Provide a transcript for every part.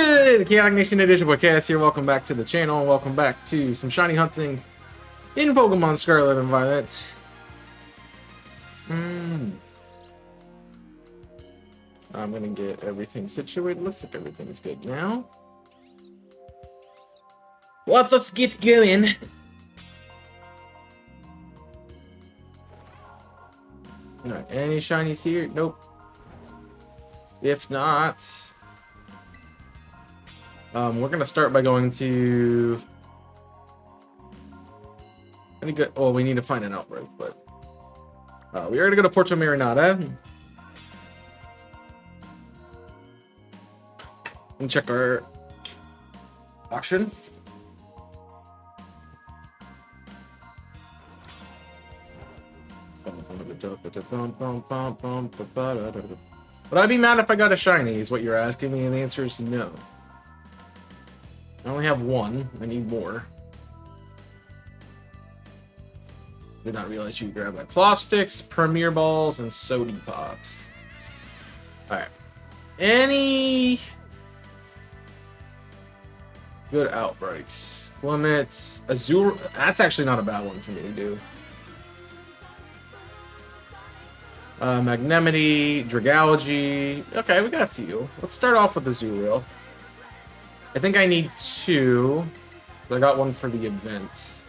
Good! Chaotic Nation Edition podcast here. Welcome back to the channel. Welcome back to some shiny hunting in Pokemon Scarlet and Violet. I'm gonna get everything situated. Looks like everything's good now. Let's get going. Alright, any shinies here? Nope. If not, we're gonna start by going to. Well, we need to find an outbreak, but we are gonna go to Porto Marinada and check our auction. Would I be mad if I got a shiny, is what you're asking me, and the answer is no. I only have one. I need more. Did not realize you could grab like cloth sticks, premier balls, and sody pops. Alright. Any good outbreaks? Limits. Azure. That's actually not a bad one for me to do. Magnemity, Dragology. Okay, we got a few. Let's start off with Azurill. I think I need two, because I got one for the event.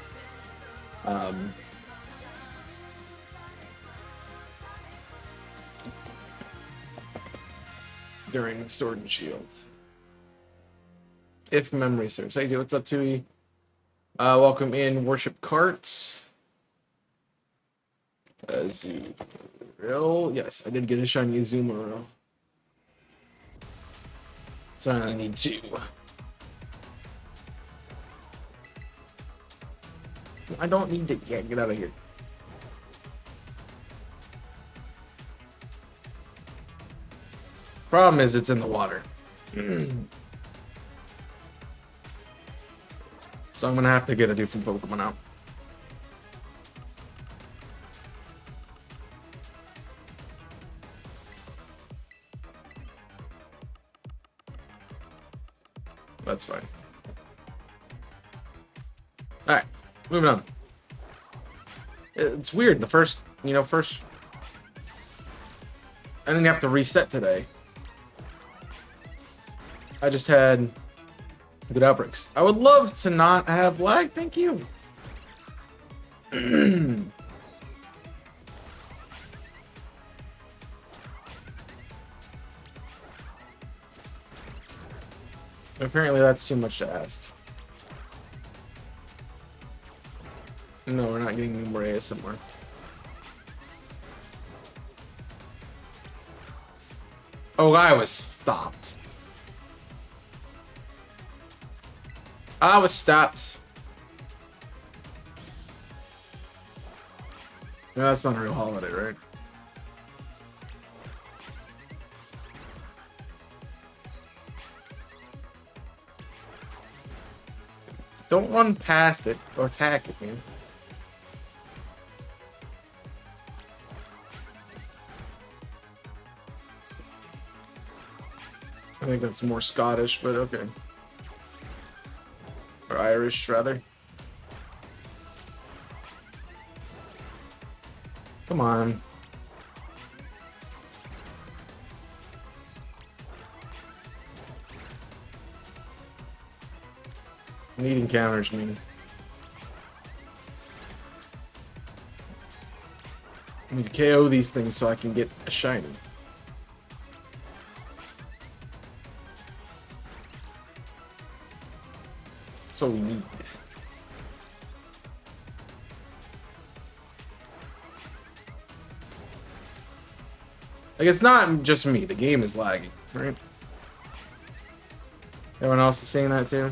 During Sword and Shield. If memory serves. Hey, what's up, Tui? Welcome in, Worship Cart. Azurill. Yes, I did get a shiny Azumarill. So I need two. I don't need to. Yeah, get out of here. Problem is, it's in the water. So I'm gonna have to get a different Pokemon out. That's fine. Alright, moving on. It's weird, the first... I didn't have to reset today. I just had good outbreaks. I would love to not have lag, thank you. Apparently that's too much to ask. No, we're not getting any more ASMR. Oh, I was stopped. I was stopped. No, that's not a real holiday, right? Don't run past it or attack it, man. I think that's more Scottish, but okay. Or Irish, rather. Come on. Need encounters, man. I need to KO these things so I can get a shiny. That's all we need. Like, it's not just me. The game is lagging, right? Everyone else is saying that too?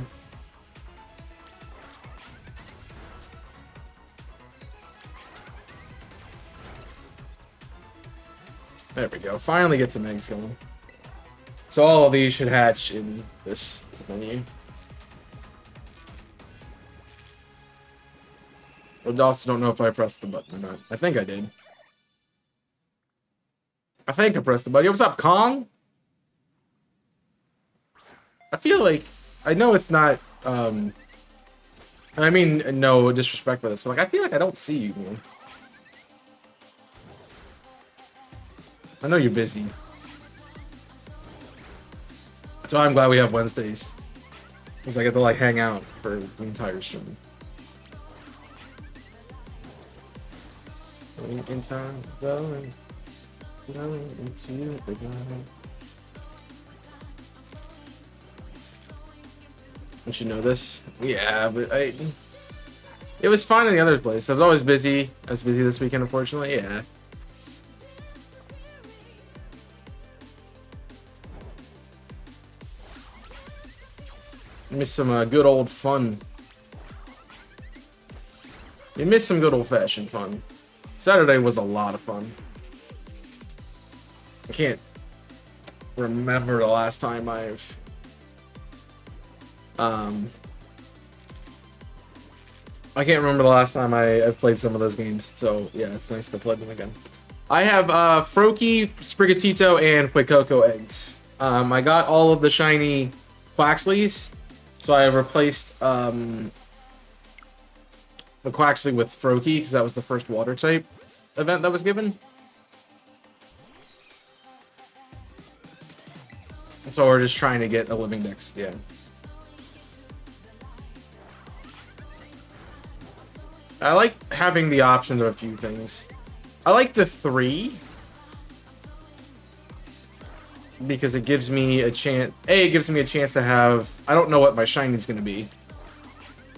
There we go. Finally get some eggs going. So all of these should hatch in this menu. I also don't know if I pressed the button or not. I think I did. I think I pressed the button. Yo, what's up, Kong? I feel like I know it's not. I mean, no disrespect for this, but like I feel like I don't see you, man. I know you're busy. So I'm glad we have Wednesdays. Because I get to like hang out for the entire stream. In time, going into the ground. You should know this. Yeah, but it was fine in the other place. I was always busy. I was busy this weekend, unfortunately. Yeah. Miss some good old fun. You missed some good old-fashioned fun. Saturday was a lot of fun. I can't remember the last time I've I can't remember the last time I've played some of those games. So yeah, it's nice to play them again. I have Froakie, Sprigatito, and Fuecoco eggs. I got all of the shiny Quaxleys, so I replaced the Quaxley with Froakie because that was the first water type event that was given. So we're just trying to get a living dex, yeah. I like having the options of a few things. I like the 3 because it gives me a chance. It gives me a chance to have. I don't know what my shiny's going to be.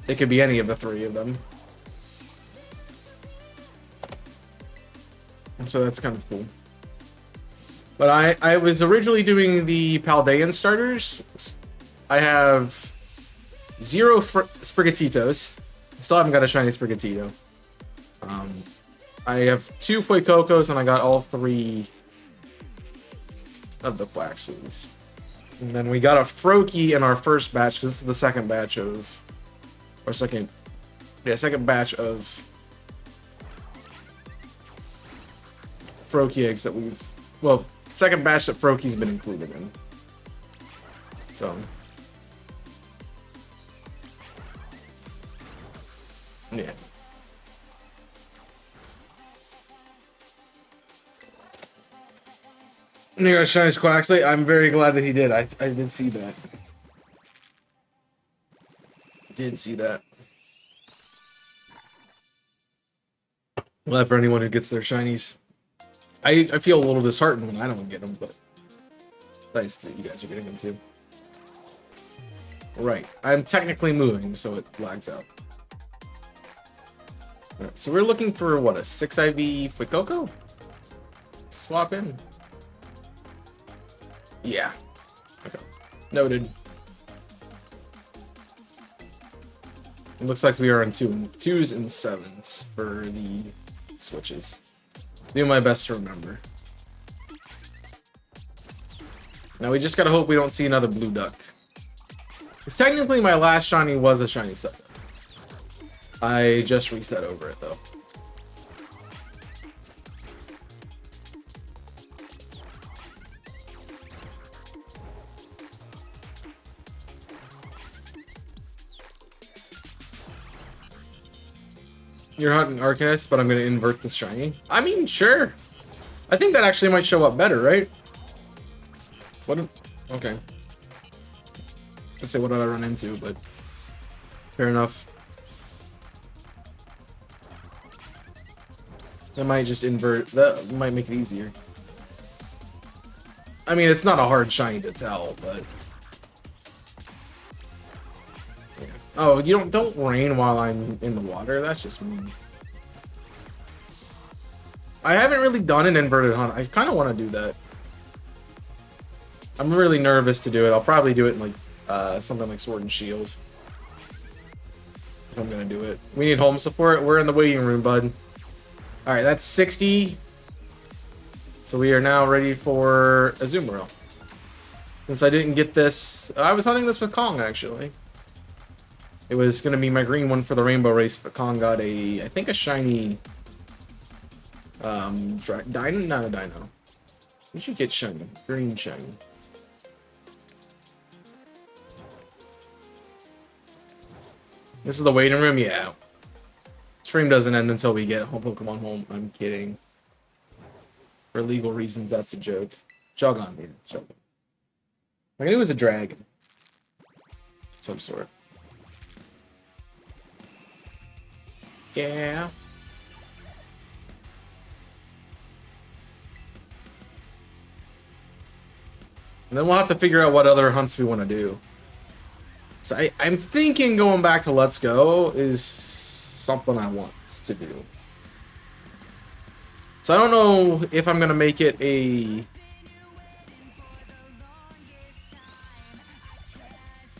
It could be any of the 3 of them. So that's kind of cool. But I was originally doing the Paldean starters. I have 0 Sprigatitos. Still haven't got a shiny Sprigatito. I have 2 Fuecocos, and I got all 3 of the Quaxleys. And then we got a Froakie in our first batch, because this is the second batch of... Or second... Yeah, second batch of Froakie eggs that we've... Well, second batch that Froakie's been included in. So... Yeah. And you got a shiny Quaxley. I'm very glad that he did. I did see that. Did see that. Glad for anyone who gets their shinies. I feel a little disheartened when I don't get them, but nice that you guys are getting them too. Right. I'm technically moving, so it lags out. Alright, so we're looking for what, a 6 IV Fuecoco? Swap in. Yeah. Okay. Noted. It looks like we are on 2s and 7s for the switches. Do my best to remember. Now we just gotta hope we don't see another blue duck. Because technically my last shiny was a shiny 7. I just reset over it though. You're hunting Arcanist, but I'm going to invert the shiny. I mean, sure. I think that actually might show up better, right? What? Okay. Let's say what did I run into, but fair enough. That might just invert. That might make it easier. I mean, it's not a hard shiny to tell, but. Oh, you don't rain while I'm in the water? That's just mean. I haven't really done an inverted hunt. I kind of want to do that. I'm really nervous to do it. I'll probably do it in like something like Sword and Shield. If I'm going to do it. We need home support. We're in the waiting room, bud. Alright, that's 60. So we are now ready for a Azumarill. Since I didn't get this... I was hunting this with Kong, actually. It was going to be my green one for the Rainbow Race, but Kong got a, I think a shiny, Dino? Not a Dino. You should get shiny. Green shiny. This is the waiting room? Yeah. Stream doesn't end until we get Pokemon home. I'm kidding. For legal reasons, that's a joke. Shogun, dude. Shogun. I knew it was a dragon. Some sort. Yeah. And then we'll have to figure out what other hunts we want to do. So I'm thinking going back to Let's Go is something I want to do. So I don't know if I'm going to make it a...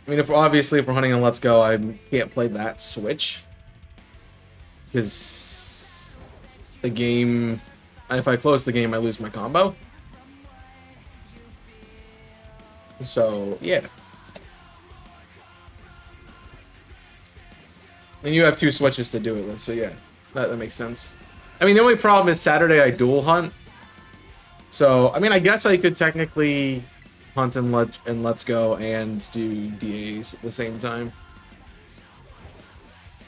I mean, if obviously if we're hunting on Let's Go, I can't play that Switch. Because the game... If I close the game, I lose my combo. So, yeah. And you have 2 Switches to do it with, so yeah. That makes sense. I mean, the only problem is Saturday I dual hunt. So, I mean, I guess I could technically hunt in Let's Go and do DAs at the same time.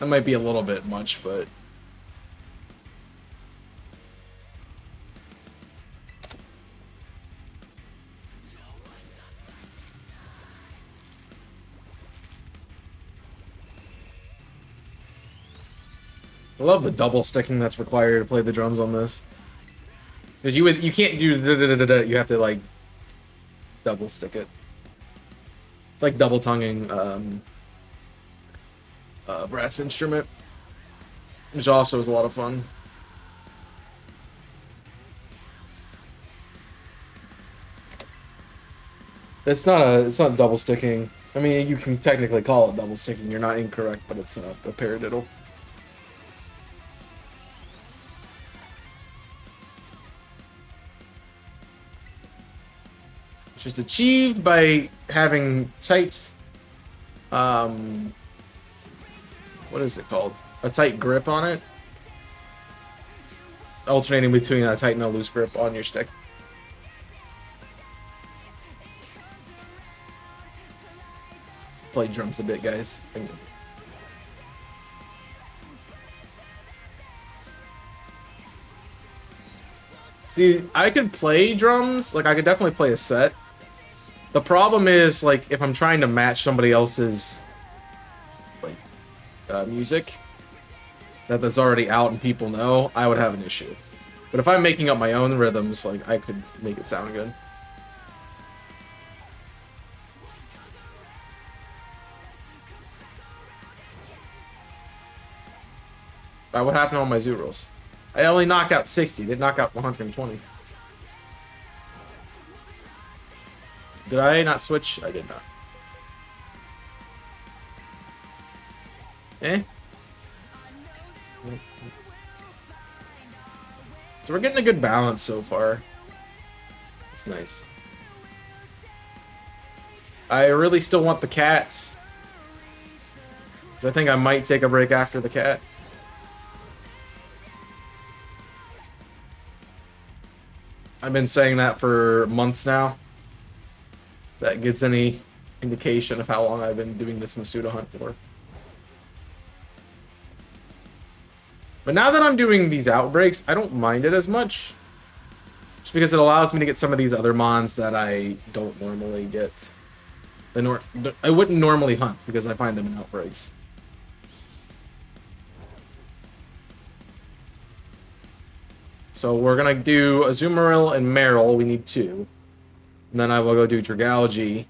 That might be a little bit much, but... I love the double sticking that's required to play the drums on this. Because you can't do da-da-da-da-da, you have to like double stick it. It's like double tonguing brass instrument, which also is a lot of fun. It's not double sticking. I mean, you can technically call it double sticking. You're not incorrect, but it's a paradiddle. It's just achieved by having tight, what is it called? A tight grip on it. Alternating between a tight and a loose grip on your stick. Play drums a bit, guys. See, I could play drums. Like, I could definitely play a set. The problem is, like, if I'm trying to match somebody else's, like, music that's already out and people know, I would have an issue. But if I'm making up my own rhythms, like, I could make it sound good. What happened on my zoo rolls? I only knocked out 60. Didn't knock out 120. Did I not switch? I did not. Eh? So we're getting a good balance so far. It's nice. I really still want the cats. 'Cause I think I might take a break after the cat. I've been saying that for months now. That gives any indication of how long I've been doing this Masuda hunt for. But now that I'm doing these outbreaks, I don't mind it as much. Just because it allows me to get some of these other mons that I don't normally get. I wouldn't normally hunt because I find them in outbreaks. So we're gonna do Azumarill and Marill. We need 2. And then I will go do Dragalge.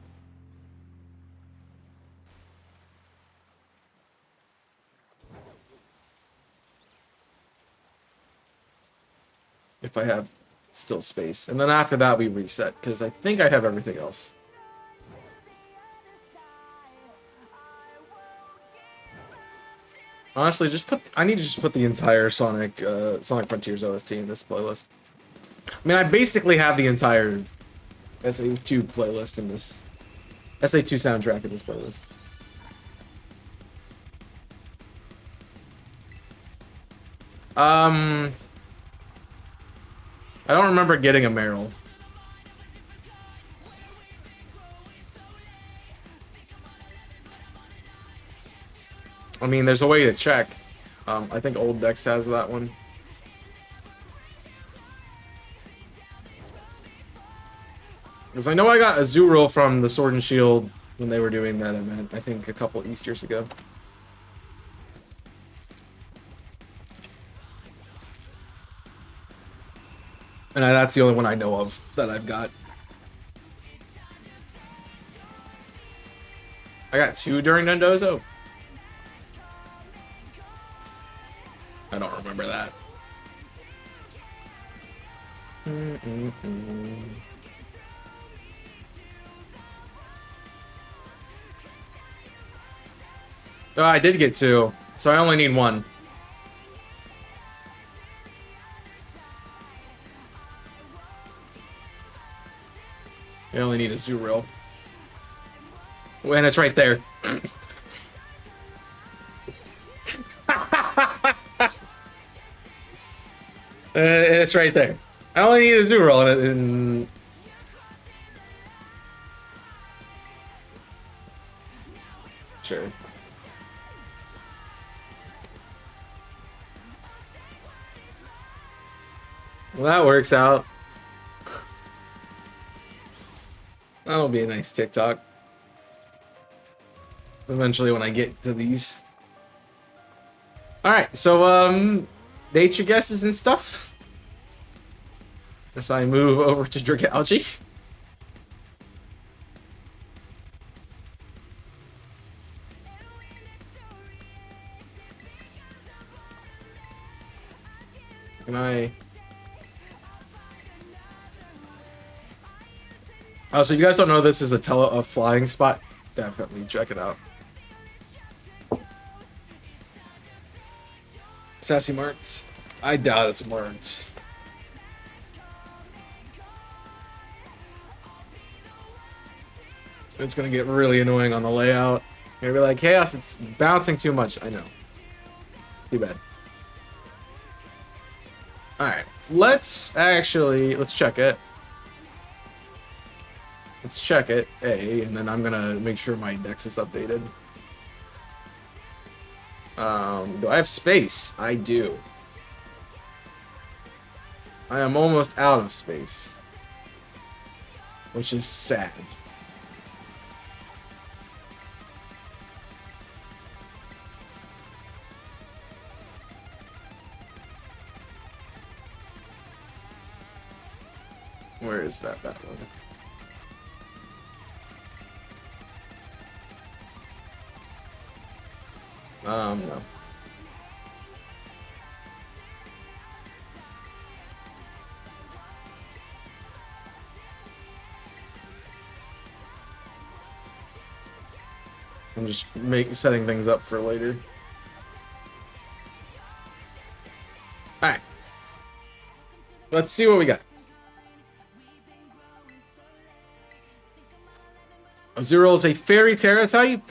If I have still space. And then after that we reset, because I think I have everything else. Honestly, I need to just put the entire Sonic Frontiers OST in this playlist. I mean, I basically have the entire SA2 playlist in this SA2 soundtrack in this playlist. I don't remember getting a Marill. I mean, there's a way to check. I think Old Dex has that one. Because I know I got Azurill from the Sword and Shield when they were doing that event, I think a couple Easters ago. And that's the only one I know of that I've got. I got 2 during Nendozo. I don't remember that. Oh, I did get 2, so I only need 1. I only need a Azurill. And it's right there. It's right there. I only need a Azurill and sure. Well, that works out. That'll be a nice TikTok. Eventually when I get to these. Alright, so date your guesses and stuff. As I move over to Dragalge. Can I... Oh, so you guys don't know this is a flying spot? Definitely check it out. Sassy Marts. I doubt it's Marts. It's gonna get really annoying on the layout. You're gonna be like, Chaos, it's bouncing too much. I know. Too bad. Alright. Let's check it. Let's check it, A, and then I'm gonna make sure my dex is updated. Do I have space? I do. I am almost out of space. Which is sad. Where is that one? No. I'm just setting things up for later. Alright. Let's see what we got. Azurill is a Fairy Terra type.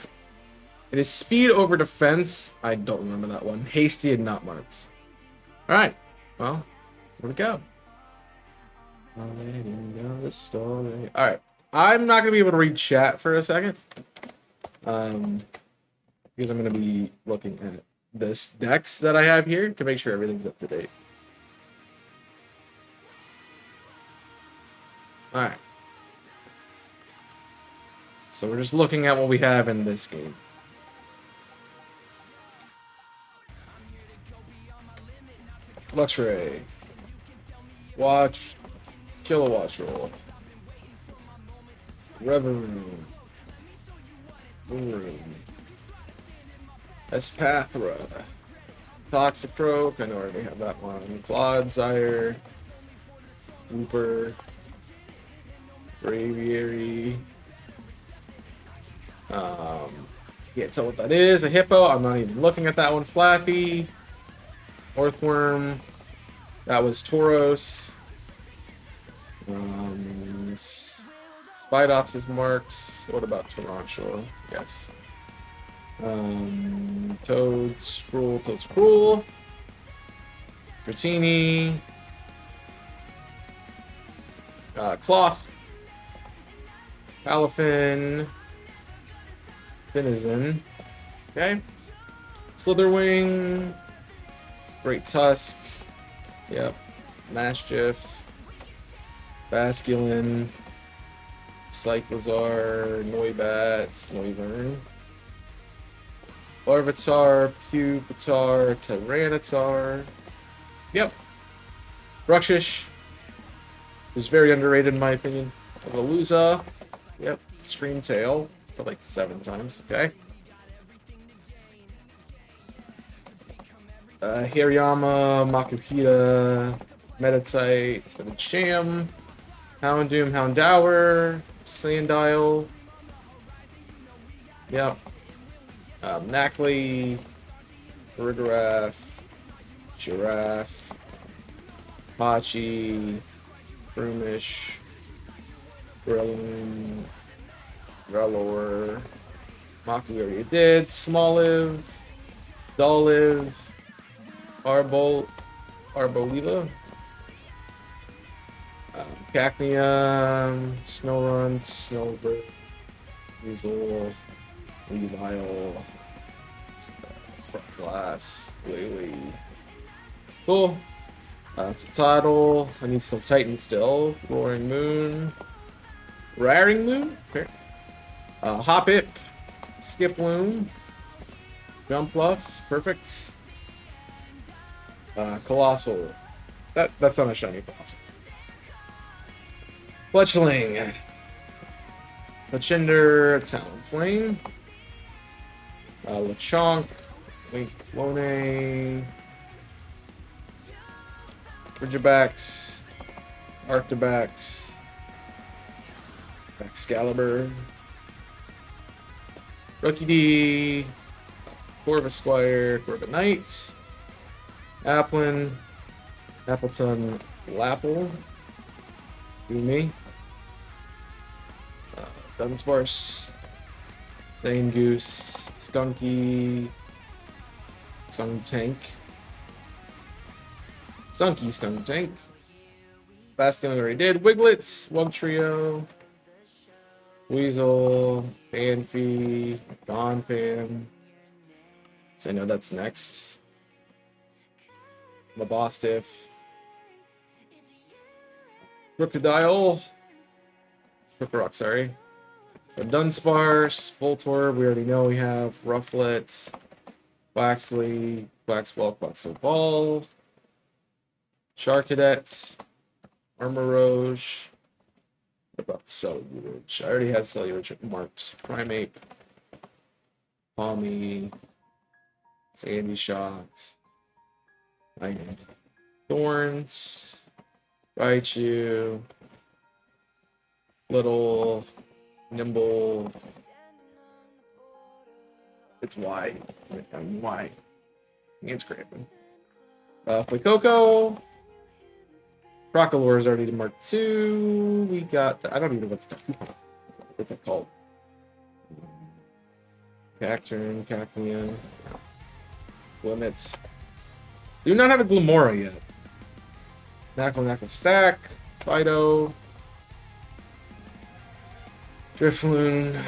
It is speed over defense. I don't remember that one. Hasty and not marked. Alright. Well, here we go. Alright. I'm not going to be able to read chat for a second. Because I'm going to be looking at this dex that I have here to make sure everything's up to date. Alright. So we're just looking at what we have in this game. Luxray. Watch. Kilowatch roll. Reverie. Boom. Espathra. Toxicroak. I know I already have that one. Clodsire. Wooper. Braviary. Can't tell what that is. A hippo. I'm not even looking at that one. Flaffy. Earthworm. That was Tauros. Spidops is marks. What about Tarantula? Yes. Toad Scroll. Dratini. Cloth. Palafin. Finizen. Okay. Slitherwing. Great Tusk. Yep. Maschiff. Basculin. Cyclizar. Noibats. Noivern. Larvitar. Pupitar. Tyranitar. Yep. Bruxish. Who's very underrated in my opinion. Veluza. Yep. Screamtail. For like 7 times. Okay. Hariyama, Makuhita, Meditite, Spinacham, Houndoom, Houndour, Sandile. Yep. Knackley, Rigaraf, Giraffe, Hachi, Broomish, Grillin, Grellor, Maku we already did, Smoliv, Doliv, Arboliva, Cacnea, Snowrunt, Snowbird, Weasel, Weavile, Glass, Lily. Cool. It's a title. I need some Titan still. Roaring Moon. Raring Moon? Okay. Hoppip. Skiploom. Jumpluff. Perfect. Colossal. That's not a shiny Colossal. Fletchling. Lechinder. Talonflame. Lechonk. Winklone. Frigibax. Arctibax. Excalibur. Rookie D. Corvisquire. Corviknight. Applin. Appleton. Lapple. Do me. Dunsparce. Goose. Skunky. Skuntank. Stuntank. Basculin already did. Wiglet. Wugtrio. Weasel. Fanfy. Donphan. So I know that's next. Mabostiff. Crocodile. Crocorock, sorry. Dunsparce. Voltorb, we already know we have. Rufflet. Waxley. Waxwell, Quaxo Ball. Charcadet. Armoroge. What about Celluage? I already have Celluage marked. Primeape. Palmy. Sandy Shots. Thorns. Raichu. Little. Nimble. It's Y. Y. It's cramping. Fuecoco. Crocalor is already marked 2. We got. I don't even know what's called. What's it called? Cacturn, Cacnea. Limits. Do not have a Glumora yet. Knackle Stack. Fido. Drifloon.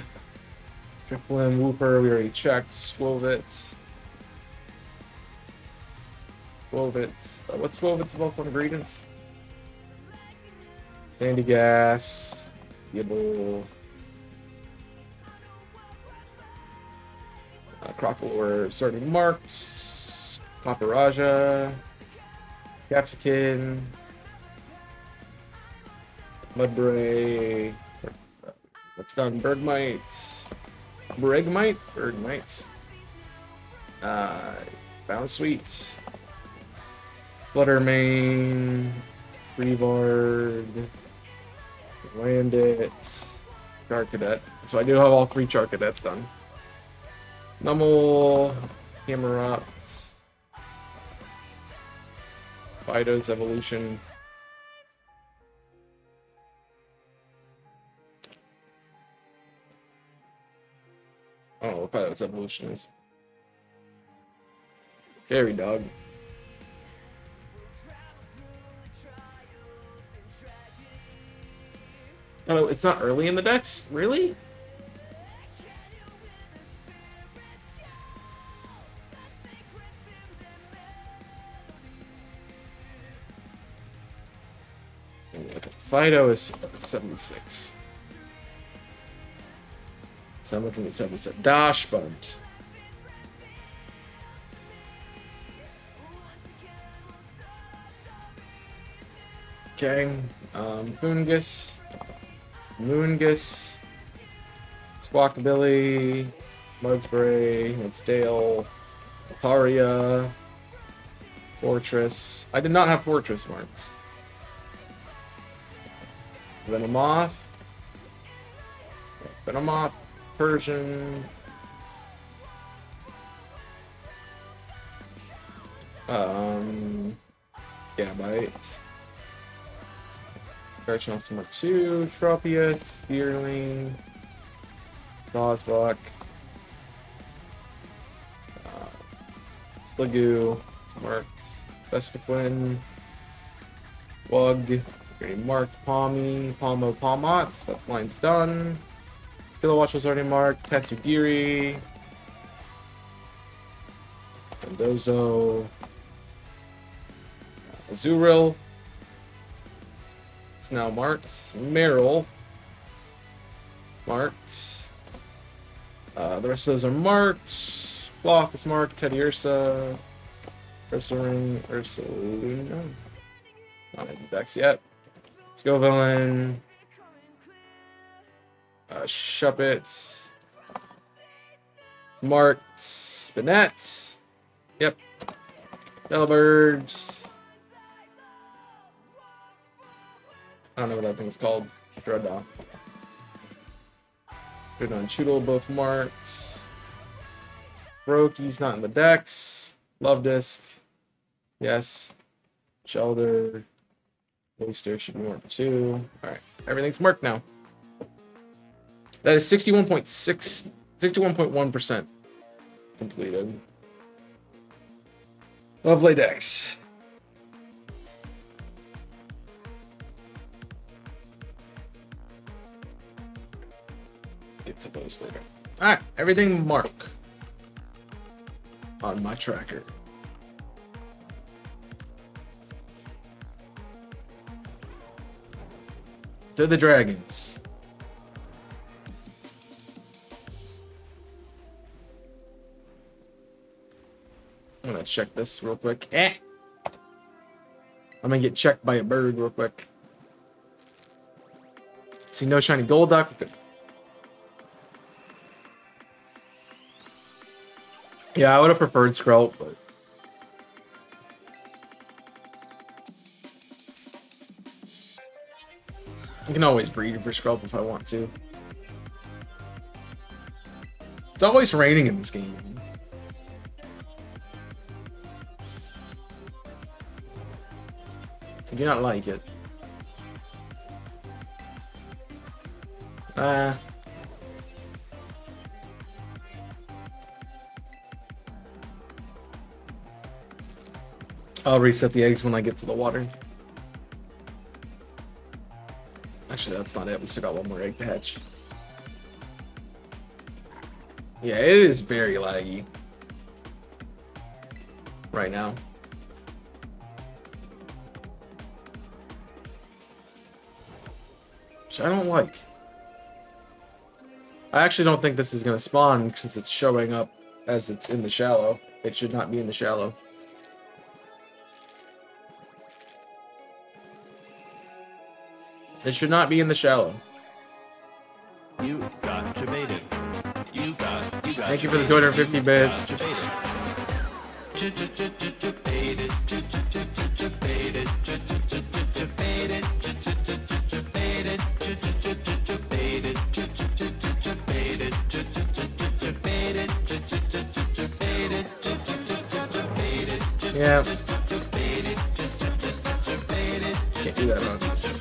Wooper, we already checked. Squovit. What's Squovit's wealth ingredients? Sandy Gas. Gibble. Crocalor starting marked. Paparaja. Capsicum. Mudbray. That's done. Bergmite. Bergmite. Bounce Sweet. Fluttermane. Brevard. Landit. Charcadet. So I do have all 3 Charcadets done. Numel. Camerupt. Fido's Evolution. I don't know what Fido's Evolution is. Fairy Dog. Oh, it's not early in the decks? Really? Fido is 76. So I'm looking at 77. Dash Bunt. Okay. Moongus. Squawkabilly. Mudspray. Mudsdale. Altaria. Fortress. I did not have Fortress marks. Venomoth. Persian. Gabite. Garchomp Mark 2, Tropius, Spearling, Sawsbuck, Sligoo, Smarks, Vespiquen, Wug, already marked, Palmots, that line's done. Kilowatch was already marked, Tatsugiri, Dondozo, Azurill. It's now marked. Meryl. Marked. The rest of those are marked. Flock is marked. Teddy Ursa. Ursaring. Ursaluna. Not in the decks yet. Scovillain. Shuppet. It's marked. Spinette. Yep. Delibird. I don't know what that thing's called. Dreadnought. Dreadnought and Choodle both marked. Brokey's not in the decks. Love Disc. Yes. Shelter. Oyster should be marked too. Alright. Everything's marked now. That is 61.1% completed. Lovely decks. Get to those later. Alright, everything mark on my tracker. To the Dragons. I'm gonna check this real quick. I'm gonna get checked by a bird real quick. See, no shiny Golduck. Yeah, I would have preferred Skrelp, but I can always breed for Skrelp if I want to. It's always raining in this game. I do not like it. I'll reset the eggs when I get to the water. Actually, that's not it. We still got one more egg to hatch. Yeah, it is very laggy right now. Which I don't like. I actually don't think this is going to spawn since it's showing up as it's in the shallow. It should not be in the shallow. It should not be in the shallow. You got debated. You got Thank you for the 250 bits. Yeah. Can't do that on this.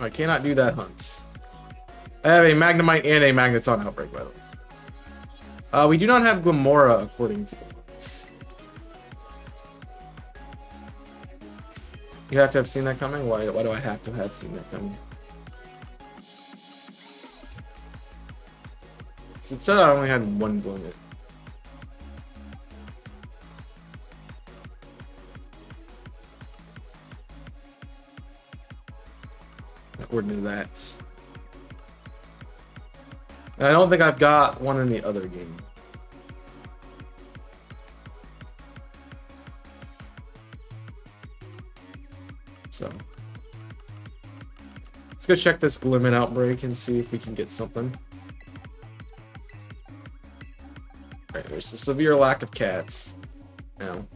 I cannot do that hunt. I have a Magnemite and a Magneton outbreak, by the way. We do not have Glamora according to the hunts. You have to have seen that coming? Why do I have to have seen that coming? So it said I only had one Glimmet. according to that. And I don't think I've got one in the other game. So let's go check this limit outbreak and see if we can get something. Alright, there's a severe lack of cats now.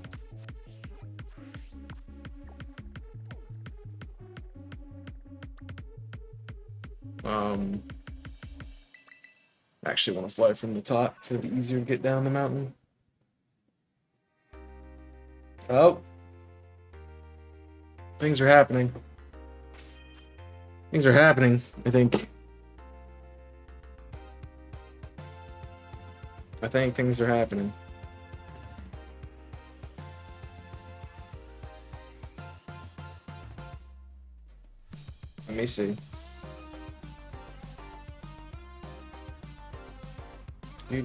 I actually want to fly from the top. It's gonna be easier to get down the mountain. Oh. Things are happening. Things are happening, I think. I think things are happening. Let me see. Yeah.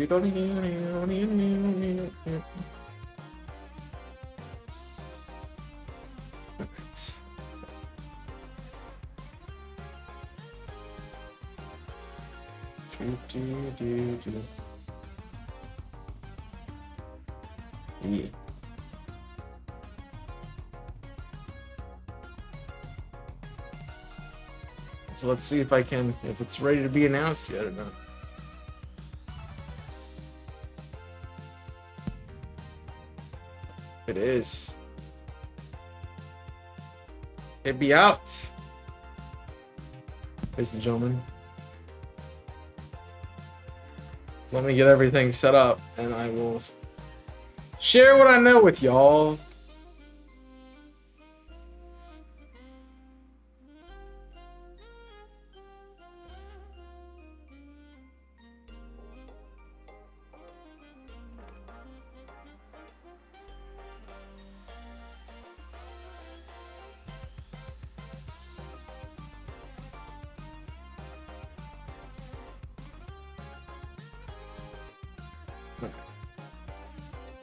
So let's see if I can, if it's ready to be announced yet or not. It is. It be out. Ladies and gentlemen. So let me get everything set up and I will share what I know with y'all.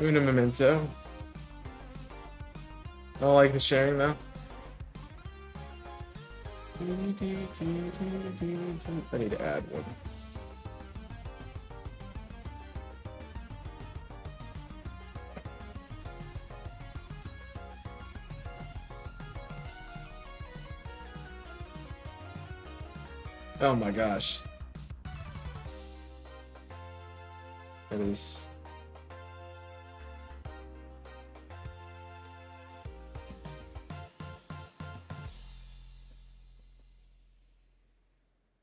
Una memento. I don't like the sharing though. I need to add one. Oh my gosh. That is.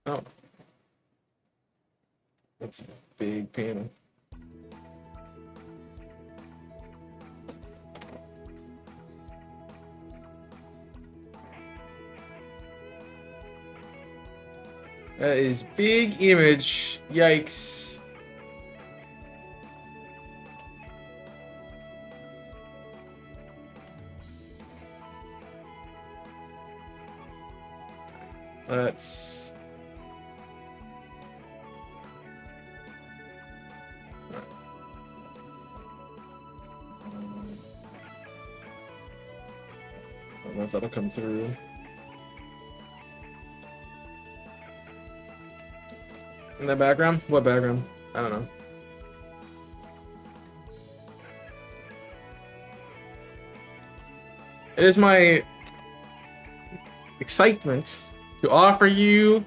Oh. That's a big panel. That is big image. Yikes. Let's... I don't know if that'll come through. In the background? What background? I don't know. It is my excitement to offer you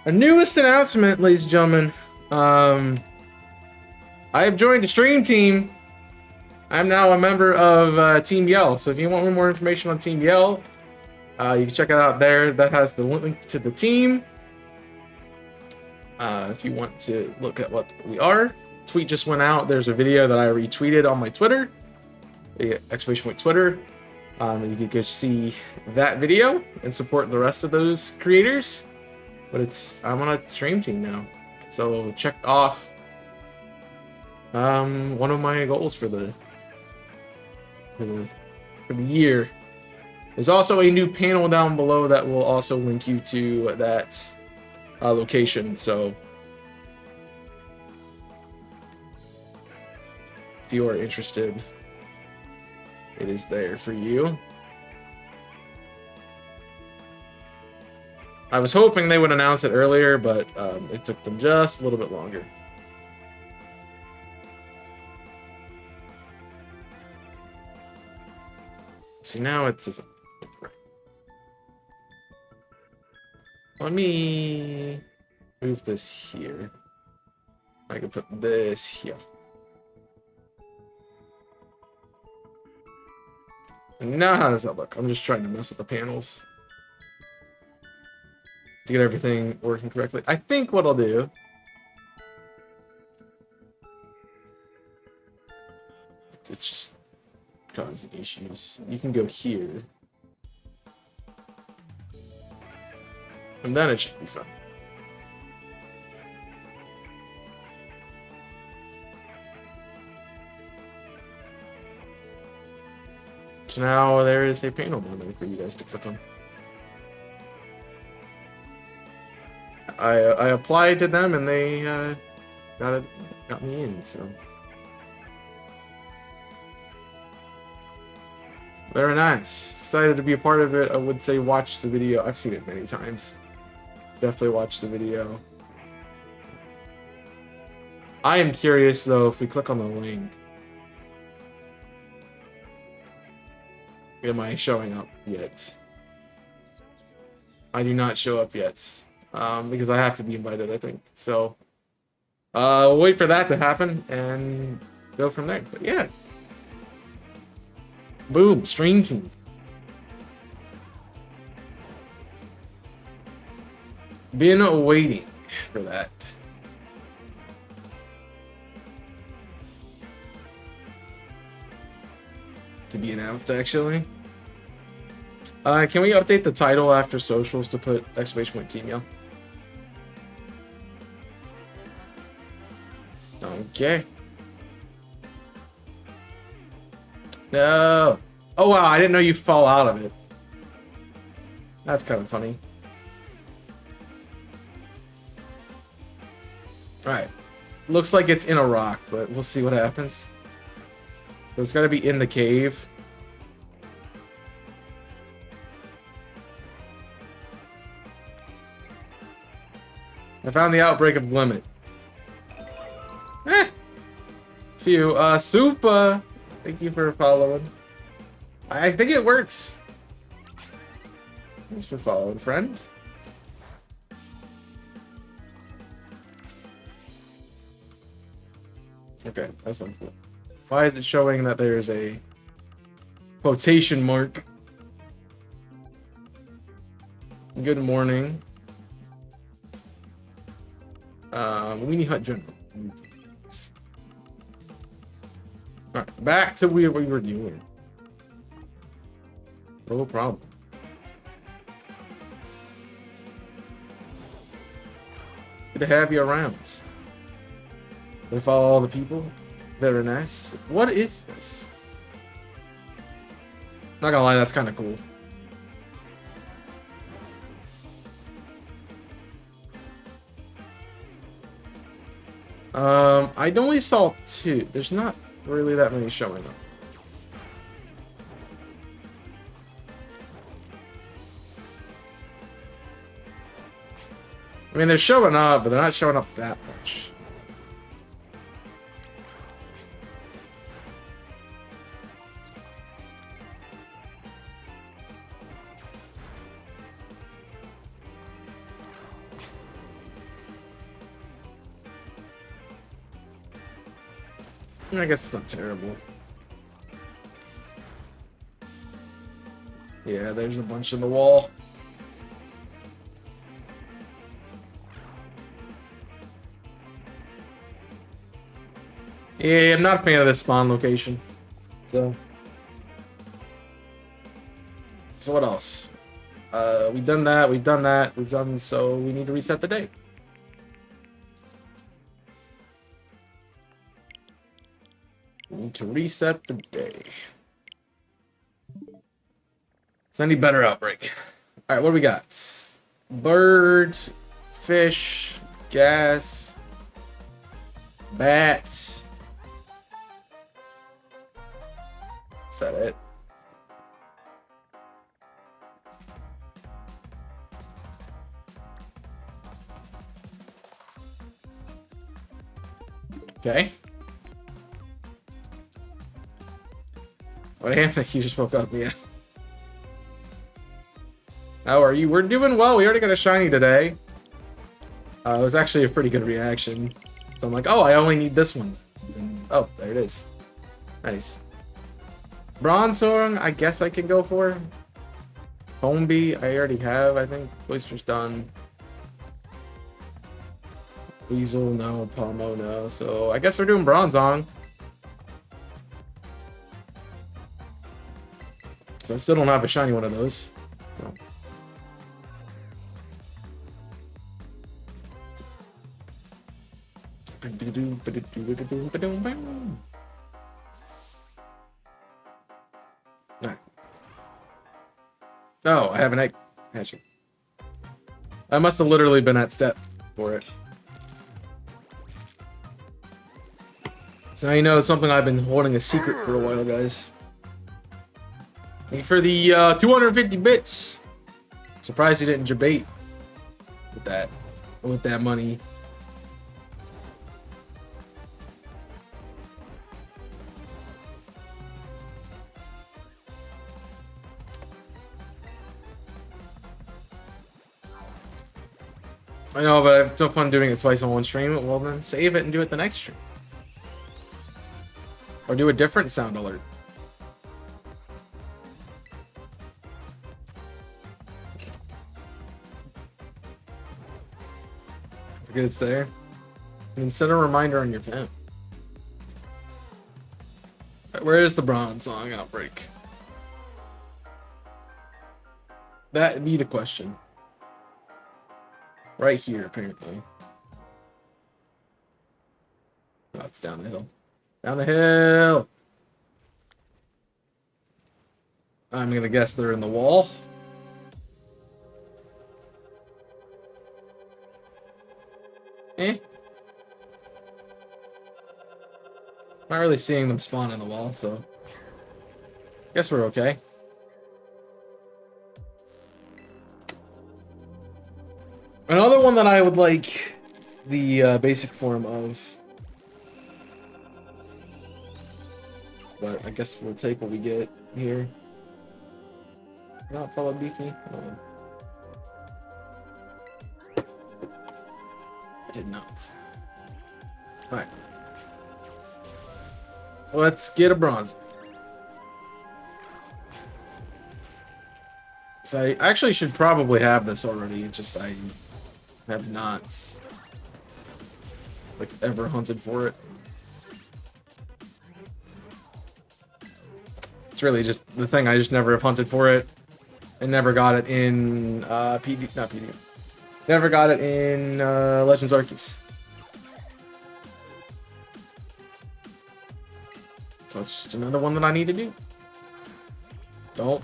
a newest announcement, ladies and gentlemen. I have joined the stream team. I'm now a member of Team Yell. So if you want more information on Team Yell, you can check it out there. That has the link to the team. If you want to look at what we are, tweet just went out. There's a video that I retweeted on my Twitter, the exclamation point Twitter. You can go see that video and support the rest of those creators. But I'm on a stream team now, so check off one of my goals for the year. There's also a new panel down below that will also link you to that location. So if you are interested, it is there for you. I was hoping they would announce it earlier, but it took them just a little bit longer. See, now it says... Let me move this here. I can put this here. And now how does that look? I'm just trying to mess with the panels to get everything working correctly. I think what I'll do... It's just causing issues. You can go here. And then it should be fine. So now there is a panel down there for you guys to click on. I applied to them and they got me in, so. Very nice. Excited to be a part of it. I would say watch the video. I've seen it many times. Definitely watch the video. I am curious though if we click on the link. Am I showing up yet? I do not show up yet. Because I have to be invited, I think. So we'll wait for that to happen and go from there. But yeah. Boom, stream team. Been waiting for that. To be announced, actually. Can we update the title after socials to put !team yell? Okay. No. Oh wow, I didn't know you fall out of it. That's kind of funny. Alright. Looks like it's in a rock, but we'll see what happens. It's got to be in the cave. I found the outbreak of limit. Phew. Super. Thank you for following. I think it works. Thanks for following, friend. Okay, that's not cool. Why is it showing that there's a quotation mark? Good morning. Weenie Hut General. Alright, back to what we were doing. No problem. Good to have you around. We follow all the people. Very nice. What is this? Not gonna lie, that's kind of cool. I only saw 2. There's not really that many showing up. I mean, they're showing up, but they're not showing up that much. I guess it's not terrible. Yeah, there's a bunch in the wall. Yeah, I'm not a fan of this spawn location. So what else? We've done that, we've done so we need to reset the day. We need to reset the day. It's any better outbreak. Alright, what do we got? Bird, fish, gas, bats. Is that it? Okay. Oh, damn, you just woke up, yeah. How are you? We're doing well. We already got a shiny today. It was actually a pretty good reaction. So I'm like, oh, I only need this one. And, oh, there it is. Nice. Bronzong, I guess I can go for. Homebee, I already have, I think. Oyster's done. Weasel, no. Palmo, no. So I guess we're doing Bronzong. So I still don't have a shiny one of those. So. Alright. Oh, I have an egg hatching. I must have literally been at step for it. So now you know something I've been holding a secret for a while, guys. Thank you for the 250 bits. Surprised you didn't debate with that money. I know, but it's so fun doing it twice on one stream. Well, then save it and do it the next stream. Or do a different sound alert. Forget it's there. And set a reminder on your phone. Where is the Bronzong outbreak? That'd be the question. Right here, apparently. Oh, it's down the hill. Down the hill! I'm gonna guess they're in the wall. Not really seeing them spawn in the wall, so guess we're okay. Another one that I would like the basic form of, but I guess we'll take what we get here. Not follow Beefy. Oh. Did not. Alright. Let's get a bronze. So I actually should probably have this already. It's just I have not like ever hunted for it. It's really just the thing. I just never have hunted for it and never got it in PD, not PD. Never got it in Legends Arceus. So it's just another one that I need to do. Don't.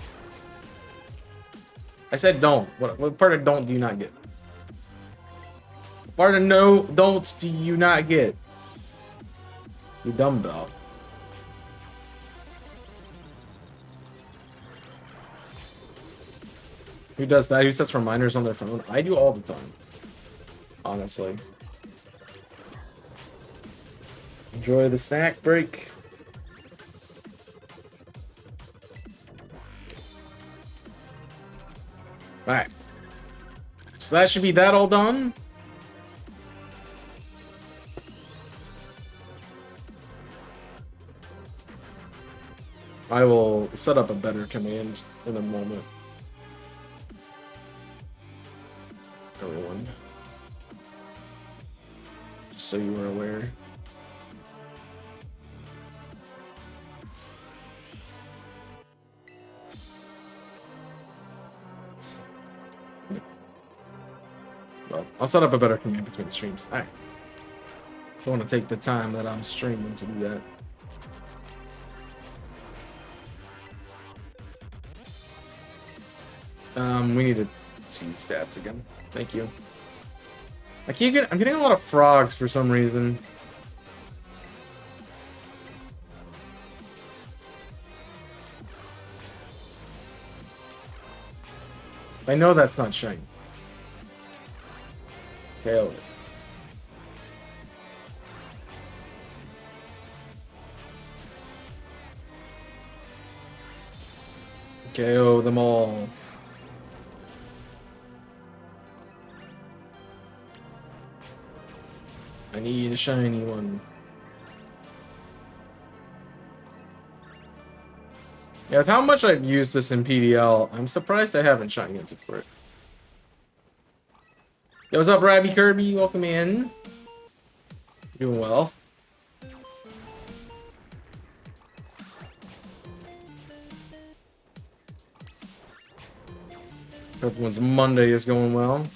I said don't. What part of don't do you not get? What part of no, don't do you not get? You dumbbell. Who does that? Who sets reminders on their phone? I do all the time. Honestly. Enjoy the snack break. Alright. So that should be that all done. I will set up a better command in a moment. Everyone. Just so you are aware. Well, I'll set up a better command between streams. Alright. Don't want to take the time that I'm streaming to do that. We need to see stats again. Thank you. I'm getting a lot of frogs for some reason. I know that's not shiny. KO it. KO them all. I need a shiny one. Yeah, with how much I've used this in PDL, I'm surprised I haven't shiny hunted for it. Yo, what's up, Rabby Kirby? Welcome in. Doing well. Everyone's Monday is going well.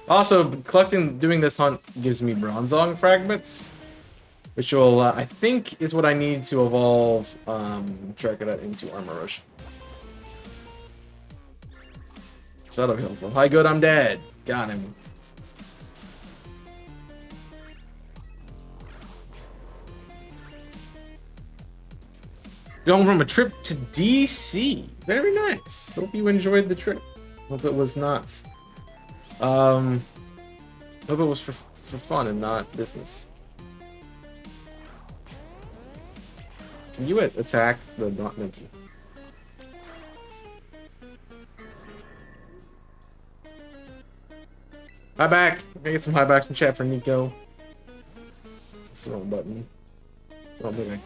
Also, doing this hunt gives me Bronzong fragments, which will, I think, is what I need to evolve Charcadet into Armor Rush. So that'll be helpful. Hi, good, I'm dead. Got him. Going from a trip to DC. Very nice. Hope you enjoyed the trip. Hope it was not. Hope it was for fun and not business. Can you attack the not Minty? Hi back. I'm gonna get some high backs in chat for Nico. That's the wrong button. Oh, maybe.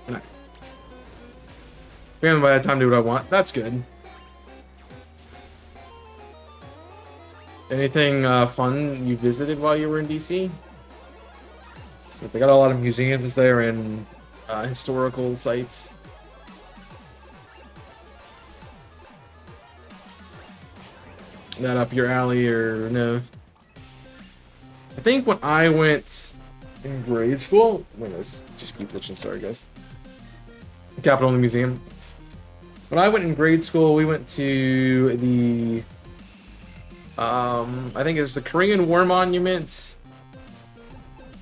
No. We haven't by that time to do what I want. That's good. Anything fun you visited while you were in DC? So they got a lot of museums there and historical sites. That up your alley or no? I think when I went in grade school, just keep glitching, sorry guys. Capitol Museum. When I went in grade school, we went to the I think it was the Korean War Monument,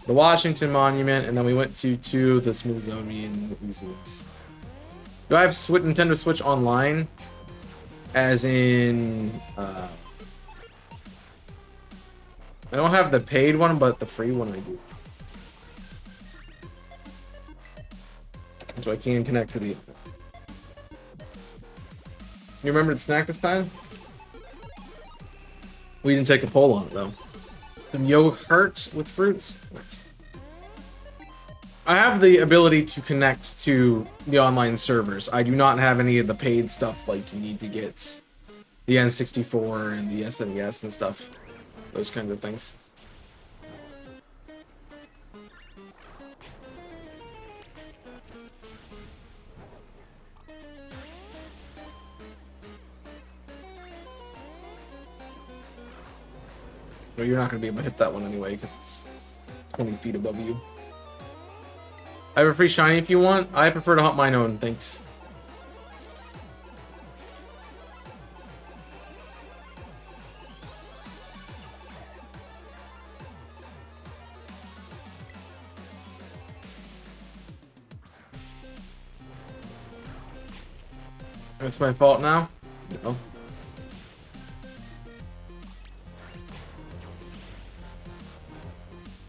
the Washington Monument, and then we went to two of the Smithsonian museums. Do I have Nintendo Switch Online? As in, I don't have the paid one, but the free one I do. So I can connect to the... You remember the snack this time? We didn't take a poll on it, though. Some yogurt with fruits. Nice. I have the ability to connect to the online servers. I do not have any of the paid stuff like you need to get the N64 and the SNES and stuff. Those kinds of things. Well, you're not going to be able to hit that one anyway because it's 20 feet above you. I have a free shiny if you want. I prefer to hunt mine own, thanks. It's my fault now? No.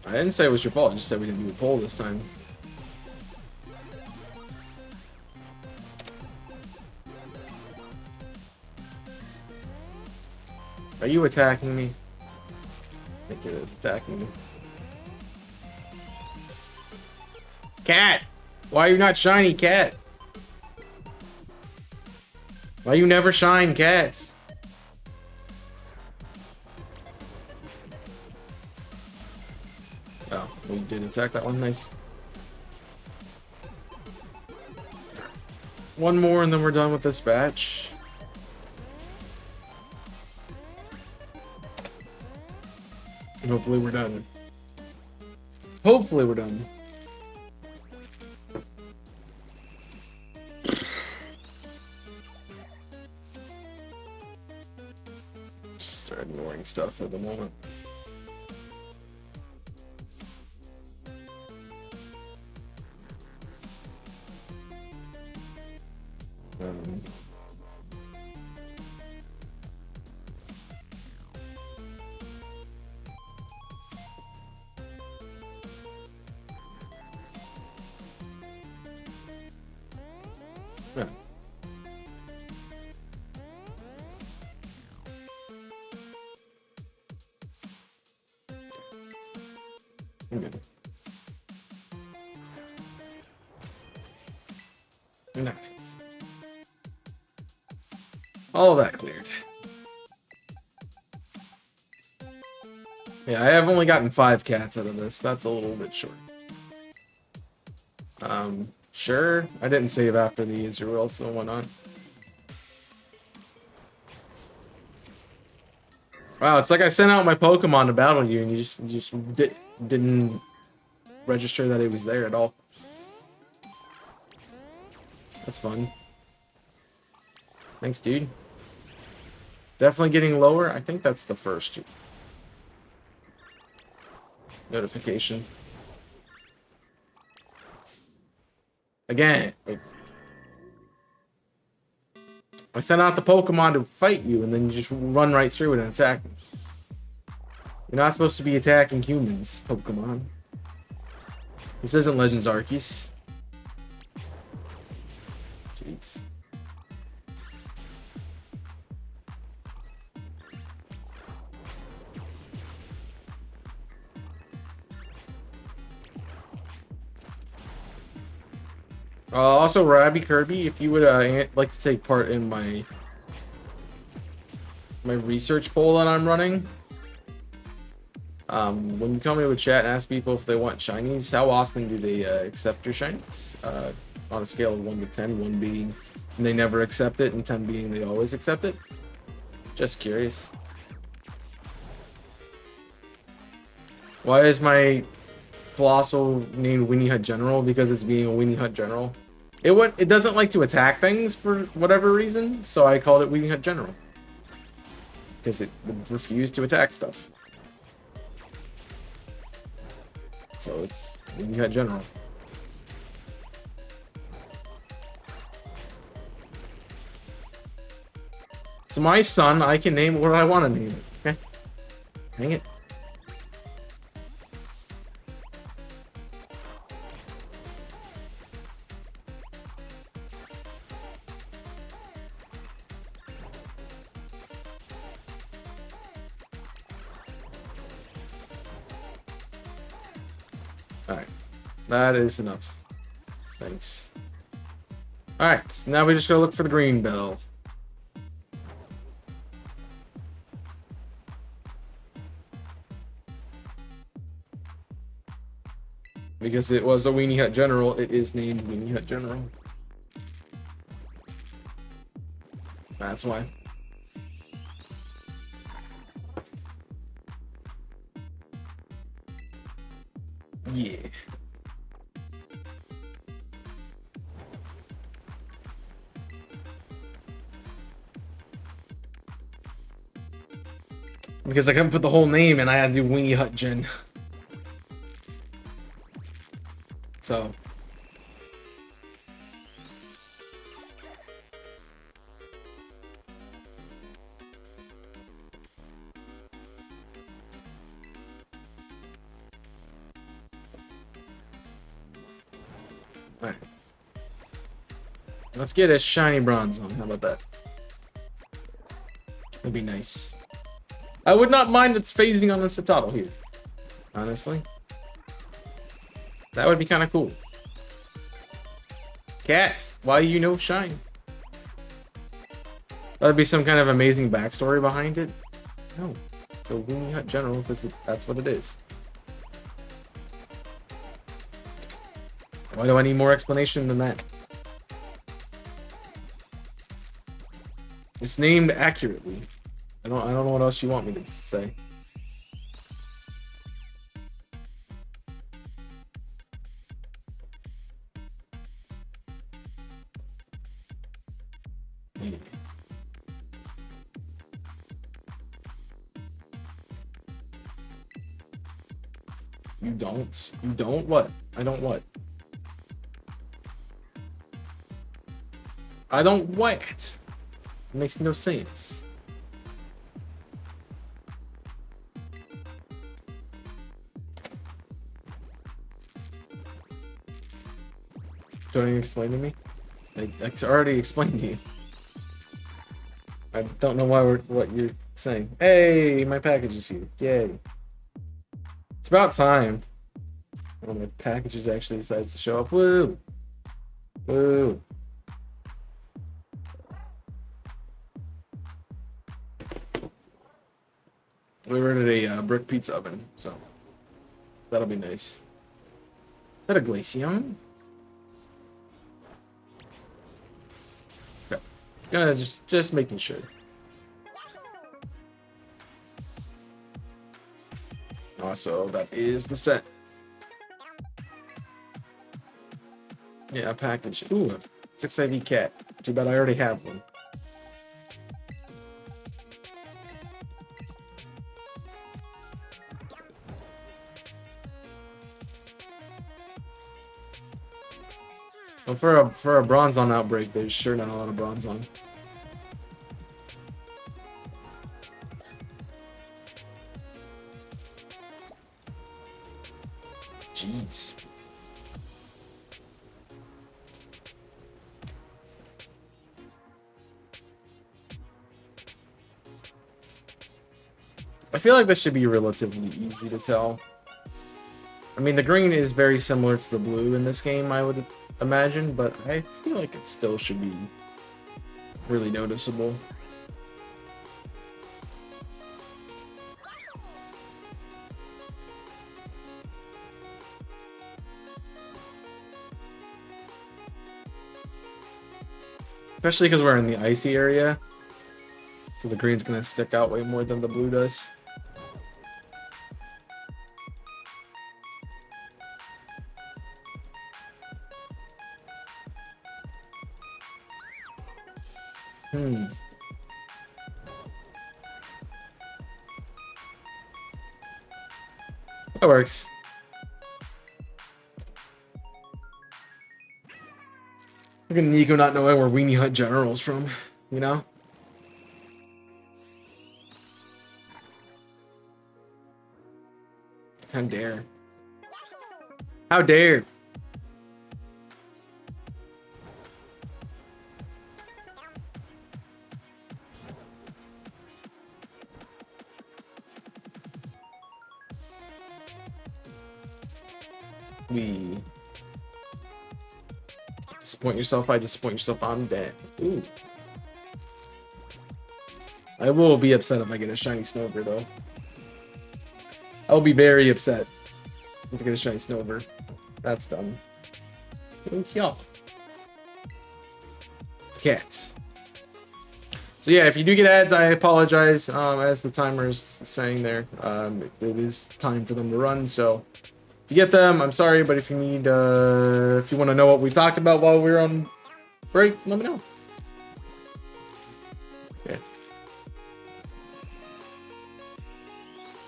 I didn't say it was your fault, I just said we didn't do a poll this time. Are you attacking me? I think it is attacking me. Cat! Why are you not shiny, cat? Why you never shine, cats? Oh, we did attack that one, nice. One more and then we're done with this batch. And hopefully we're done. Hopefully we're done. Just start ignoring stuff at the moment. I'm good. Nice. All of that cleared. Yeah, I have only gotten 5 cats out of this. That's a little bit short. Sure. I didn't save after the Israel, so why not? Wow, it's like I sent out my Pokemon to battle you, and you just didn't register that it was there at all. That's fun. Thanks, dude. Definitely getting lower. I think that's the first notification. Again, like, I sent out the Pokemon to fight you, and then you just run right through it and attack me. You're not supposed to be attacking humans, Pokemon. This isn't Legends Arceus. Jeez. Also, Rabby Kirby, if you would like to take part in my research poll that I'm running, when you come into a chat and ask people if they want shinies, how often do they accept your shinies? On a scale of 1 to 10, 1 being they never accept it, and 10 being they always accept it. Just curious. Why is my Colossal named Weenie Hut General? Because it's being a Weenie Hut General. It doesn't like to attack things for whatever reason, so I called it Weenie Hut General. Because it would refuse to attack stuff. So it's Weenie Hut General. It's my son, I can name it what I want to name it. Okay? Hang it. Alright. That is enough. Thanks. Alright, now we just gotta look for the green bell. Because it was a Weenie Hut General, it is named Weenie Hut General. That's why. Yeah. Because I couldn't put the whole name and I had to do Weenie Hut Gen. So. Alright. Let's get a shiny bronze on. How about that? That'd be nice. I would not mind its phasing on the Citadel here. Honestly. That would be kind of cool. Cats, why you know shine? That'd be some kind of amazing backstory behind it. No. It's a Weenie Hut General because that's what it is. Why do I need more explanation than that? It's named accurately. I don't know what else you want me to say. Yeah. You don't? You don't what? I don't what? I don't what? It makes no sense. Don't you explain to me? I already explained to you. I don't know what you're saying. Hey, my package is here. Yay. It's about time. When the packages actually decides to show up. Woo! Woo! We rented a brick pizza oven, so that'll be nice. Is that a Glaceon? Okay. Just making sure. Also, that is the set. Yeah, package. Ooh, 6IV cat. Too bad I already have one. Well, for a Bronzong outbreak, there's sure not a lot of Bronzong. Jeez. I feel like this should be relatively easy to tell. I mean, the green is very similar to the blue in this game, I would imagine, but I feel like it still should be really noticeable. Especially because we're in the icy area. So the green's gonna stick out way more than the blue does. That works. Look at Nico not knowing where Weenie Hut General's from, you know? How dare. How dare. We disappoint yourself, I disappoint yourself, I'm dead. Ooh. I will be upset if I get a shiny Snover though. I'll be very upset if I get a shiny Snover. That's dumb. Yup. Cats. So yeah, if you do get ads, I apologize. As the timer is saying there, it is time for them to run. So if you get them, I'm sorry, but if you need, if you want to know what we talked about while we were on break, let me know. Okay.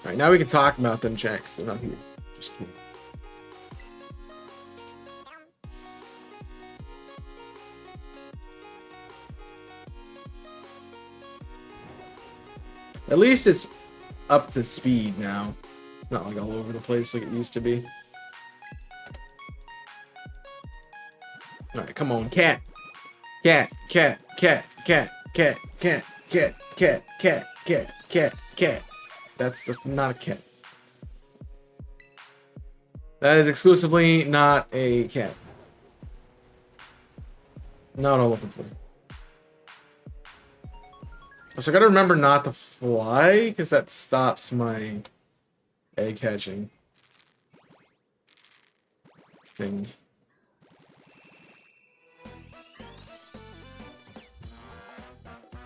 All right, now we can talk about them checks. They're not here. Just kidding. At least it's up to speed now. It's not like all over the place like it used to be. Alright, come on, cat. Cat, cat, cat, cat, cat, cat, cat, cat, cat, cat, cat, cat. That's not a cat. That is exclusively not a cat. Not what I'm looking for. So I gotta remember not to fly, because that stops my egg hatching thing.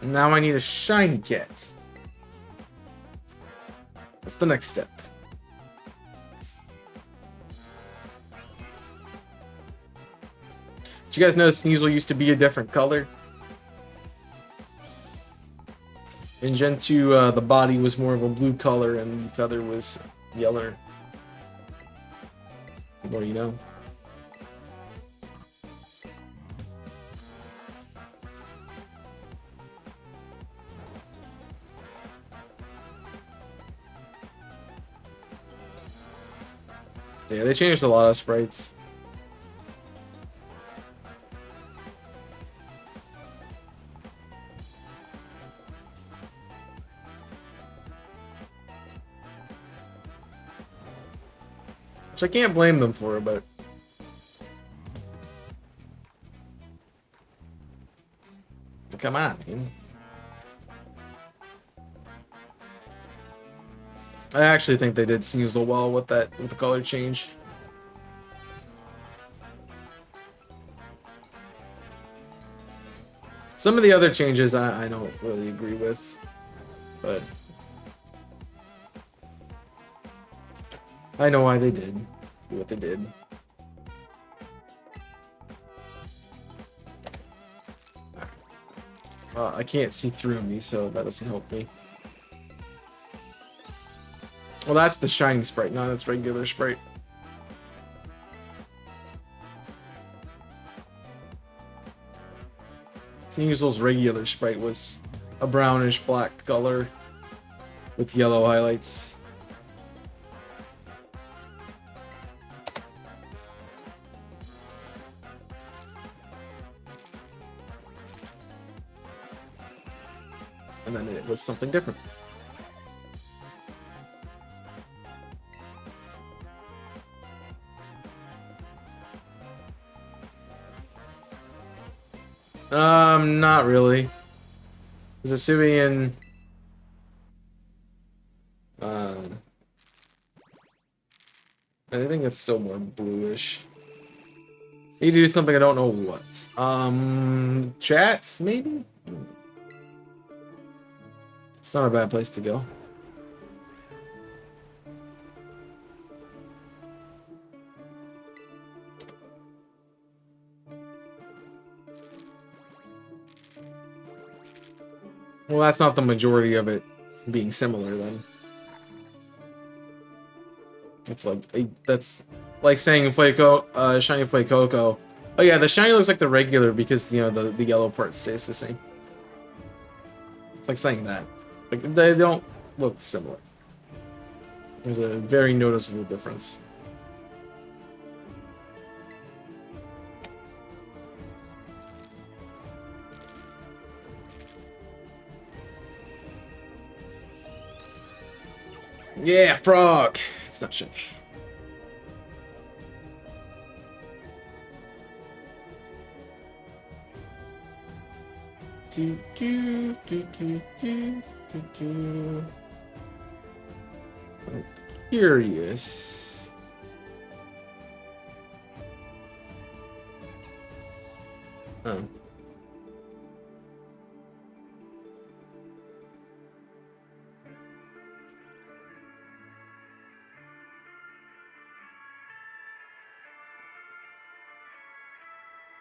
Now I need a shiny cat. That's the next step. Did you guys know Sneasel used to be a different color? In Gen 2, the body was more of a blue color and the feather was yellow. The more you know. Yeah, they changed a lot of sprites. Which I can't blame them for, but... Come on, man. I actually think they did Sneasel well with the color change. Some of the other changes I don't really agree with, but I know why they did what they did. I can't see through me, so that doesn't help me. Well, that's the shining sprite. No, that's regular sprite. Sneasel's regular sprite was a brownish black color with yellow highlights. And then it was something different. Not really. Is Hisuian... I think it's still more bluish. Need to do something I don't know what. Chat, maybe? It's not a bad place to go. Well, that's not the majority of it being similar, then. It's like, that's like saying Fuecoco, shiny Fuecoco. Oh yeah, the shiny looks like the regular because, you know, the yellow part stays the same. It's like saying that. Like, they don't look similar. There's a very noticeable difference. Yeah, frog! It's not shiny. Do, do, do, do, do, do, do. I'm curious. Oh.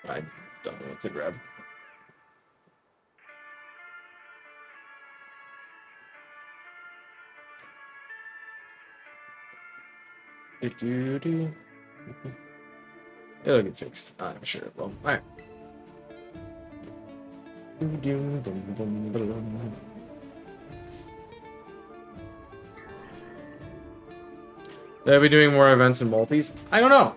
I don't know what to grab. Do. It'll get fixed. I'm sure it will. Alright. They'll be doing more events and multis? I don't know.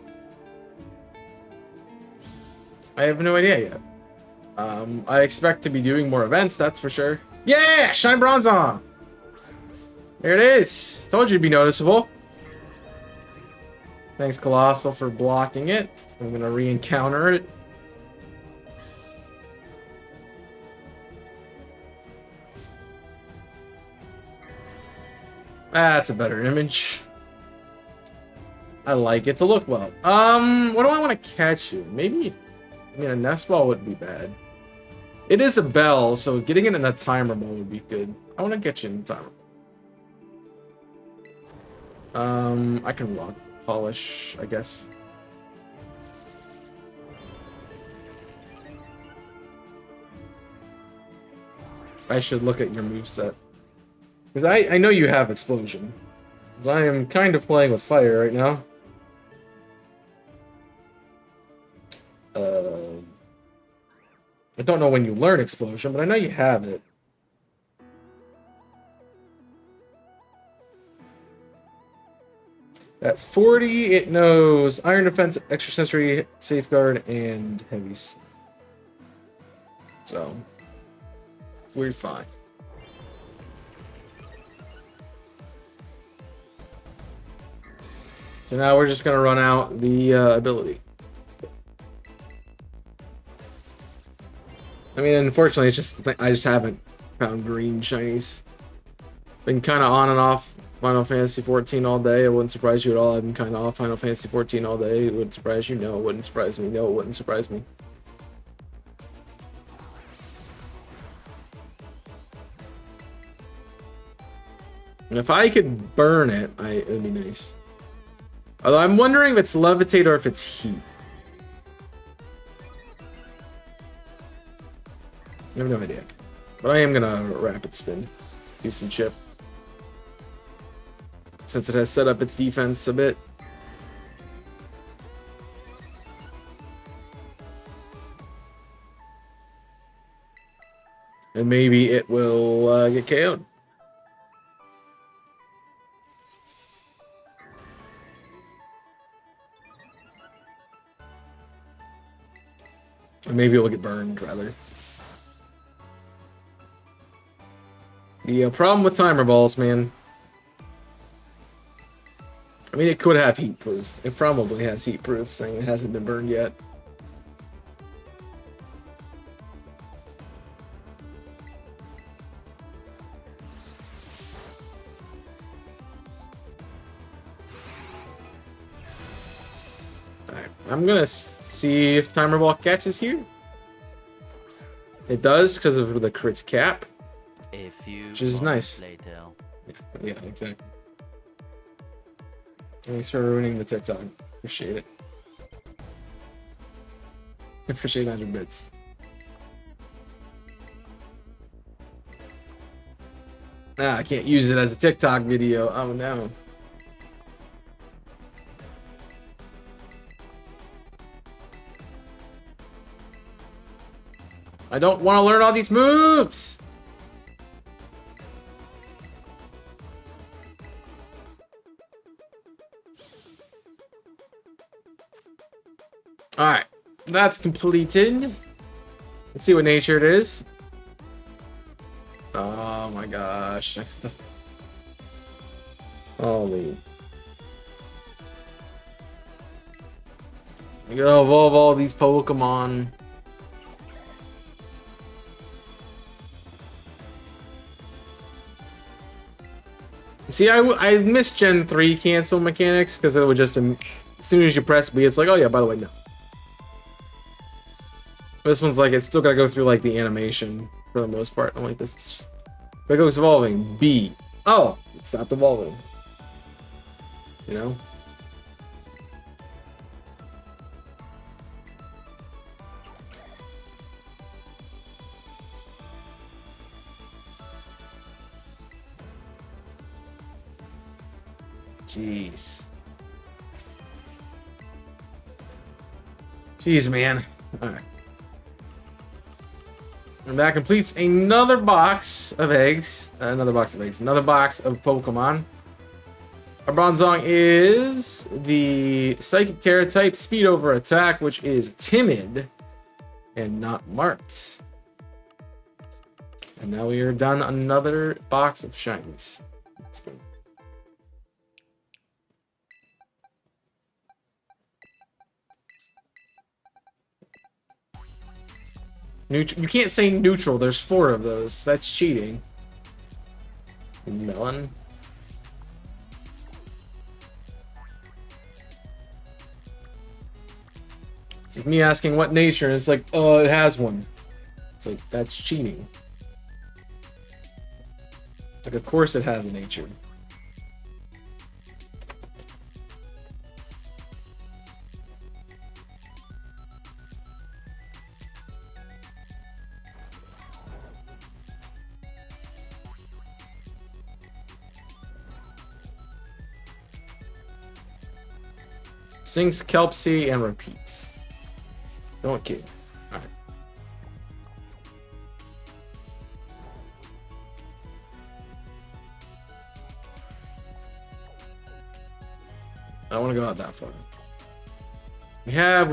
I have no idea yet. I expect to be doing more events, that's for sure. Yeah! Shine Bronzong! There it is! Told you it'd be noticeable. Thanks, Colossal, for blocking it. I'm gonna re-encounter it. That's a better image. I like it to look well. What do I want to catch you? Maybe... I mean, a nest ball wouldn't be bad. It is a bell, so getting it in a timer mode would be good. I want to get you in the timer. I can rock polish, I guess. I should look at your moveset. Because I know you have explosion. I am kind of playing with fire right now. I don't know when you learn explosion, but I know you have it. At 40, it knows Iron Defense, Extrasensory, Safeguard, and Heavy. So, we're fine. So now we're just gonna run out the ability. I mean, unfortunately, it's just I just haven't found green shinies. Been kind of on and off Final Fantasy 14 all day. It wouldn't surprise you at all. I've been kind of off Final Fantasy 14 all day. It wouldn't surprise you. No, it wouldn't surprise me. No, it wouldn't surprise me. And if I could burn it, it'd be nice. Although I'm wondering if it's levitate or if it's heat. I have no idea. But I am gonna rapid spin. Do some chip. Since it has set up its defense a bit. And maybe it will get KO'd. Or maybe it will get burned, rather. The problem with timer balls, man. I mean, it could have heat proof. It probably has heat proof, saying it hasn't been burned yet. Alright, I'm gonna see if timer ball catches here. It does because of the crit cap. Which is nice. Later. Yeah, exactly. Thanks for ruining the TikTok. Appreciate it. Appreciate 100 bits. Ah, I can't use it as a TikTok video. Oh no. I don't want to learn all these moves. Alright, that's completed. Let's see what nature it is. Oh my gosh. Holy. You gotta evolve all these Pokemon. See, I missed Gen 3 cancel mechanics because it would just, as soon as you press B, it's like, oh yeah, by the way, no. This one's like, it's still gotta go through like the animation for the most part. I'm like, this. But it goes evolving. B. Oh, it stopped evolving. You know? Jeez. Jeez, man. Alright. And that completes another box of eggs. Another box of Pokemon. Our Bronzong is the Psychic Terra type Speed Over Attack, which is timid and not marked. And now we are done another box of shinies. Let's go. You can't say neutral. There's 4 of those. That's cheating. Melon. It's like me asking what nature, and it's like, oh, it has one. It's like, that's cheating. Like, of course it has a nature. Sinks Kelpsy and repeats. Don't kid. Alright. I don't want to go out that far. We have.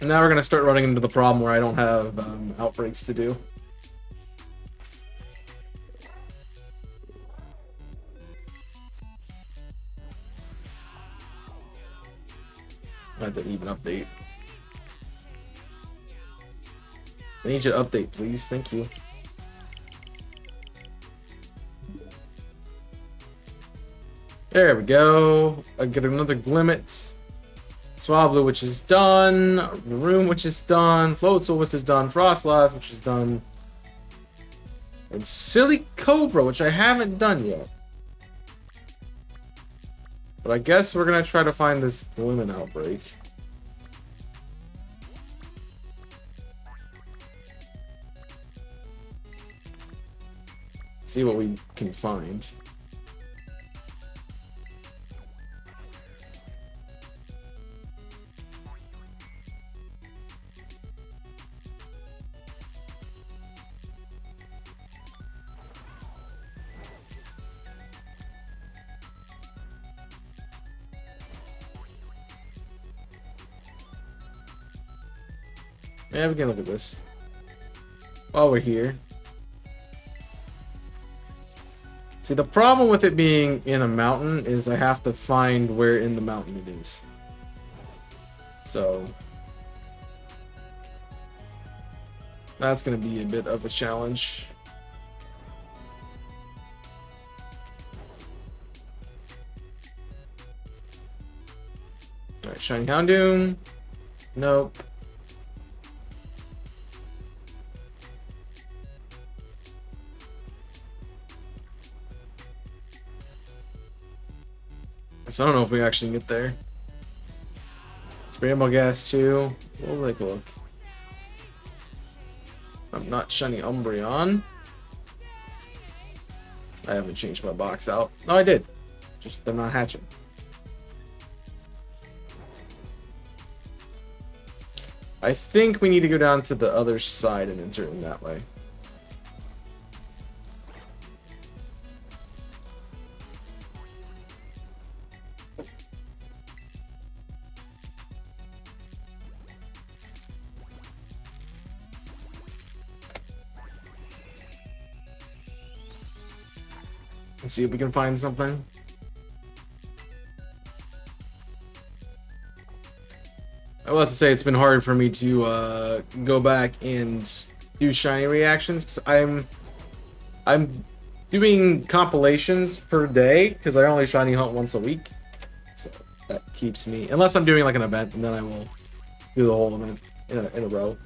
And now we're gonna start running into the problem where I don't have outbreaks to do. That's an even update. I need you to update, please. Thank you. There we go. I get another Glimmet. Swablu, which is done. Room, which is done. Floatzel, which is done. Frostlass, which is done. And Silly Cobra, which I haven't done yet. But I guess we're gonna try to find this Glimmet outbreak. See what we can find. Yeah, we can look at this while we're here. See, the problem with it being in a mountain is I have to find where in the mountain it is. So that's going to be a bit of a challenge. Alright, Shiny Houndoom. Nope. So I don't know if we actually get there. Sprayable gas too. We'll take a look. I'm not shiny Umbreon. I haven't changed my box out. No, I did. Just they're not hatching. I think we need to go down to the other side and enter in that way. Let's see if we can find something. I will have to say it's been hard for me to go back and do shiny reactions because I'm doing compilations per day because I only shiny hunt once a week, so that keeps me, unless I'm doing like an event, and then I will do the whole event in a row.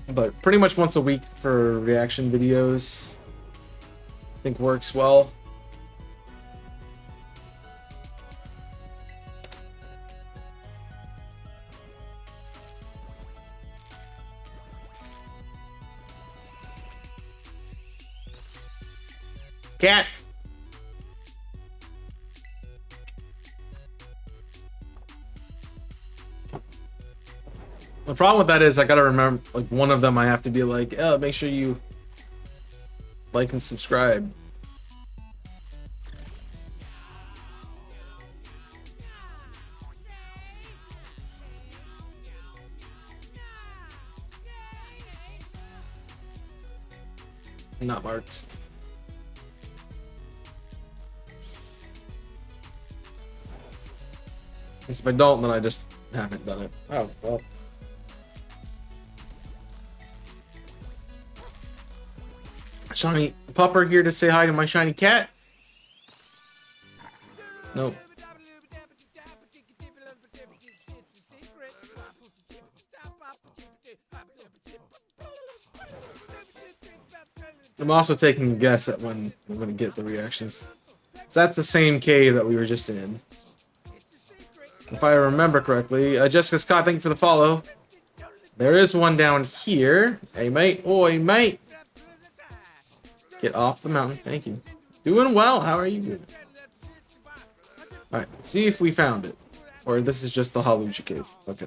But pretty much once a week for reaction videos, I think works well. Cat! The problem with that is I gotta remember, like, one of them I have to be like, oh, make sure you like and subscribe. Not marked. If I don't, then I just haven't done it. Oh, well. Shiny Pupper here to say hi to my shiny cat. Nope. I'm also taking a guess at when I'm going to get the reactions. So that's the same cave that we were just in. If I remember correctly. Jessica Scott, thank you for the follow. There is one down here. Hey, mate. Oi, mate. Get off the mountain. Thank you. Doing well. How are you doing? Alright, let's see if we found it. Or this is just the Halucha cave. Okay.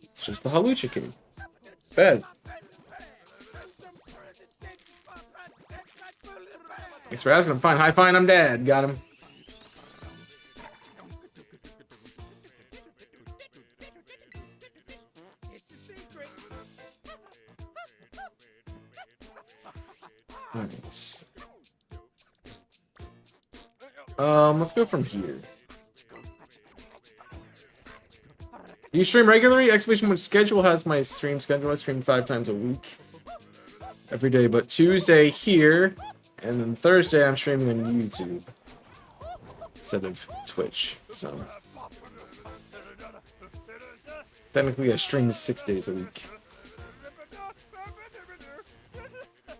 It's just the Halucha cave. Bad. Thanks for asking. I'm fine. Hi, fine. I'm dead. Got him. Alright. Let's go from here. Do you stream regularly? Exclamation point schedule has my stream schedule. I stream 5 times a week. Every day, but Tuesday here, and then Thursday I'm streaming on YouTube instead of Twitch. So technically I stream 6 days a week.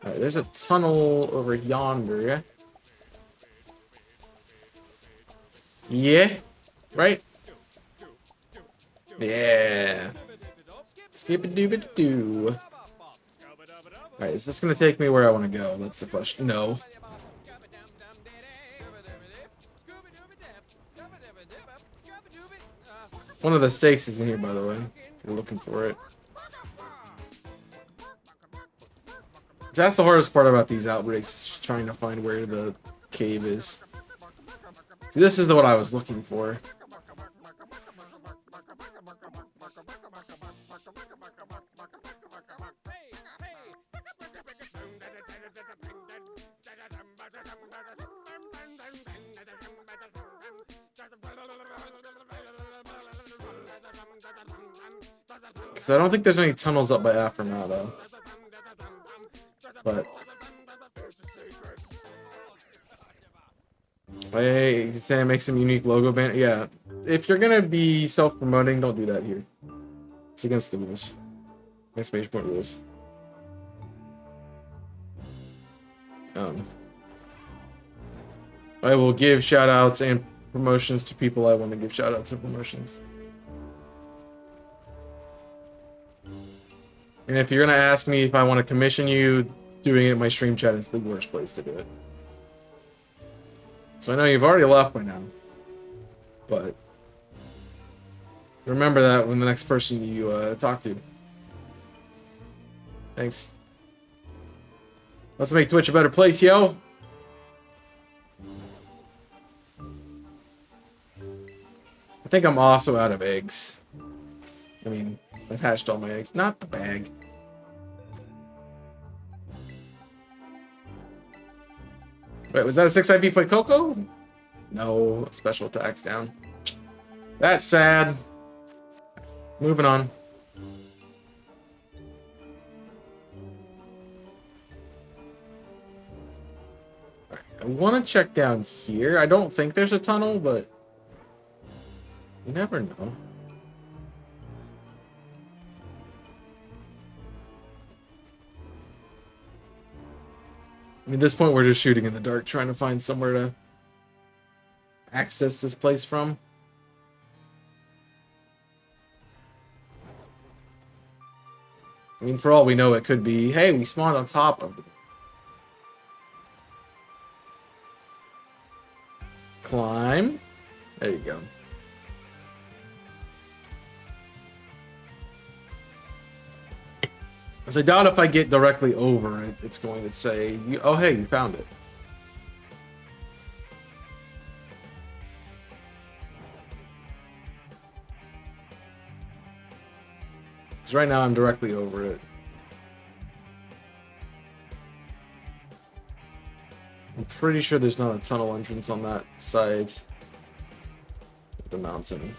Alright, there's a tunnel over yonder. Yeah, right? Yeah. Skip-a-dooba-doo. Alright, is this gonna take me where I want to go? That's the question. No. One of the stakes is in here, by the way. If you're looking for it. That's the hardest part about these outbreaks, is just trying to find where the cave is. See, this is what I was looking for. Because I don't think there's any tunnels up by Afronado. But I can say I make some unique logo band. Yeah, if you're gonna be self-promoting, don't do that here. It's against the rules. Exclamation point rules. I will give shout-outs and promotions to people I want to give shout-outs and promotions. And if you're gonna ask me if I want to commission you, doing it in my stream chat is the worst place to do it. So I know you've already left by now, but remember that when the next person you talk to. Thanks. Let's make Twitch a better place, yo. I think I'm also out of eggs. I mean, I've hatched all my eggs. Not the bag. Wait, was that a 6 IV for Coco? No, special attacks down. That's sad. Moving on. Alright, I want to check down here. I don't think there's a tunnel, but you never know. I mean, at this point, we're just shooting in the dark, trying to find somewhere to access this place from. I mean, for all we know, it could be, hey, we spawned on top of the... Climb. There you go. Because I doubt if I get directly over it, it's going to say, oh, hey, you found it. Because right now I'm directly over it. I'm pretty sure there's not a tunnel entrance on that side of the mountain.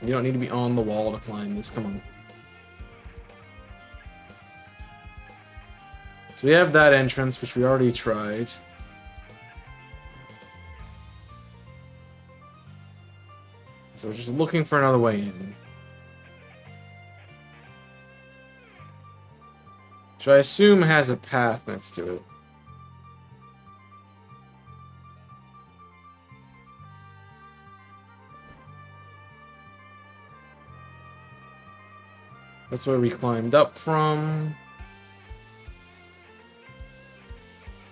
You don't need to be on the wall to climb this, come on. So we have that entrance, which we already tried. So we're just looking for another way in. Which I assume has a path next to it. That's where we climbed up from.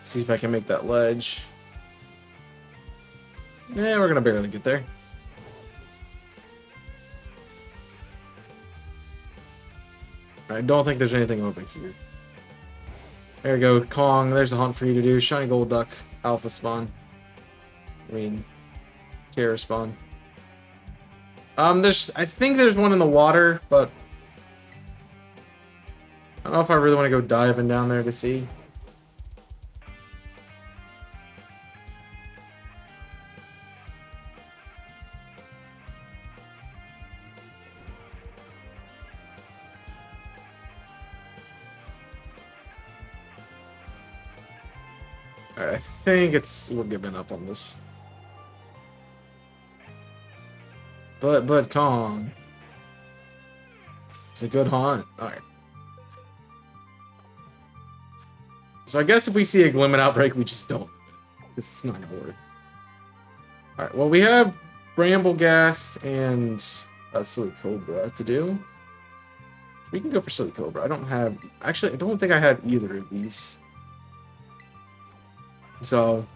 See if I can make that ledge. Yeah, we're gonna barely get there. I don't think there's anything over here. There you go, Kong. There's a hunt for you to do. Shiny Gold Duck, Alpha spawn. I mean, Terra spawn. I think there's one in the water, but I don't know if I really want to go diving down there to see. Alright, I think we're giving up on this. But Kong. It's a good haunt. Alright. So I guess if we see a Glimmet outbreak, we just don't. It's not gonna work. Alright, well we have Bramblegast and Silly Cobra to do. We can go for Silly Cobra. I don't have... Actually, I don't think I have either of these. So...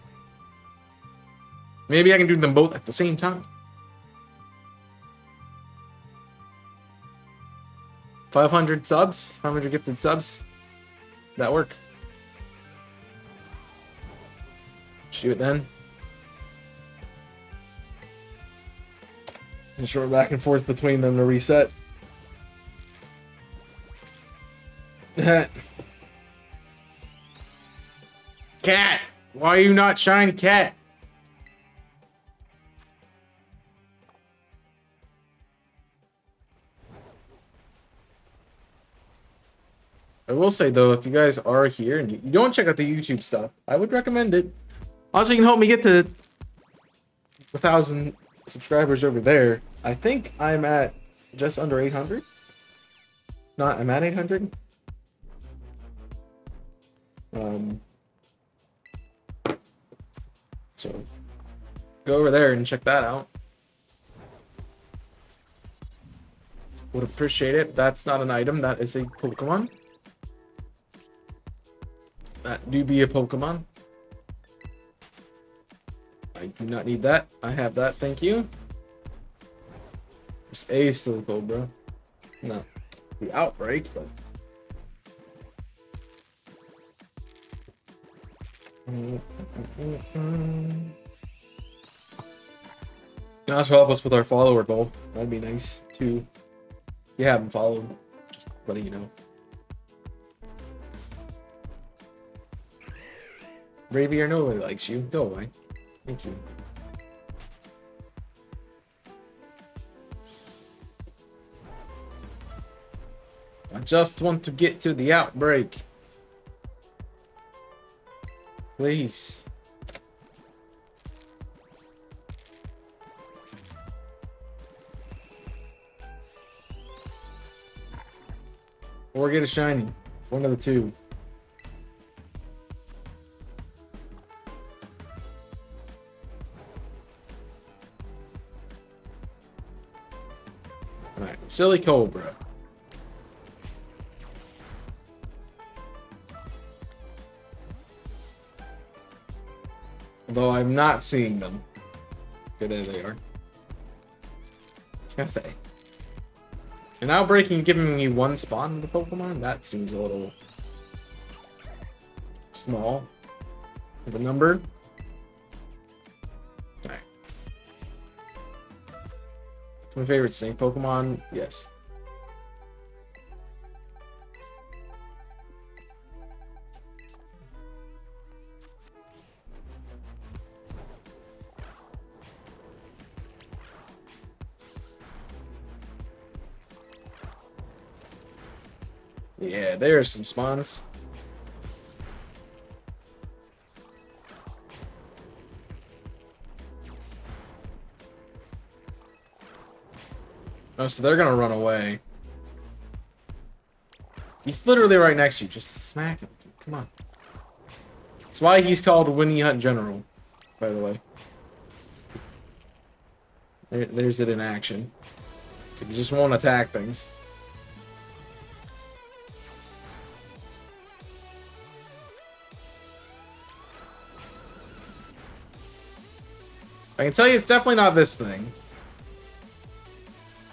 maybe I can do them both at the same time. 500 subs? 500 gifted subs? That work? Shoot it then. And short back and forth between them to reset. Cat! Why are you not shiny, cat? I will say though, if you guys are here and you don't check out the YouTube stuff, I would recommend it. Also, you can help me get to 1,000 subscribers over there. I think I'm at just under 800. Not, I'm at 800. So go over there and check that out. Would appreciate it. That's not an item. That is a Pokemon. That do be a Pokemon. I do not need that. I have that. Thank you. There's a Silly Cobra. Not the outbreak, but. You can also help us with our follower goal. That'd be nice too. You haven't followed. Just letting you know. Ravier, nobody likes you. Go away. Thank you. I just want to get to the outbreak. Please. Or get a shiny. One of the two. Alright, Silly Cobra. Although I'm not seeing them. Okay, there they are. What's gonna say? And outbreak and giving me one spawn of the Pokemon? That seems a little small of a number. Alright. My favorite snake Pokemon? Yes. Yeah, there are some spawns. Oh, so they're gonna run away. He's literally right next to you. Just smack him. Come on. That's why he's called Winnie Hunt General, by the way. There's it in action. So you just won't attack things. I can tell you it's definitely not this thing.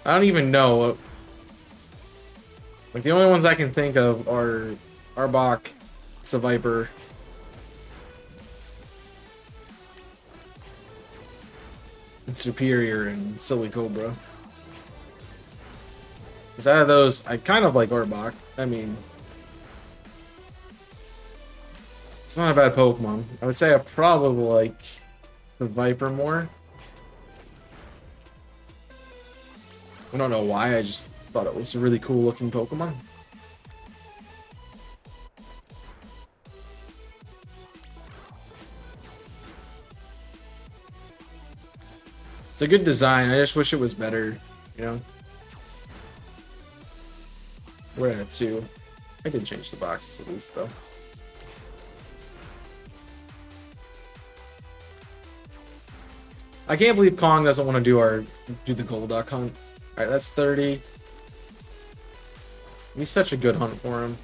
I don't even know. Like, the only ones I can think of are Arbok, Seviper, and Superior, and Silly Cobra. Because out of those, I kind of like Arbok. I mean, It's not a bad Pokemon. I would say I probably like the Viper more. I don't know why, I just thought it was a really cool looking Pokemon. It's a good design, I just wish it was better, you know? We're at 2. I did change the boxes at least, though. I can't believe Kong doesn't want to do the Golduck hunt. Alright, that's 30. He's such a good hunt for him.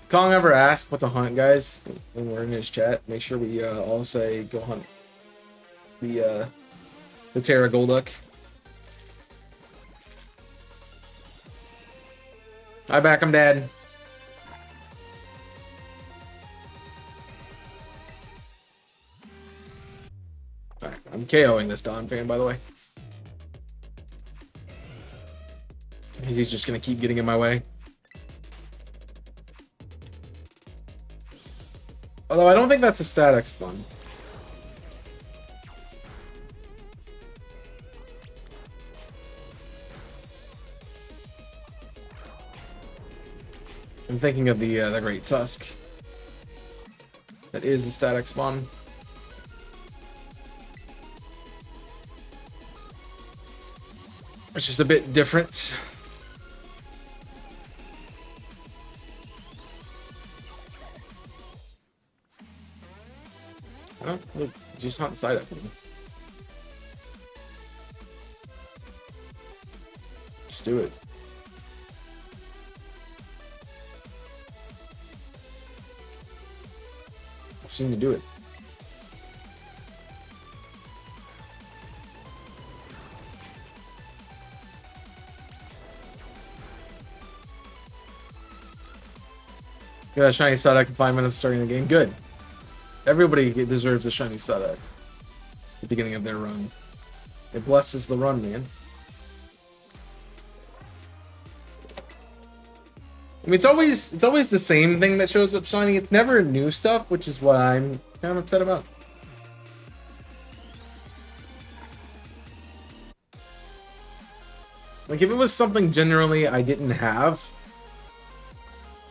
If Kong ever asks what to hunt, guys, when we're in his chat, make sure we all say go hunt the Terra Golduck. I back him, Dad. Alright, I'm KOing this Don fan, by the way. He's just gonna keep getting in my way. Although I don't think that's a static spawn. I'm thinking of the Great Tusk. That is a static spawn. It's just a bit different. Oh, look, just hunt side up. Just do it. Just need to do it. Got a shiny Psyduck in 5 minutes starting the game. Good. Everybody deserves a shiny Psyduck at the beginning of their run. It blesses the run, man. I mean, it's always the same thing that shows up shiny. It's never new stuff, which is what I'm kind of upset about. Like, if it was something generally I didn't have,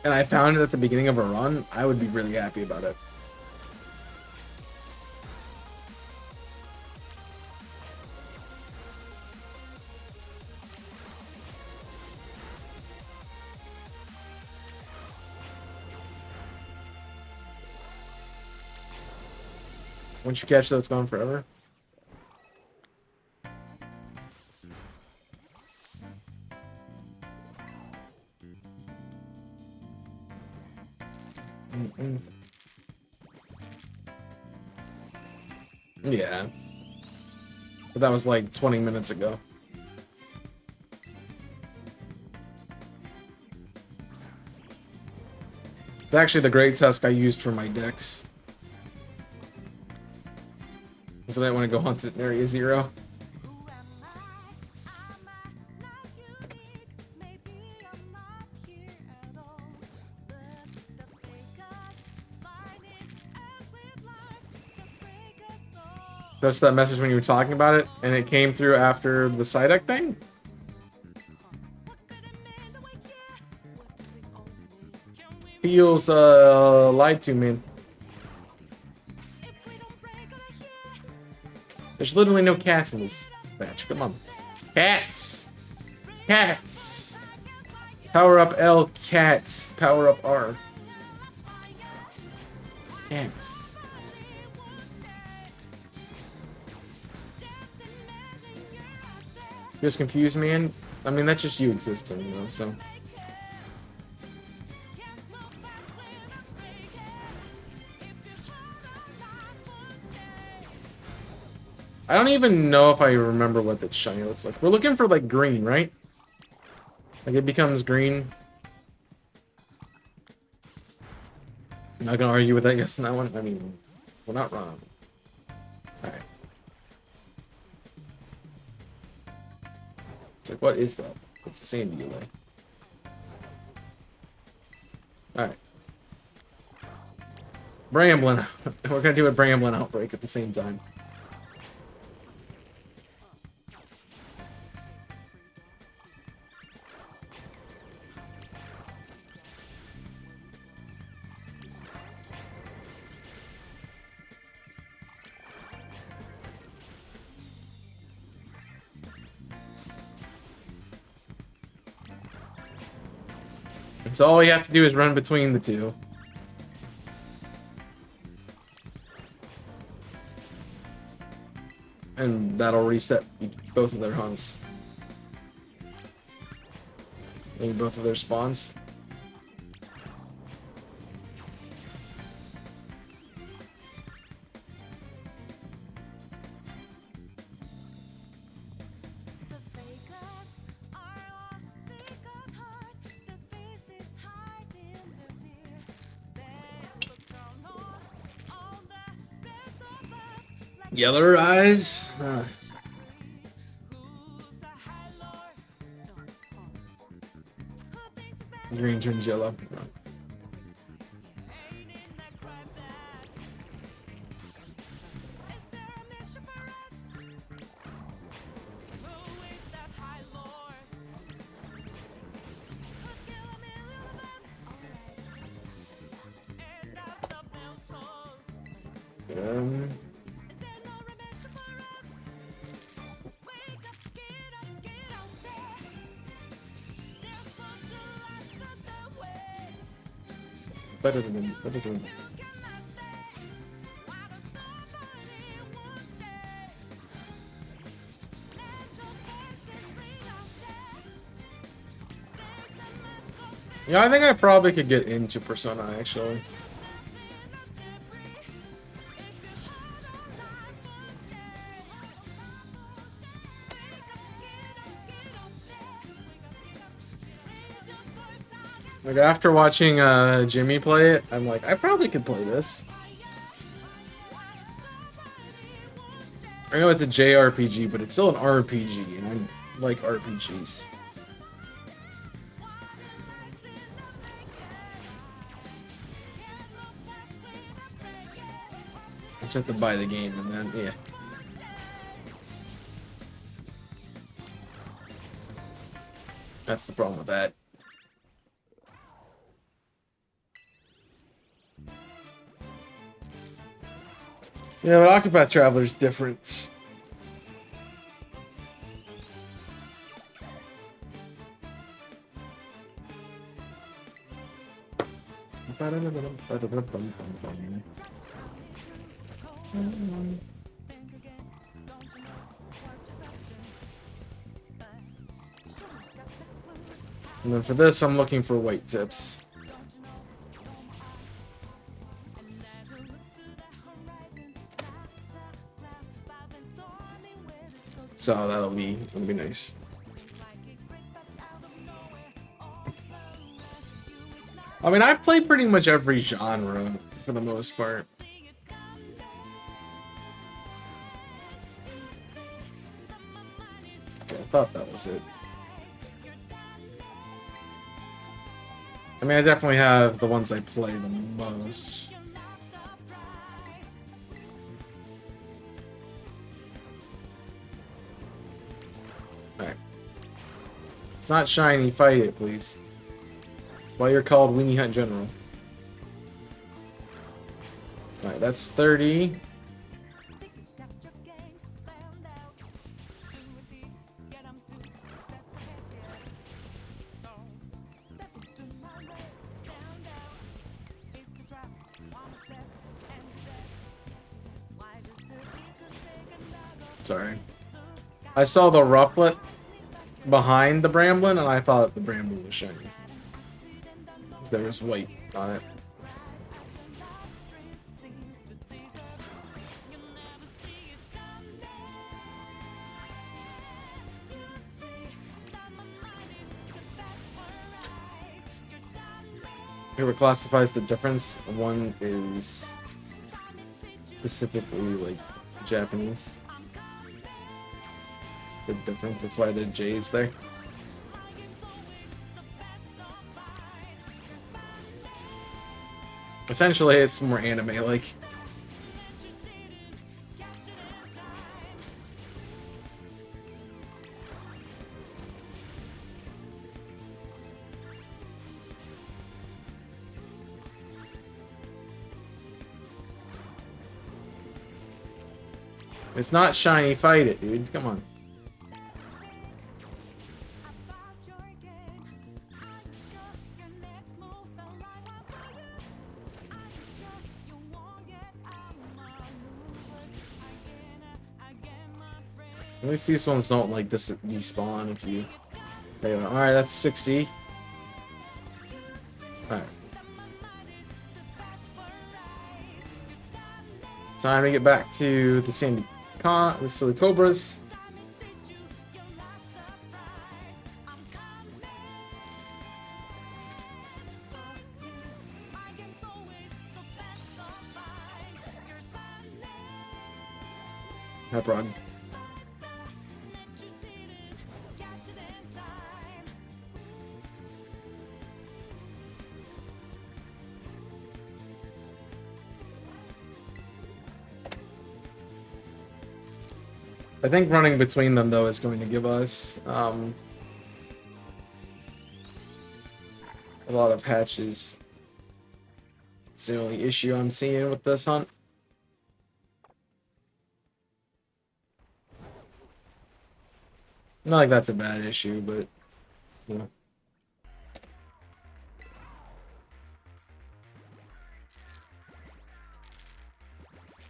and I found it at the beginning of a run, I would be really happy about it. Once you catch that, it's gone forever. Yeah. But that was like 20 minutes ago. It's actually the Great Tusk I used for my decks. Because I didn't want to go hunt it in Area 0. That's that message when you were talking about it, and it came through after the Psyduck thing? Feels lied to me. There's literally no cats in this match. Come on. Cats! Cats! Power up L, cats. Power up R. Cats. Just confused, man. I mean, that's just you existing, you know, so. I don't even know if I remember what the shiny looks like. We're looking for, like, green, right? Like, it becomes green. I'm not gonna argue with that yes on that one. I mean, we're not wrong. Alright. It's like, what is that? It's the same delay. Alright. Bramblin. We're gonna do a Bramblin outbreak at the same time. So all you have to do is run between the two. And that'll reset both of their hunts. Maybe both of their spawns. Yellow eyes. Green turns yellow. Better than. Yeah, I think I probably could get into Persona, actually. Like, after watching Jimmy play it, I'm like, I probably could play this. I know it's a JRPG, but it's still an RPG, and I like RPGs. I just have to buy the game, and then, yeah. That's the problem with that. Yeah, but Octopath Traveler's different. And then for this, I'm looking for white tips. So that'll be nice. I mean, I play pretty much every genre for the most part. Okay, I thought that was it. I mean, I definitely have the ones I play the most. Alright. It's not shiny, fight it, please. That's why you're called Weenie Hunt General. Alright, that's 30. Sorry. I saw the rufflet behind the Bramblin, and I thought the Bramblin was shiny. Because there was white on it. Here it classifies the difference. One is specifically like Japanese. The difference, that's why the J is there. Essentially, it's more anime-like. It's not shiny, fight it, dude. Come on. At least these ones don't like despawn if you. There you go. Alright, that's 60. Alright. Time to get back to the the silly cobras. Have run. I think running between them, though, is going to give us a lot of hatches. It's the only issue I'm seeing with this hunt. Not like that's a bad issue, but, you know.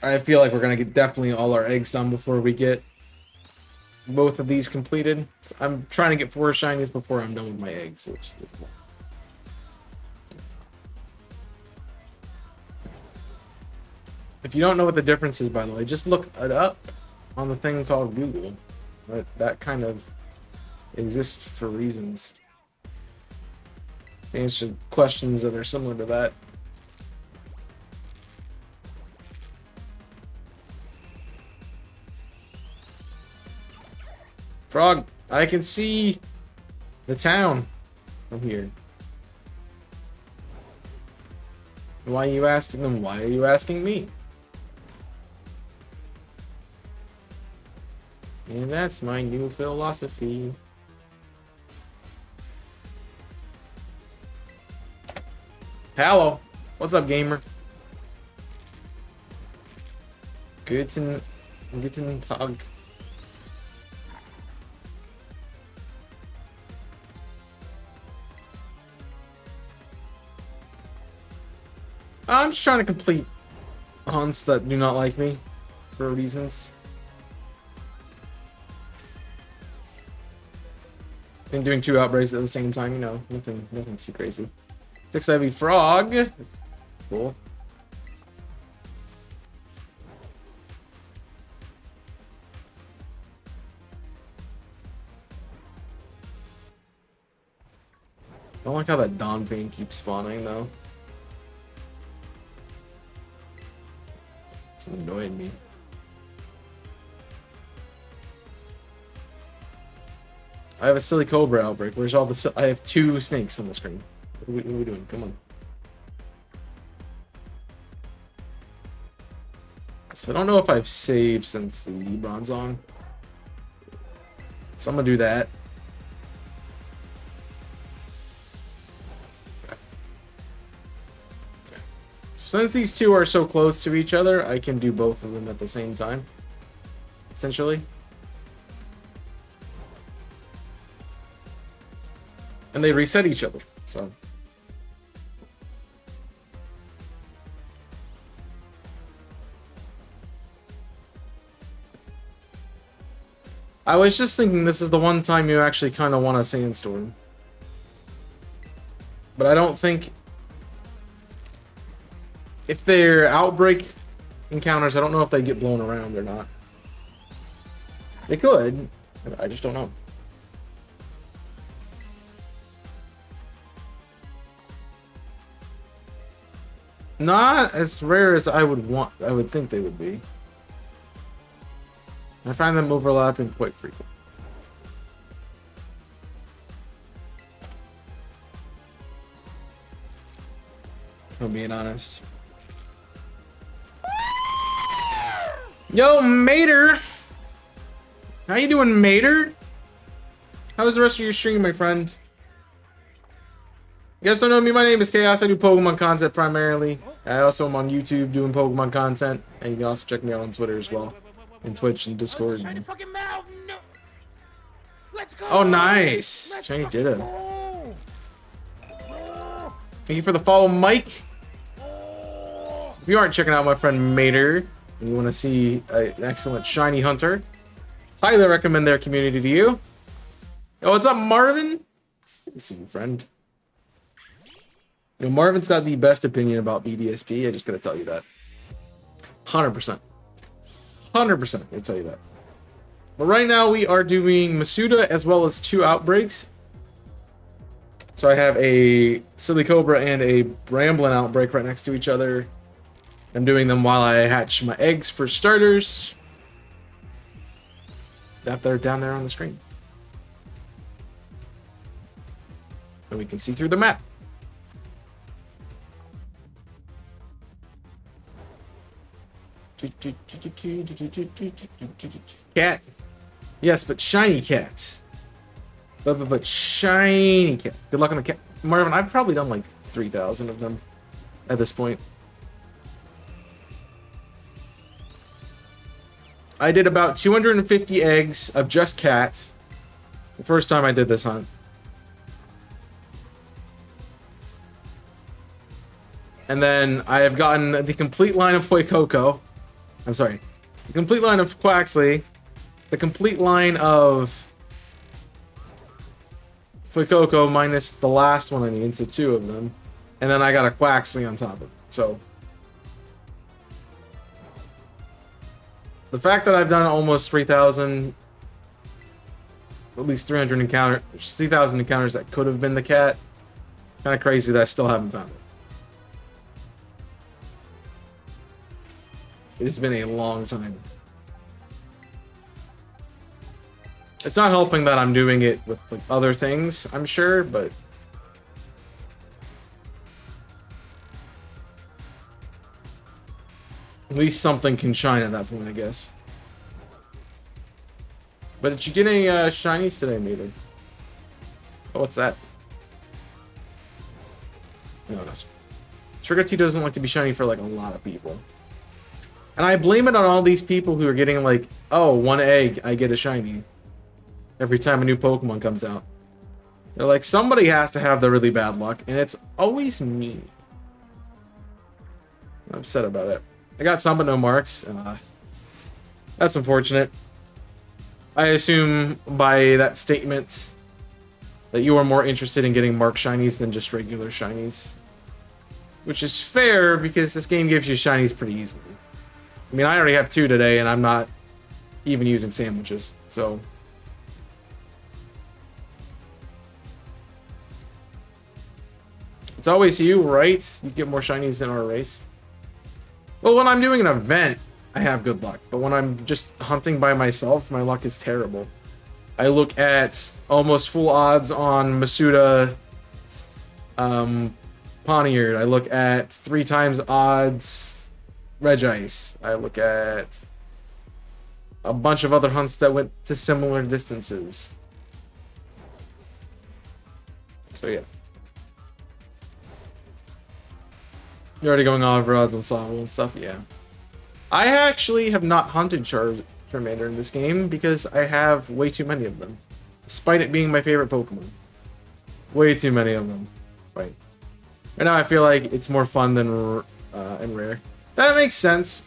I feel like we're going to get definitely all our eggs done before we get both of these completed. I'm trying to get 4 shinies before I'm done with my eggs, which is... If you don't know what the difference is, by the way, just look it up on the thing called Google. That kind of exists for reasons. To answer questions that are similar to that. Frog, I can see the town from here. Why are you asking them? Why are you asking me? And that's my new philosophy. Hello. What's up, gamer? Guten Tag. I'm just trying to complete hunts that do not like me for reasons. And doing 2 outbreaks at the same time, you know, nothing too crazy. 6 heavy frog. Cool. I don't like how that Dawn vein keeps spawning though. It's annoying me. I have a silly cobra outbreak. Where's all the? I have 2 snakes on the screen. What are we doing? Come on. So I don't know if I've saved since the Ebron's on. So I'm gonna do that. Since these 2 are so close to each other, I can do both of them at the same time. Essentially. And they reset each other, so. I was just thinking this is the one time you actually kind of want a sandstorm. But I don't think... If they're outbreak encounters, I don't know if they get blown around or not. They could. I just don't know. Not as rare as I would think they would be. I find them overlapping quite frequently. if I'm being honest. Yo, Mater! How you doing, Mater? How was the rest of your stream, my friend? You guys don't know me, my name is Chaos. I do Pokemon content primarily. I also am on YouTube doing Pokemon content. And you can also check me out on Twitter as well. And Twitch and Discord. Shiny fucking mountain! Let's go! Oh, nice! Let's Shiny fucking Ditto. go! Thank you for the follow, Mike. If you aren't checking out my friend Mater, and you want to see an excellent shiny hunter, highly recommend their community to you. Oh, what's up, Marvin? Good to see you, friend. You know, Marvin's got the best opinion about BDSP. I just gotta tell you that. 100%. 100%. I tell you that. But right now we are doing Masuda as well as 2 outbreaks. So I have a Silly Cobra and a Bramblin outbreak right next to each other. I'm doing them while I hatch my eggs for starters. That they're down there on the screen. And we can see through the map. Cat. Yes, but shiny cat. But shiny cat. Good luck on the cat. Marvin, I've probably done like 3,000 of them at this point. I did about 250 eggs of just cat the first time I did this hunt. And then I have gotten the complete line of Fuecoco. I'm sorry. The complete line of Quaxley. The complete line of Fuecoco minus the last one I need, so 2 of them. And then I got a Quaxley on top of it. So the fact that I've done almost 3,000, at least 300 encounters, 3,000 encounters that could have been the cat, kind of crazy that I still haven't found it. It's been a long time. It's not helping that I'm doing it with like other things, I'm sure, but at least something can shine at that point, I guess. But did you get any shinies today, Mater? Oh, what's that? No, no. Trigger doesn't like to be shiny for like a lot of people. And I blame it on all these people who are getting like, oh, 1 egg, I get a shiny. Every time a new Pokemon comes out. They're like, somebody has to have the really bad luck, and it's always me. I'm upset about it. I got some but no marks. That's unfortunate. I assume by that statement that you are more interested in getting mark shinies than just regular shinies. Which is fair, because this game gives you shinies pretty easily. I mean, I already have 2 today, and I'm not even using sandwiches, so... It's always you, right? You get more shinies in our race. Well, when I'm doing an event, I have good luck. But when I'm just hunting by myself, my luck is terrible. I look at almost full odds on Masuda, Poniard. I look at 3 times odds Regice. I look at a bunch of other hunts that went to similar distances. So yeah. You're already going on over odds on Sawmill and stuff, yeah. I actually have not hunted Charmander in this game because I have way too many of them. Despite it being my favorite Pokemon. Way too many of them. Right. Right now I feel like it's more fun than and rare. That makes sense.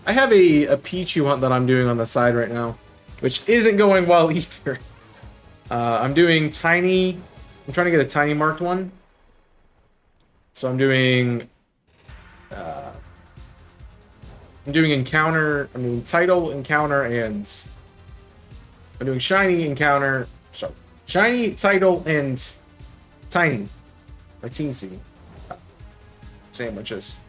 I have a Pichu hunt that I'm doing on the side right now, which isn't going well either. I'm doing tiny... I'm trying to get a tiny marked one. So I'm doing... I'm doing encounter, I'm doing title, encounter, and I'm doing shiny, encounter, so shiny, title, and tiny, or teensy sandwiches.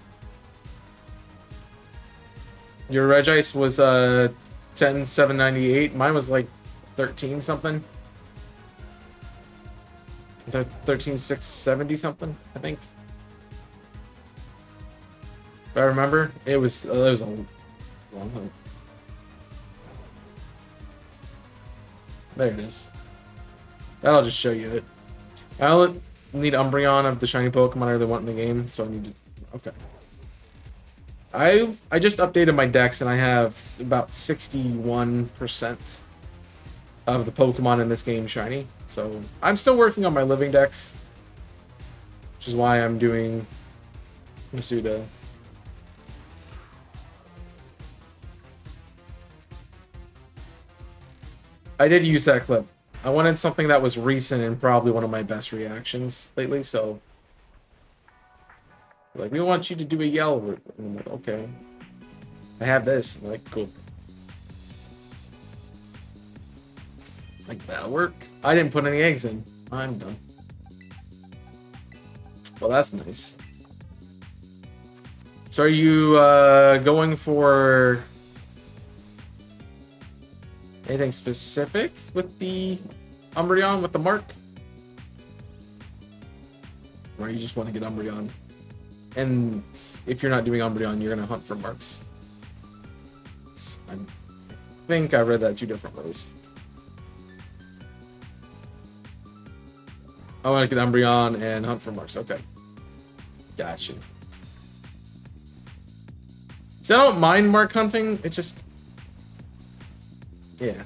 Your Regice was 10,798. Mine was like 13 something. 13,670 something, I think. If I remember, it was a long hunt. There it is. That'll just show you it. I don't need Umbreon of the shiny Pokemon I really want in the game, so I need to. Okay. I just updated my dex and I have about 61% of the Pokemon in this game shiny. So I'm still working on my living dex, which is why I'm doing Masuda. I did use that clip. I wanted something that was recent and probably one of my best reactions lately, so like, we want you to do a yell route. And I'm like, okay. I have this. I'm like, cool. Like, that'll work. I didn't put any eggs in. I'm done. Well, that's nice. So are you going for anything specific with the Umbreon, with the mark? Or you just want to get Umbreon? And if you're not doing Umbreon, you're going to hunt for marks. I think I read that two different ways. I want to get Umbreon and hunt for marks. Okay. Gotcha. See, I don't mind mark hunting. It's just... yeah.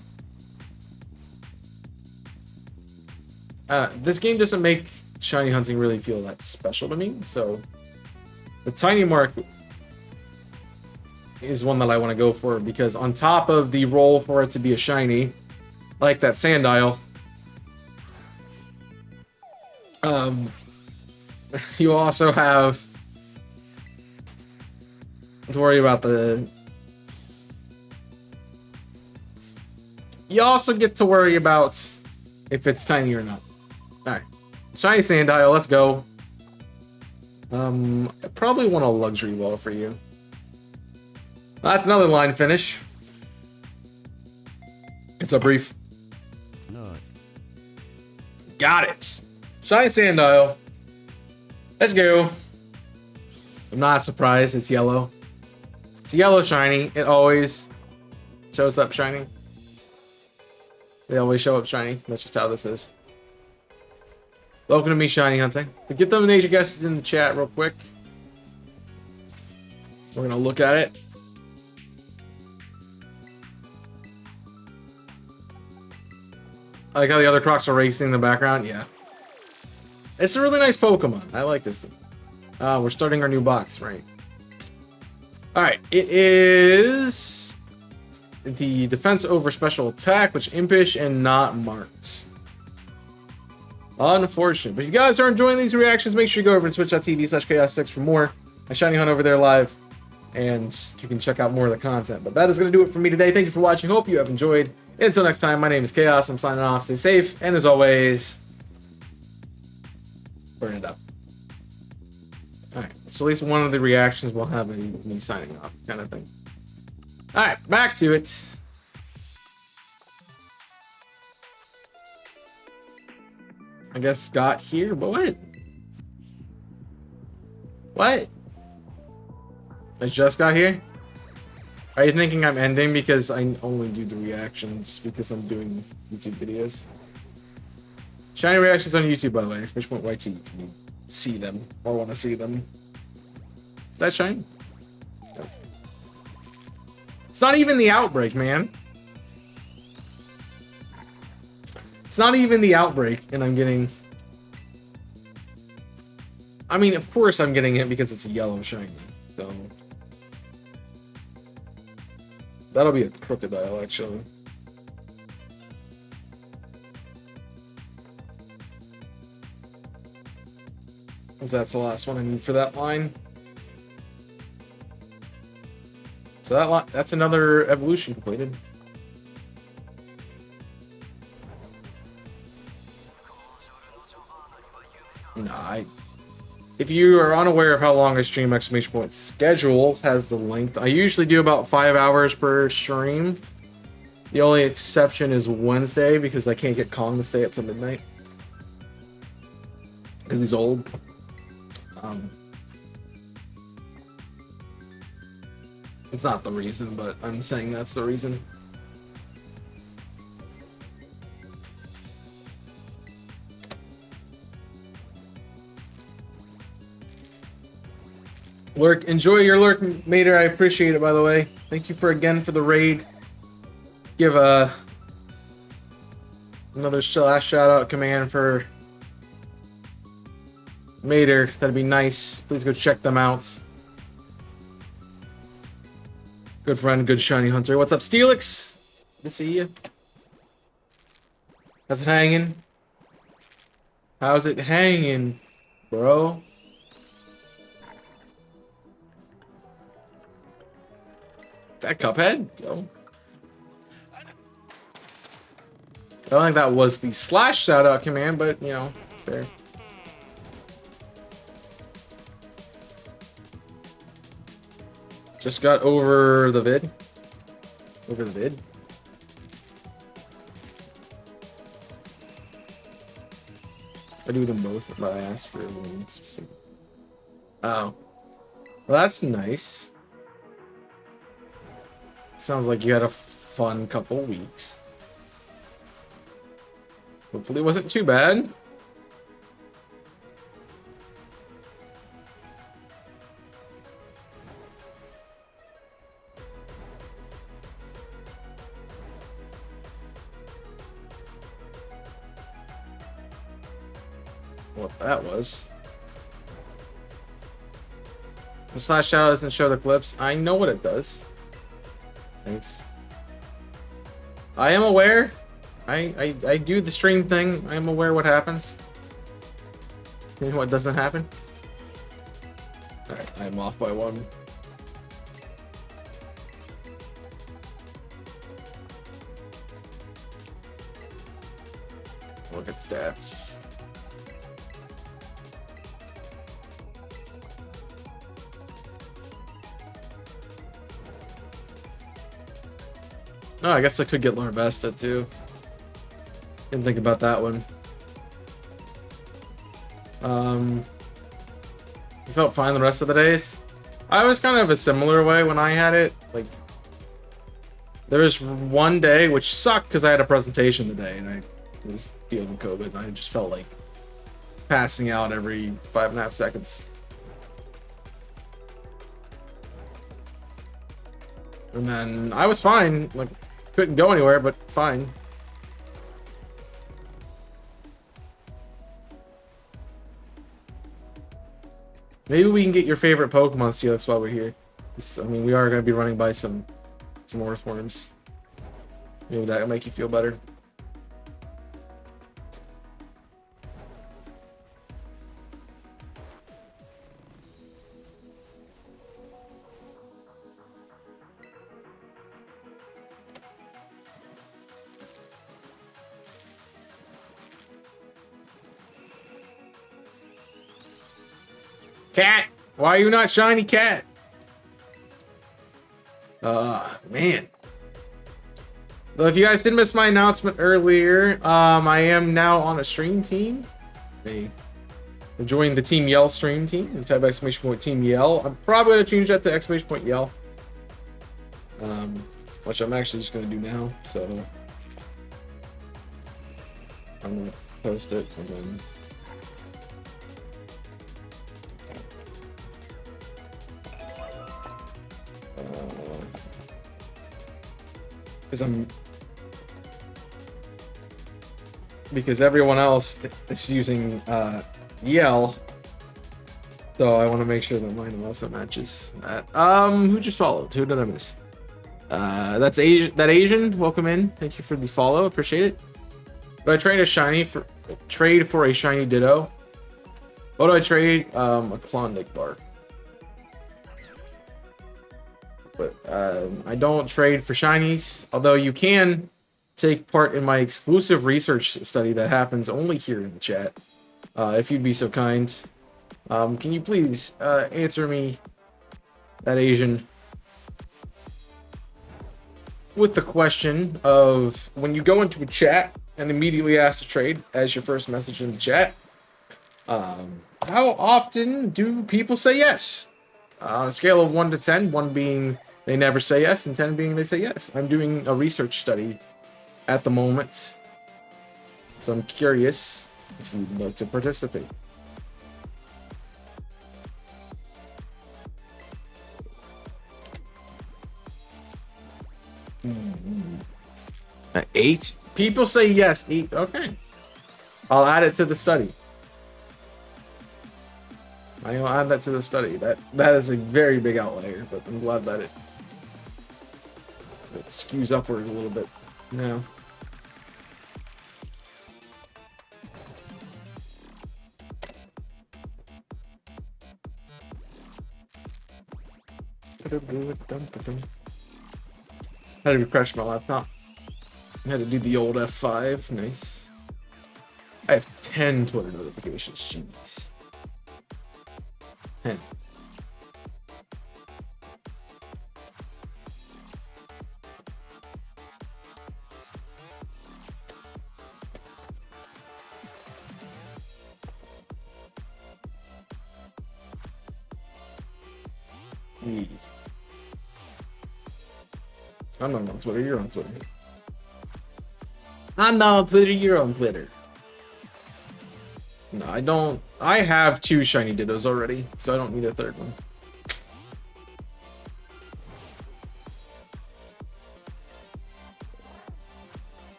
This game doesn't make shiny hunting really feel that special to me, so... the tiny mark is one that I want to go for, because on top of the roll for it to be a shiny, like that Sandile, you also have to worry about the... you also get to worry about if it's tiny or not. Alright. Shiny Sandile, let's go. I probably want a luxury wall for you. That's another line finish. It's a brief. No. Got it. Shiny Sandile. Let's go. I'm not surprised. It's yellow. It's yellow shiny. It always shows up shiny. They always show up shiny. That's just how this is. Welcome to me shiny hunting. But get them nature guesses in the chat real quick. We're gonna look at it. I like how the other Crocs are racing in the background. Yeah. It's a really nice Pokemon. I like this thing. We're starting our new box, right? Alright, it is the defense over special attack, which impish and not marked. Unfortunate. But if you guys are enjoying these reactions, make sure you go over to twitch.tv/chaos6 for more. I shiny hunt over there live, and you can check out more of the content. But that is going to do it for me today. Thank you for watching. Hope you have enjoyed. Until next time, my name is Chaos. I'm signing off. Stay safe, and as always, burn it up. Alright, so at least one of the reactions will have me signing off, kind of thing. Alright, back to it. I guess Scott here, but what? What? I just got here? Are you thinking I'm ending because I only do the reactions because I'm doing YouTube videos? Shiny reactions on YouTube, by the way. !YT if you need to see them or want to see them. Is that shiny? No. It's not even the outbreak, man. It's not even the outbreak, and I'm getting... I mean, of course I'm getting it because it's a yellow shiny, so... that'll be a crocodile, actually. Because that's the last one I need for that line. So that line, that's another evolution completed. Nah, if you are unaware of how long I stream, ! Schedule has the length. I usually do about 5 hours per stream. The only exception is Wednesday because I can't get Kong to stay up till midnight. Because he's old. It's not the reason, but I'm saying that's the reason. Lurk, enjoy your lurk, Mater. I appreciate it, by the way. Thank you for the raid. Give another last shout out command for Mater. That'd be nice. Please go check them out. Good friend, good shiny hunter. What's up, Steelix? Good to see you. How's it hanging? How's it hanging, bro? That Cuphead? Yo. I don't think that was the slash shout out command, but you know, fair. Just got over the vid. Over the vid. I do them both, but I asked for one specific. Oh. Well, that's nice. Sounds like you had a fun couple weeks. Hopefully it wasn't too bad. What that was. The slash shadow doesn't show the clips. I know what it does. Thanks. I am aware. I do the stream thing. I am aware what happens. And what doesn't happen. Alright, I'm off by one. Look at stats. Oh, I guess I could get Lord Vesta too. Didn't think about that one. You felt fine the rest of the days? I was kind of a similar way when I had it. Like, there was one day which sucked because I had a presentation today and I was dealing with COVID and I just felt like passing out every 5.5 seconds. And then I was fine, like, couldn't go anywhere, but fine. Maybe we can get your favorite Pokemon, Steelix, while we're here. I mean, we are going to be running by some Earthworms. Maybe that'll make you feel better. Cat, why are you not shiny, Cat? Man. Well, if you guys did miss my announcement earlier, I am now on a stream team. I'm joining the Team Yell stream team. You type ! Team Yell. I'm probably gonna change that to ! Yell. Which I'm actually just gonna do now. So I'm gonna post it and then. Because everyone else is using Yell, so I want to make sure that mine also matches that. Who just followed? Who did I miss? That's Asian. That Asian. Welcome in. Thank you for the follow. Appreciate it. Do I trade a shiny for a shiny Ditto? What do I trade? A Klondike bar. But I don't trade for shinies, although you can take part in my exclusive research study that happens only here in the chat. If you'd be so kind. Can you please answer me, that Asian, with the question of when you go into a chat and immediately ask to trade as your first message in the chat, how often do people say yes? On a scale of 1 to 10, 1 being They never say yes, and 10 being they say yes. I'm doing a research study at the moment. So I'm curious if you'd like to participate. At 8? People say yes. 8. Okay. I'll add it to the study. I'll add that to the study. That is a very big outlier, but I'm glad that it skews upward a little bit now. Had to refresh my laptop. I had to do the old F5. Nice. I have 10 Twitter notifications. Jeez. 10. I'm not on Twitter, you're on Twitter. I'm not on Twitter, you're on Twitter. No, I don't. I have 2 shiny Dittos already, so I don't need a third one.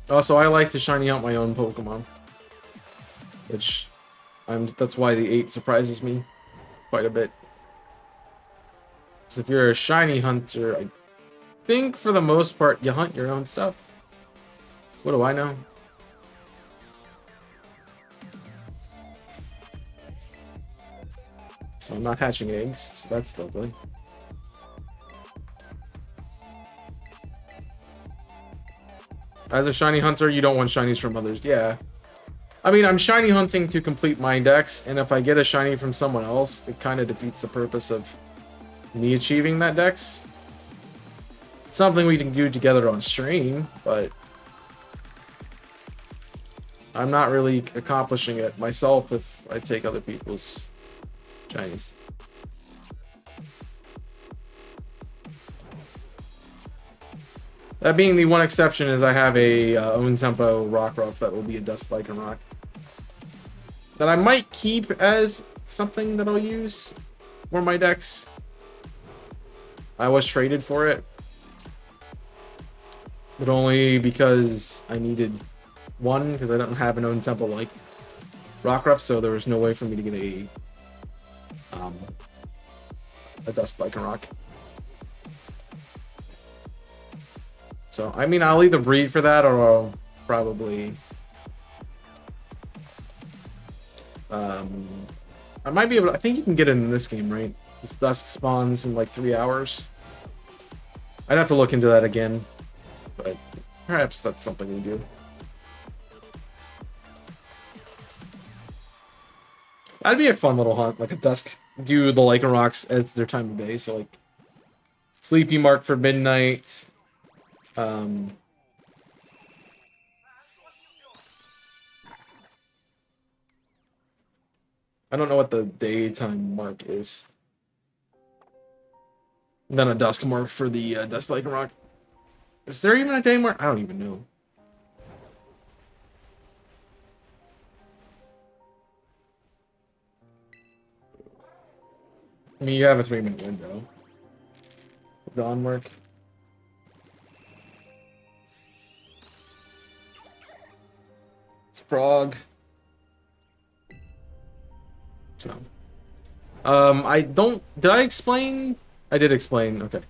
Also, I like to shiny out my own Pokemon. Which, that's why the 8 surprises me quite a bit. So if you're a shiny hunter, I think for the most part you hunt your own stuff. What do I know? So I'm not hatching eggs, so that's lovely. As a shiny hunter, you don't want shinies from others. Yeah. I mean, I'm shiny hunting to complete my dex, and if I get a shiny from someone else, it kind of defeats the purpose of me achieving that dex. It's something we can do together on stream, but I'm not really accomplishing it myself if I take other people's shinies. That being the one exception is I have a own tempo Rockruff that will be a Dust Spike and Rock. That I might keep as something that I'll use for my decks. I was traded for it. But only because I needed one, because I don't have an own tempo like Rockruff, so there was no way for me to get a Dust Spike and Rock. So, I mean, I'll either breed for that or I'll probably... I might be able to... I think you can get it in this game, right? This Dusk spawns in like 3 hours. I'd have to look into that again. But perhaps that's something we do. That'd be a fun little hunt, like a Dusk. Do the Lycanrocs as their time of day, so like... Sleepy Mark for midnight... I don't know what the daytime mark is. And then a dusk mark for the Dust Lycanroc. Is there even a day mark? I don't even know. I mean, you have a 3-minute window. Dawn mark. Frog. So, I don't. Did I explain? I did explain. Okay.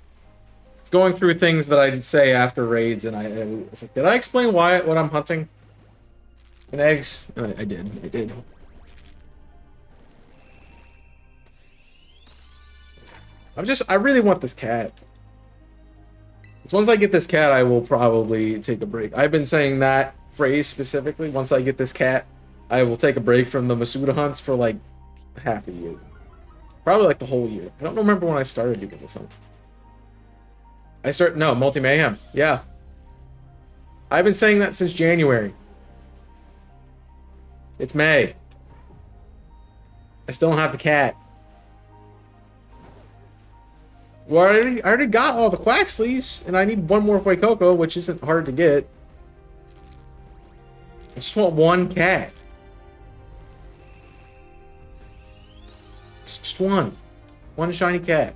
It's going through things that I did say after raids, and it's like, did I explain what I'm hunting? And eggs. I did. I did. I really want this cat. So once I get this cat, I will probably take a break. I've been saying that phrase specifically. Once I get this cat, I will take a break from the Masuda hunts for like half a year. Probably like the whole year. I don't remember when I started doing this hunt. No, Multi-Mayhem. Yeah. I've been saying that since January. It's May. I still don't have the cat. Well, I already got all the Quaxleys, and I need one more Fuecoco, which isn't hard to get. I just want one cat. Just one. One shiny cat.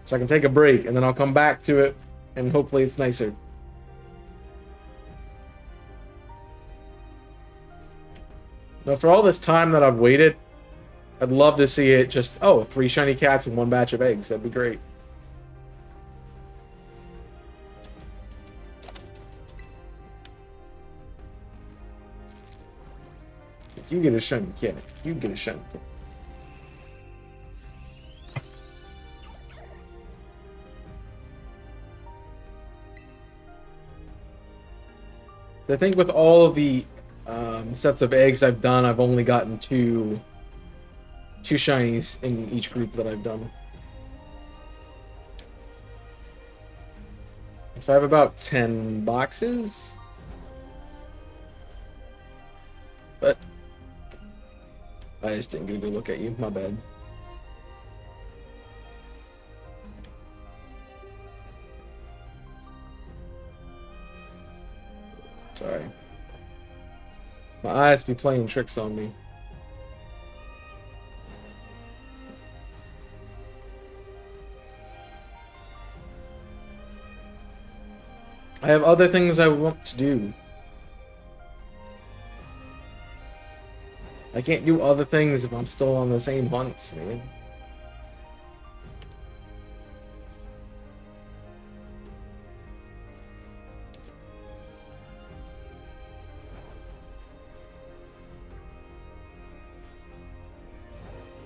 So I can take a break, and then I'll come back to it, and hopefully it's nicer. Now, for all this time that I've waited, I'd love to see it just, oh, 3 shiny cats and 1 batch of eggs. That'd be great. You get a shiny cat. You get a shiny cat. I think with all of the sets of eggs I've done, I've only gotten two shinies in each group that I've done. So I have about 10 boxes. But I just didn't get a good look at you. My bad. Sorry. My eyes be playing tricks on me. I have other things I want to do. I can't do other things if I'm still on the same hunts, man.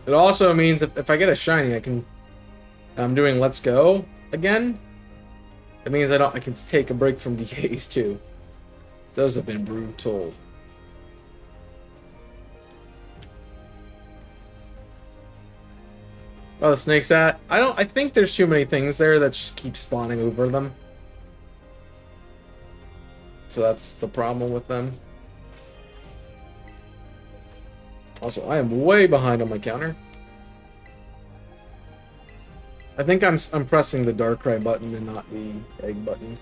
It also means if I get a shiny, I'm doing Let's Go again. It means I can take a break from DKs too. Those have been brutal. Oh, the snake's at? I think there's too many things there that just keep spawning over them. So that's the problem with them. Also, I am way behind on my counter. I think I'm pressing the Darkrai button and not the egg button.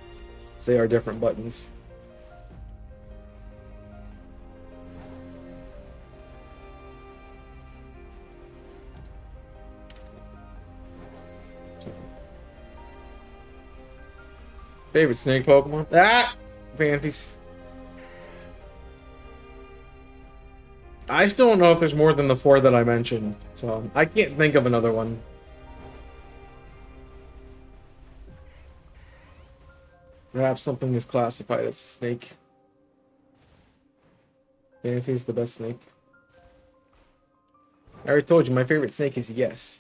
They are different buttons. Favorite snake Pokemon? Ah! Phanpies. I still don't know if there's more than the 4 that I mentioned, so I can't think of another one. Perhaps something is classified as a snake. Phanpy's the best snake. I already told you my favorite snake is Yes.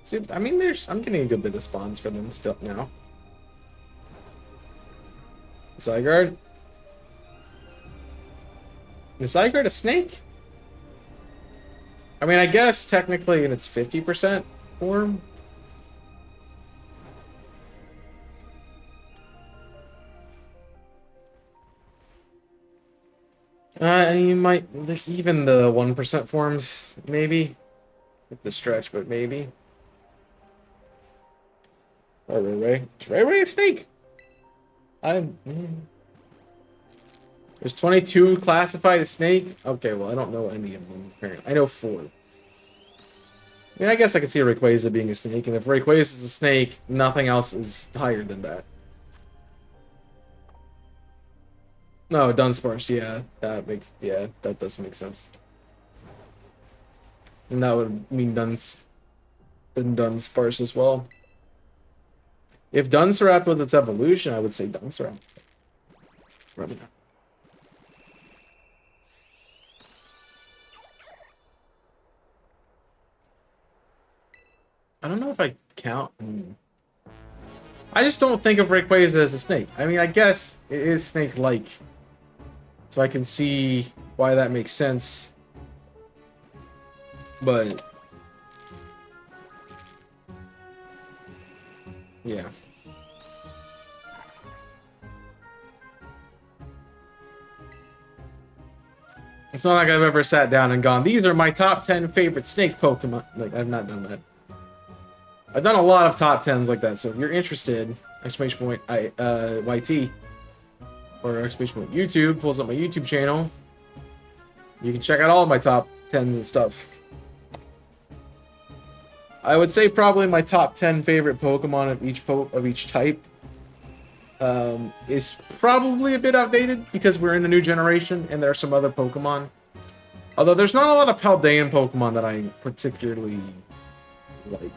See, I mean, I'm getting a good bit of spawns for them still now. Zygarde? Is Zygarde a snake? I mean, I guess technically in its 50% form. You might, like, even the 1% forms, maybe. With the stretch, but maybe. Oh, Ray. Is Ray a snake? There's 22 classified as snake? Okay, well, I don't know any of them, apparently. I know 4. I mean, I guess I could see Rayquaza being a snake, and if Rayquaza is a snake, nothing else is higher than that. No, Dunsparce, yeah. That does make sense. And that would mean Dunsparce as well. If Dunsparce was its evolution, I would say Dunsparce. Probably not. I don't know if I count. I just don't think of Rayquaza as a snake. I mean, I guess it is snake-like. So I can see why that makes sense. But yeah. It's not like I've ever sat down and gone, these are my top 10 favorite snake Pokemon. Like, I've not done that. I've done a lot of top 10s like that, so if you're interested, exclamation point YT, or exclamation point YouTube, pulls up my YouTube channel. You can check out all of my top 10s and stuff. I would say probably my top 10 favorite Pokemon of each type is probably a bit outdated because we're in a new generation and there are some other Pokemon. Although there's not a lot of Paldean Pokemon that I particularly like.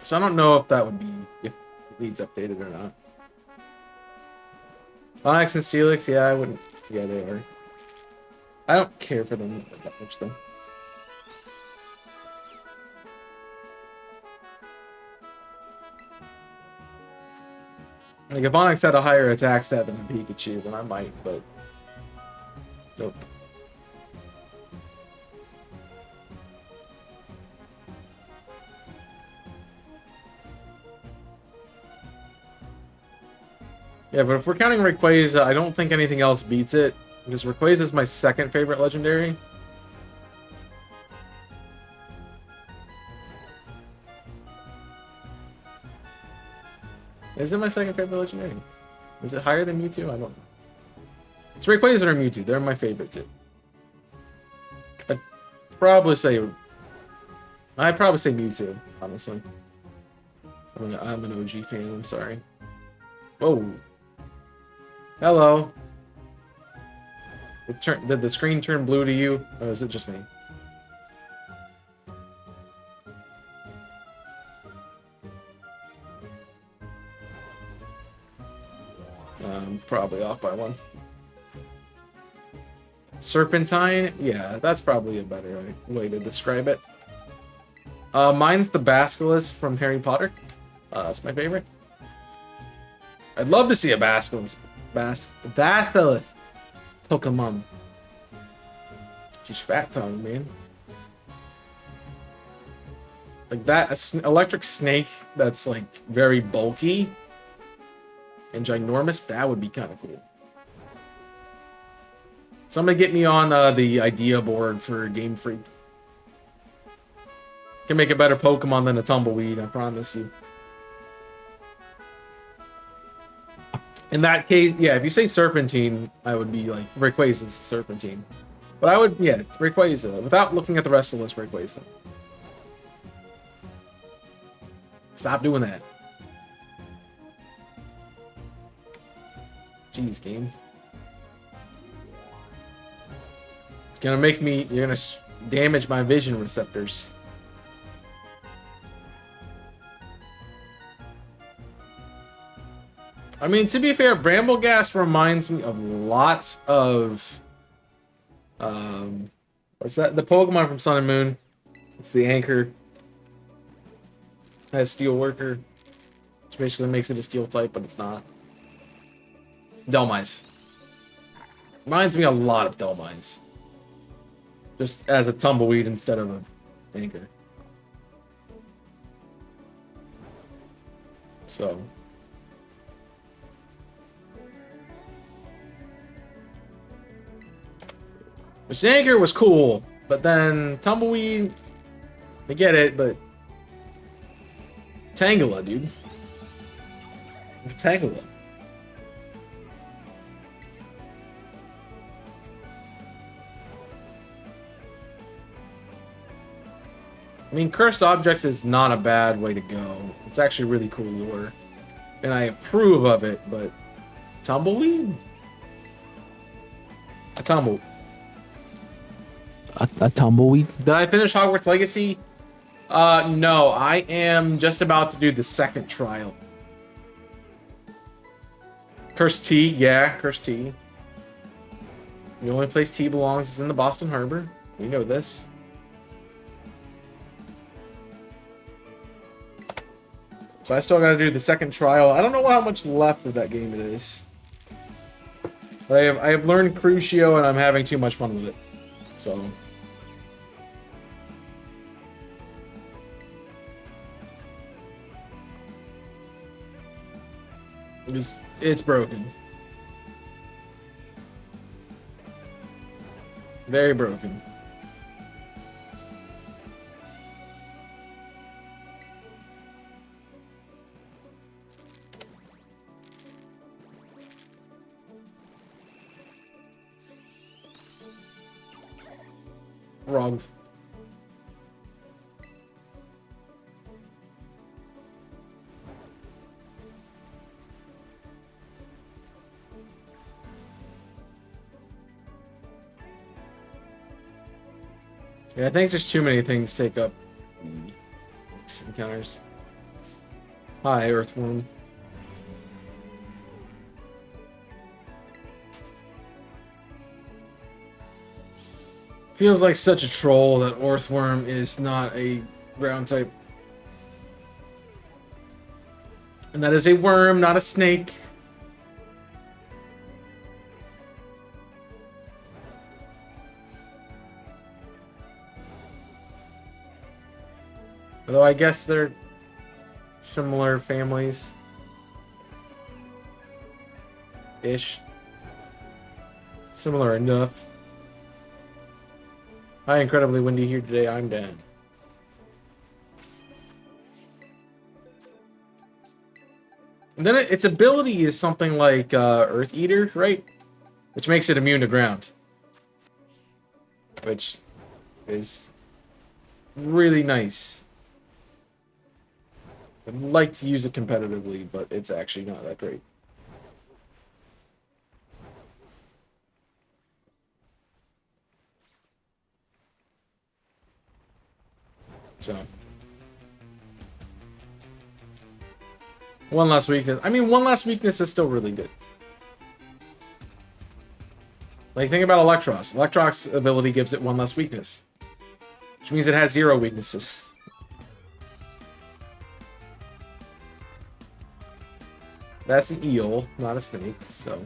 So I don't know if that would be, if it needs updated or not. Onyx and Steelix, yeah, I wouldn't, yeah, they are. I don't care for them that much though. Like, if Onyx had a higher attack stat than a Pikachu, then I might, but... Nope. Yeah, but if we're counting Rayquaza, I don't think anything else beats it. Because Rayquaza is my second favorite legendary. Is it my second favorite legendary? Is it higher than Mewtwo? I don't know. It's Rayquaza or Mewtwo. They're my favorite too. I'd probably say Mewtwo, honestly. I'm an OG fan, I'm sorry. Whoa. Hello. Did the screen turn blue to you? Or is it just me? Probably off by one. Serpentine? Yeah, that's probably a better way to describe it. Mine's the Basilisk from Harry Potter. That's my favorite. I'd love to see a Basilisk Pokemon. She's fat tongue, man. Like that, electric snake that's like very bulky and ginormous, that would be kind of cool. Somebody get me on the idea board for Game Freak. Can make a better Pokemon than a Tumbleweed, I promise you. In that case, yeah, if you say Serpentine, I would be like, Rayquaza's Serpentine. But I would, yeah, Rayquaza. Without looking at the rest of the list, Rayquaza. Stop doing that. Jeez, game. It's gonna make me, you're gonna damage my vision receptors. I mean, to be fair, Brambleghast reminds me of lots of... what's that? The Pokemon from Sun and Moon. It's the Anchor. It has Steel Worker. Which basically makes it a Steel type, but it's not. Dhelmise. Reminds me a lot of Dhelmise. Just as a Tumbleweed instead of an Anchor. So... This Anchor was cool, but then Tumbleweed, I get it, but Tangela, dude. Tangela. I mean, Cursed Objects is not a bad way to go. It's actually really cool lore. And I approve of it, but Tumbleweed? A Tumbleweed. Did I finish Hogwarts Legacy? No, I am just about to do the second trial. Cursed Tea, yeah, Cursed Tea. The only place tea belongs is in the Boston Harbor. We know this. So I still gotta do the second trial. I don't know how much left of that game it is. But I have learned Crucio and I'm having too much fun with it. So... It's broken. Very broken. Wrong. Yeah, I think there's too many things take up the encounters. Hi, Earthworm. Feels like such a troll that Earthworm is not a ground type. And that is a worm, not a snake. Although I guess they're similar families. Ish. Similar enough. Hi, incredibly windy here today. I'm Dan. And then its ability is something like Earth Eater, right? Which makes it immune to ground. Which is really nice. I'd like to use it competitively, but it's actually not that great. So, one last weakness. I mean, one last weakness is still really good. Like, think about Electros. Electroc's ability gives it one less weakness, which means it has 0 weaknesses. That's an eel, not a snake, so...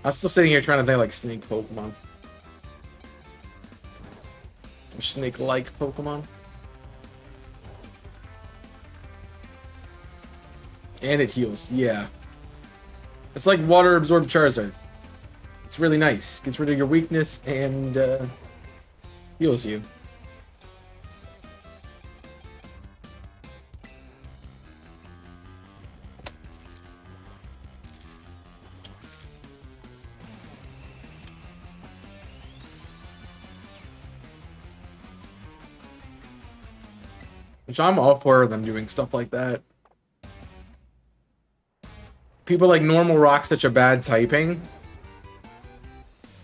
I'm still sitting here trying to think like snake Pokemon. Or snake-like Pokemon. And it heals, yeah. It's like water-absorbed Charizard. It's really nice. Gets rid of your weakness and heals you. Which I'm all for them doing stuff like that. People like normal rock such a bad typing.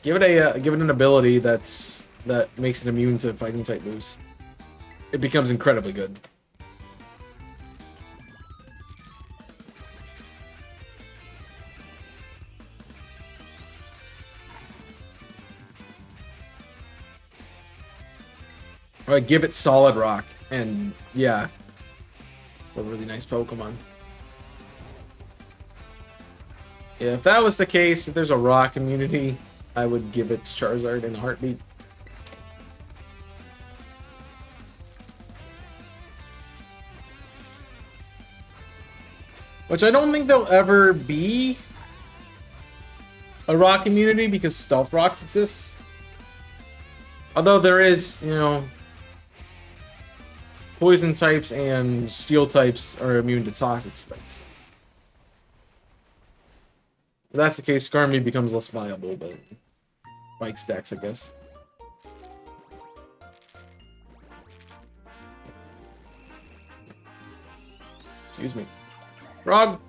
Give it an ability that makes it immune to fighting type moves. It becomes incredibly good. Or give it solid rock, and yeah, it's a really nice Pokemon. Yeah, if that was the case, if there's a rock immunity, I would give it to Charizard in a heartbeat. Which I don't think there'll ever be a rock immunity because Stealth Rocks exists. Although there is, you know, poison types and steel types are immune to toxic spikes. If that's the case, Skarmory becomes less viable, but spike stacks, I guess. Excuse me. Frog!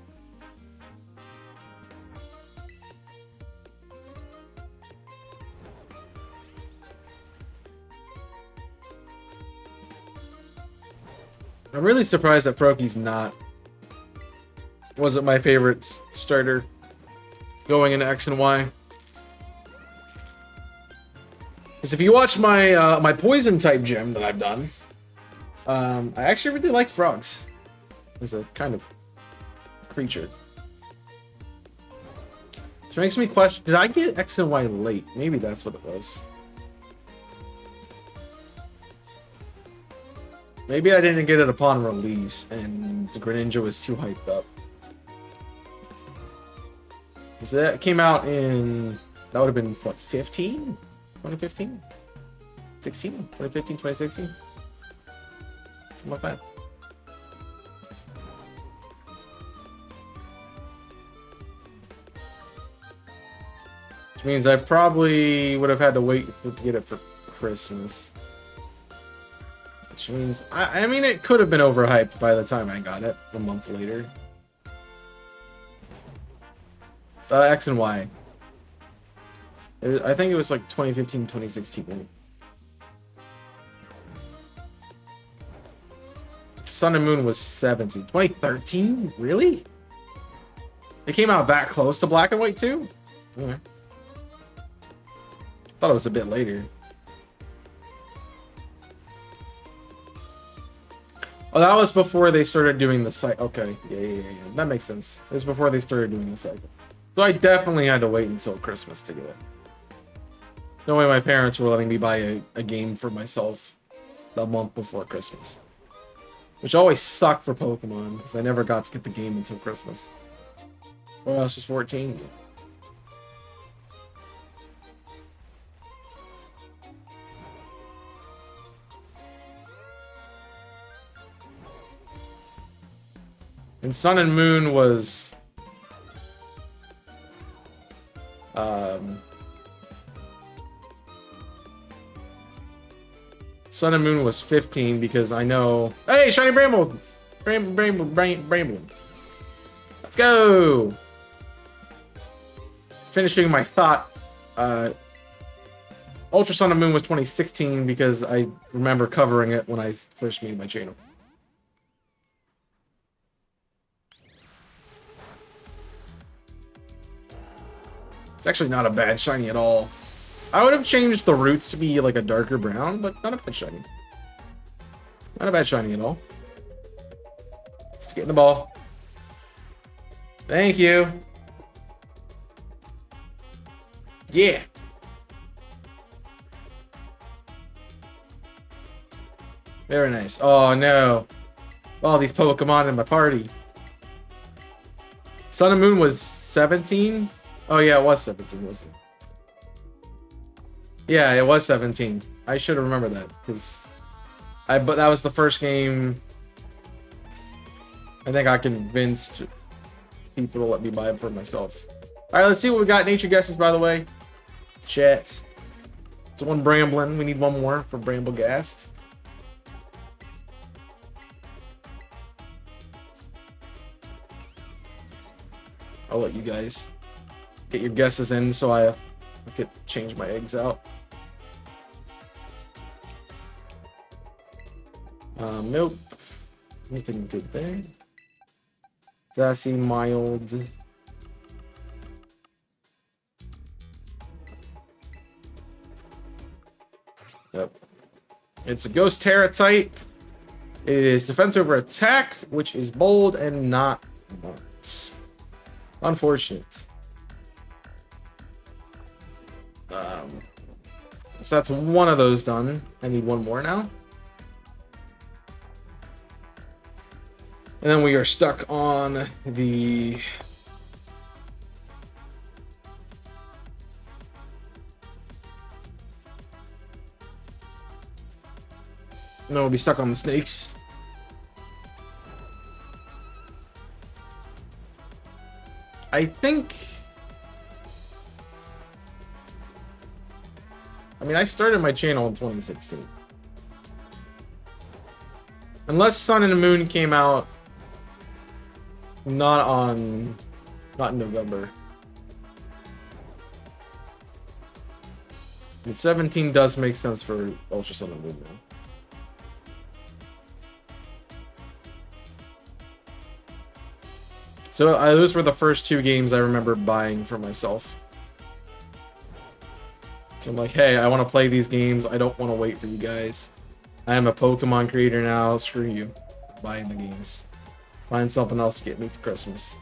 I'm really surprised that Froakie's wasn't my favorite starter going into X and Y. Because if you watch my my poison type gym that I've done, I actually really like frogs as a kind of creature. Which makes me question, did I get X and Y late? Maybe that's what it was. Maybe I didn't get it upon release and the Greninja was too hyped up. So that came out in, that would have been, what, 15? 2015? 16? 2015, 2016? Something like that. Which means I probably would have had to wait to get it for Christmas. Which means, I mean, it could have been overhyped by the time I got it, a month later. X and Y. I think it was like 2015, 2016. Right? Sun and Moon was 17. 2013? Really? It came out that close to Black and White too? Okay. Thought it was a bit later. Oh, that was before they started doing the cycle. Okay, yeah. That makes sense. It was before they started doing the cycle. So I definitely had to wait until Christmas to get it. No way my parents were letting me buy a game for myself a month before Christmas. Which always sucked for Pokemon, because I never got to get the game until Christmas. Well, I was just 14. And Sun and Moon was... Sun and Moon was 15 because I know... Hey, Shiny Bramble! Bramble. Let's go! Finishing my thought, Ultra Sun and Moon was 2016 because I remember covering it when I first made my channel. It's actually not a bad shiny at all. I would have changed the roots to be like a darker brown, but not a bad shiny. Not a bad shiny at all. Just getting the ball. Thank you. Yeah. Very nice. Oh no. All these Pokemon in my party. Sun and Moon was 17? Oh yeah, it was 17, wasn't it? Yeah, it was 17. I should have remembered that, because but that was the first game I think I convinced people to let me buy it for myself. Alright, let's see what we got. Nature guesses, by the way. Chat. It's one Bramblin. We need one more for Bramble-Gast. I'll let you guys get your guesses in so I could change my eggs out. Nope. Anything good there? Sassy, mild. Yep. It's a Ghost Terra type. It is defense over attack, which is bold and not marked. Unfortunate. So that's one of those done. I need one more now. And then we are stuck on the... No, we'll be stuck on the snakes. I think... I mean, I started my channel in 2016. Unless Sun and the Moon came out not in November. And 17 does make sense for Ultra Sun and Moon now. So those were the first two games I remember buying for myself. So I'm like, hey, I want to play these games. I don't want to wait for you guys. I am a Pokemon creator now. Screw you. I'm buying the games. Find something else to get me for Christmas.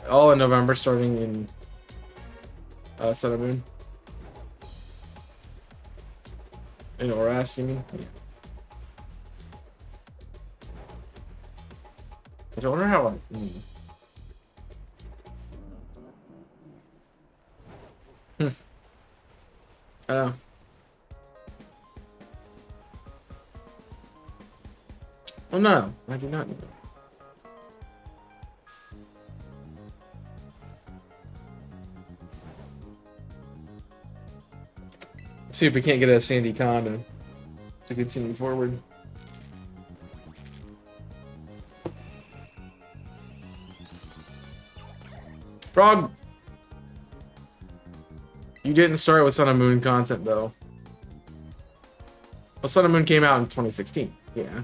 All in November, starting in Sun and Moon. In Oras, you mean? Yeah. I wonder how I... Oh. Oh no, I do not know. See if we can't get a Sandy Con to continue forward. Frog! You didn't start with Sun and Moon content, though. Well, Sun and Moon came out in 2016. Yeah.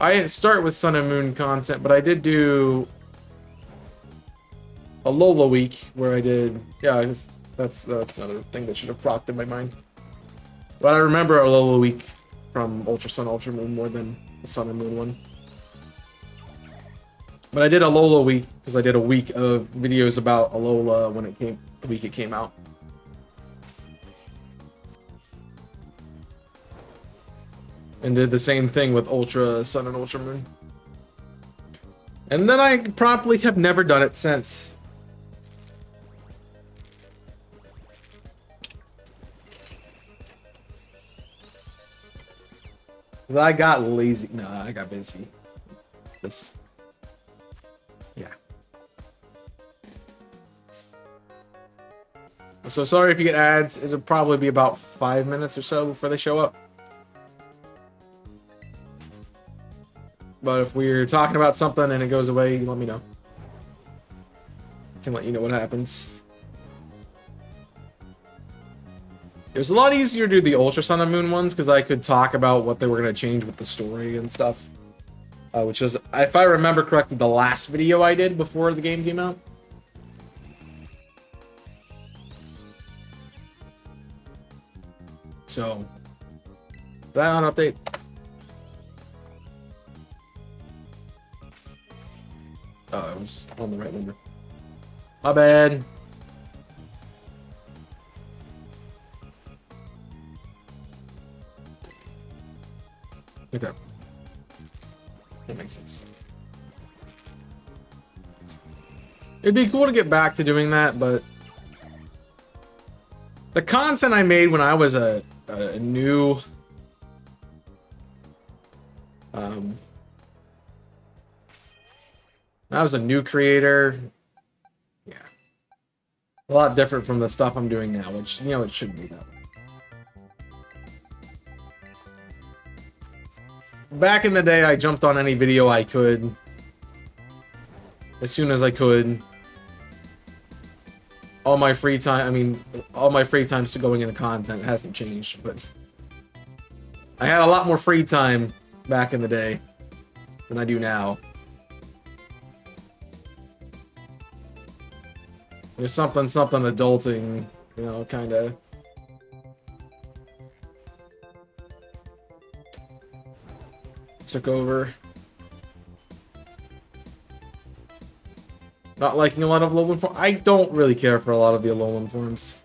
I didn't start with Sun and Moon content, but I did do a Lola week where I did... Yeah, that's another thing that should have propped in my mind. But I remember a Lola week from Ultra Sun, Ultra Moon more than the Sun and Moon one. But I did a Alola week because I did a week of videos about Alola when it came, the week it came out. And did the same thing with Ultra Sun and Ultra Moon. And then I promptly have never done it since. I got lazy. No, I got busy. This. Yeah. So sorry if you get ads. It'll probably be about 5 minutes or so before they show up. But if we're talking about something and it goes away, let me know. I can let you know what happens. It was a lot easier to do the Ultra Sun and Moon ones because I could talk about what they were going to change with the story and stuff. Which is, if I remember correctly, the last video I did before the game came out. So, that on update. Oh, I was on the right number. My bad. Okay. That makes sense. It'd be cool to get back to doing that, but the content I made when I was a new I was a new creator. Yeah. A lot different from the stuff I'm doing now, which, you know, it shouldn't be that way. Back in the day, I jumped on any video I could. As soon as I could. All my free time, I mean, all my free time's still going into content. It hasn't changed, but I had a lot more free time back in the day than I do now. There's something adulting, you know, kind of. Took over. Not liking a lot of Alolan forms. I don't really care for a lot of the Alolan forms.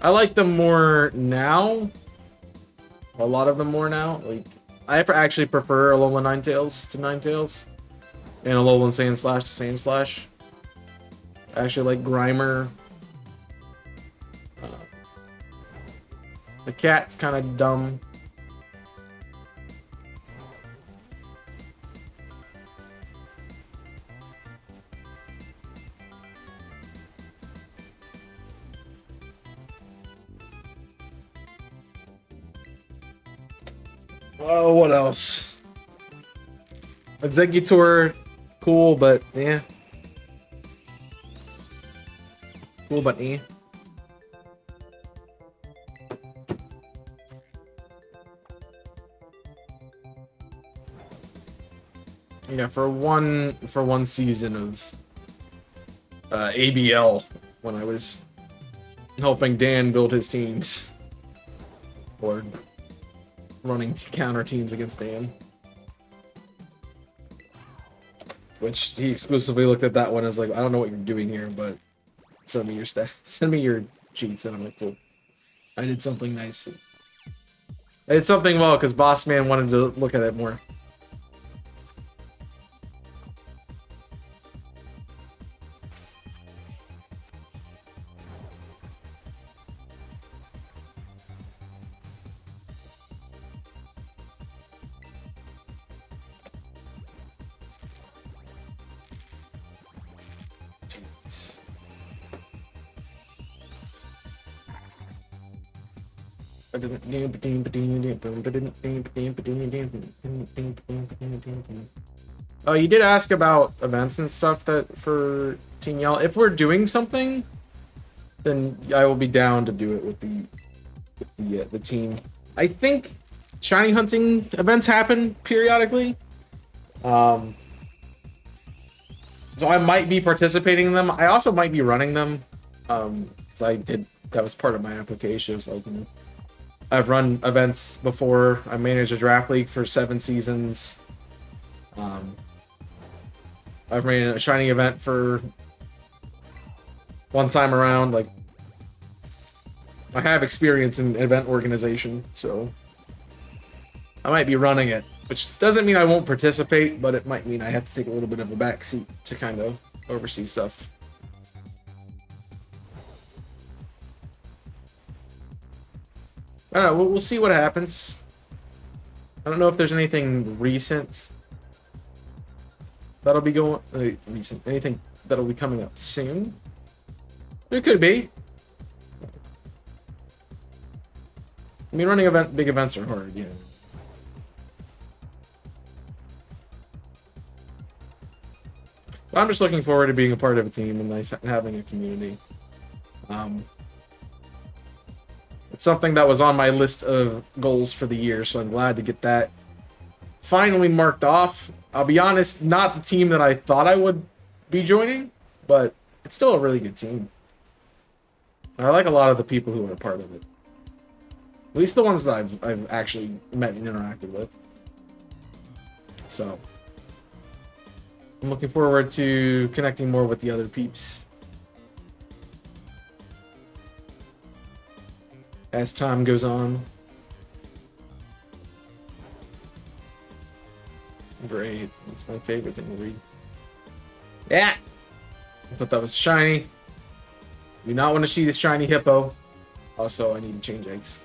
I like them more now. A lot of them more now. Like, I actually prefer Alolan Ninetales to Ninetales. And Alolan Sandslash to Sandslash. I actually like Grimer. The cat's kind of dumb. Oh, what else? Executor, cool, but yeah. Cool, but eh. Yeah, for one season of ABL when I was helping Dan build his teams, or running counter teams against Dan, which he exclusively looked at that one as like, I don't know what you're doing here, but send me your stuff, send me your cheats, and I'm like, cool. I did something nice. I did something well because Boss Man wanted to look at it more. Oh, you did ask about events and stuff that for Team Yell. If we're doing something, then I will be down to do it with the team. I think shiny hunting events happen periodically. So I might be participating in them. I also might be running them. So that was part of my application. So I've run events before. I managed a draft league for 7 seasons. I've ran a shiny event for one time around. Like, I have experience in event organization, so I might be running it, which doesn't mean I won't participate, but it might mean I have to take a little bit of a back seat to kind of oversee stuff. I don't know, we'll see what happens. I don't know if there's anything recent that'll be going anything that'll be coming up soon. There could be. I mean, running big events are hard, yeah. But I'm just looking forward to being a part of a team and having a community. It's something that was on my list of goals for the year, so I'm glad to get that finally marked off. I'll be honest, not the team that I thought I would be joining, but it's still a really good team. I like a lot of the people who are a part of it. At least the ones that I've actually met and interacted with. So I'm looking forward to connecting more with the other peeps as time goes on. Great. That's my favorite thing to read. Yeah! I thought that was shiny. Do not want to see this shiny hippo. Also, I need to change eggs.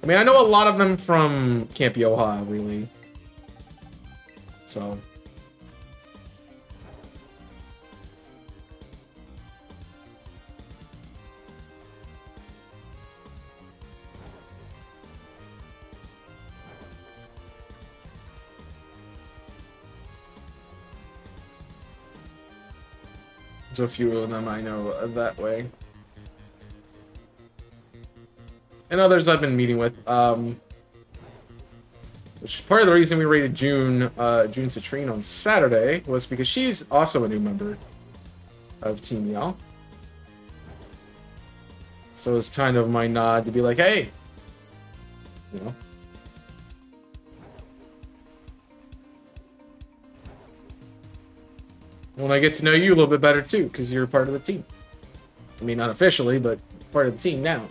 I mean, I know a lot of them from Camp Yoha, really. So. So a few of them I know that way. And others I've been meeting with. Which is part of the reason we rated June Citrine on Saturday was because she's also a new member of Team Yell. So it's kind of my nod to be like, hey, you know. When I get to know you a little bit better too, because you're part of the team. I mean, not officially, but part of the team now.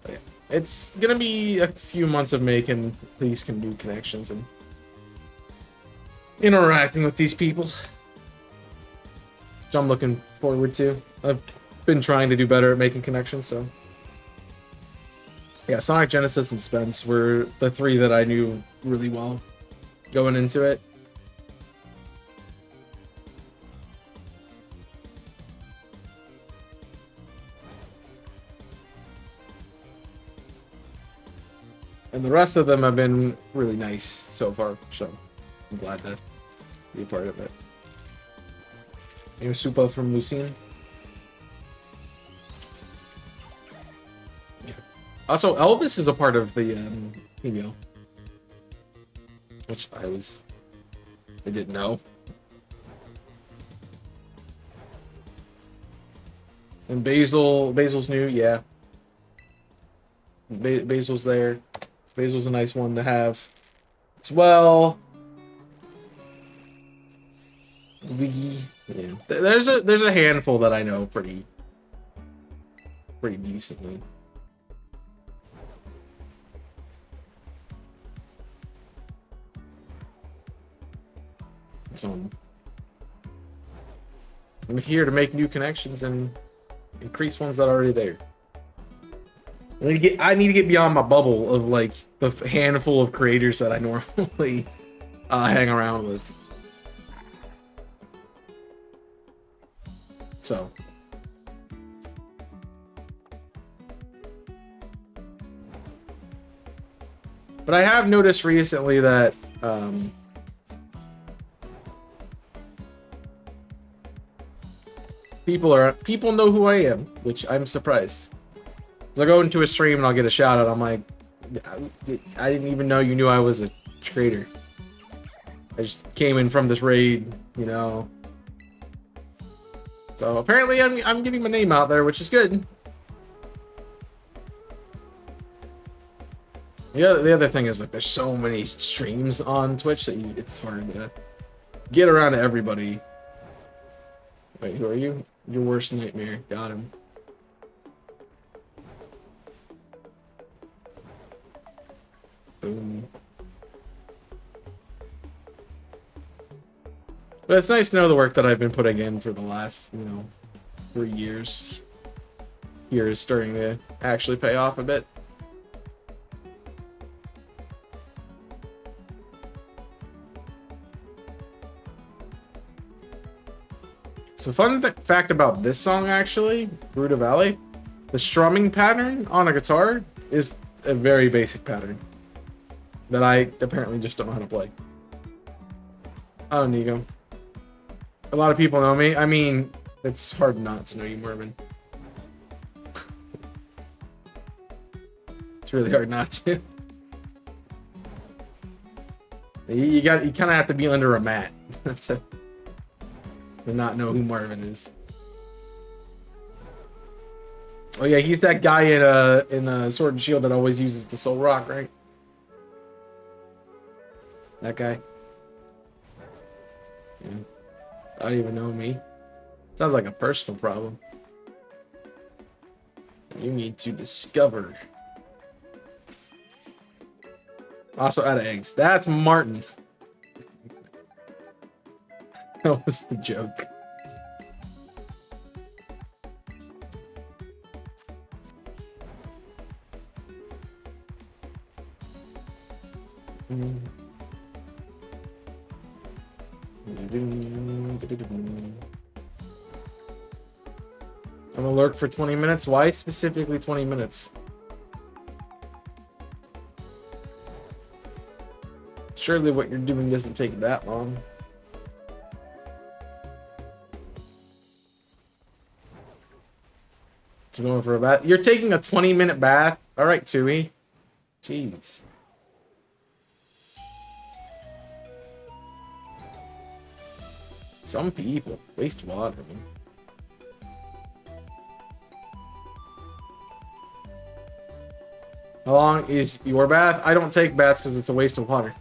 But yeah, it's gonna be a few months of making these new connections and interacting with these people, which I'm looking forward to. I've been trying to do better at making connections, so. Yeah, Sonic, Genesis, and Spence were the 3 that I knew really well going into it. And the rest of them have been really nice so far, so I'm glad to be a part of it. Here's Supa from Lucine. Also, Elvis is a part of the email, which I didn't know. And Basil's new, yeah. Basil's there. Basil's a nice one to have as well. Yeah. There's a handful that I know pretty decently. So I'm here to make new connections and increase ones that are already there. I need to get beyond my bubble of like the handful of creators that I normally hang around with. So. But I have noticed recently that people know who I am, which I'm surprised. So I go into a stream and I'll get a shout out. I'm like, I didn't even know you knew I was a creator. I just came in from this raid, you know. So apparently I'm getting my name out there, which is good. Yeah, the other thing is like there's so many streams on Twitch that it's hard to get around to everybody. Wait, who are you? Your worst nightmare. Got him. Boom. But it's nice to know the work that I've been putting in for the last, 3 years. Here is starting to actually pay off a bit. So fun fact about this song, actually, Buddha Valley, the strumming pattern on a guitar is a very basic pattern that I apparently just don't know how to play. Oh, Nigo. A lot of people know me. I mean, it's hard not to know you, Mervin. It's really hard not to. You kind of have to be under a mat to not know who Marvin is. Oh yeah, he's that guy in Sword and Shield that always uses the Soul Rock, right? That guy. Yeah. I don't even know me. Sounds like a personal problem. You need to discover. Also out of eggs. That's Martin. That was the joke. I'm gonna lurk for 20 minutes. Why specifically 20 minutes? Surely what you're doing doesn't take that long. So going for a bath. You're taking a 20-minute bath? Alright, Tui. Jeez. Some people waste water, man. How long is your bath? I don't take baths because it's a waste of water.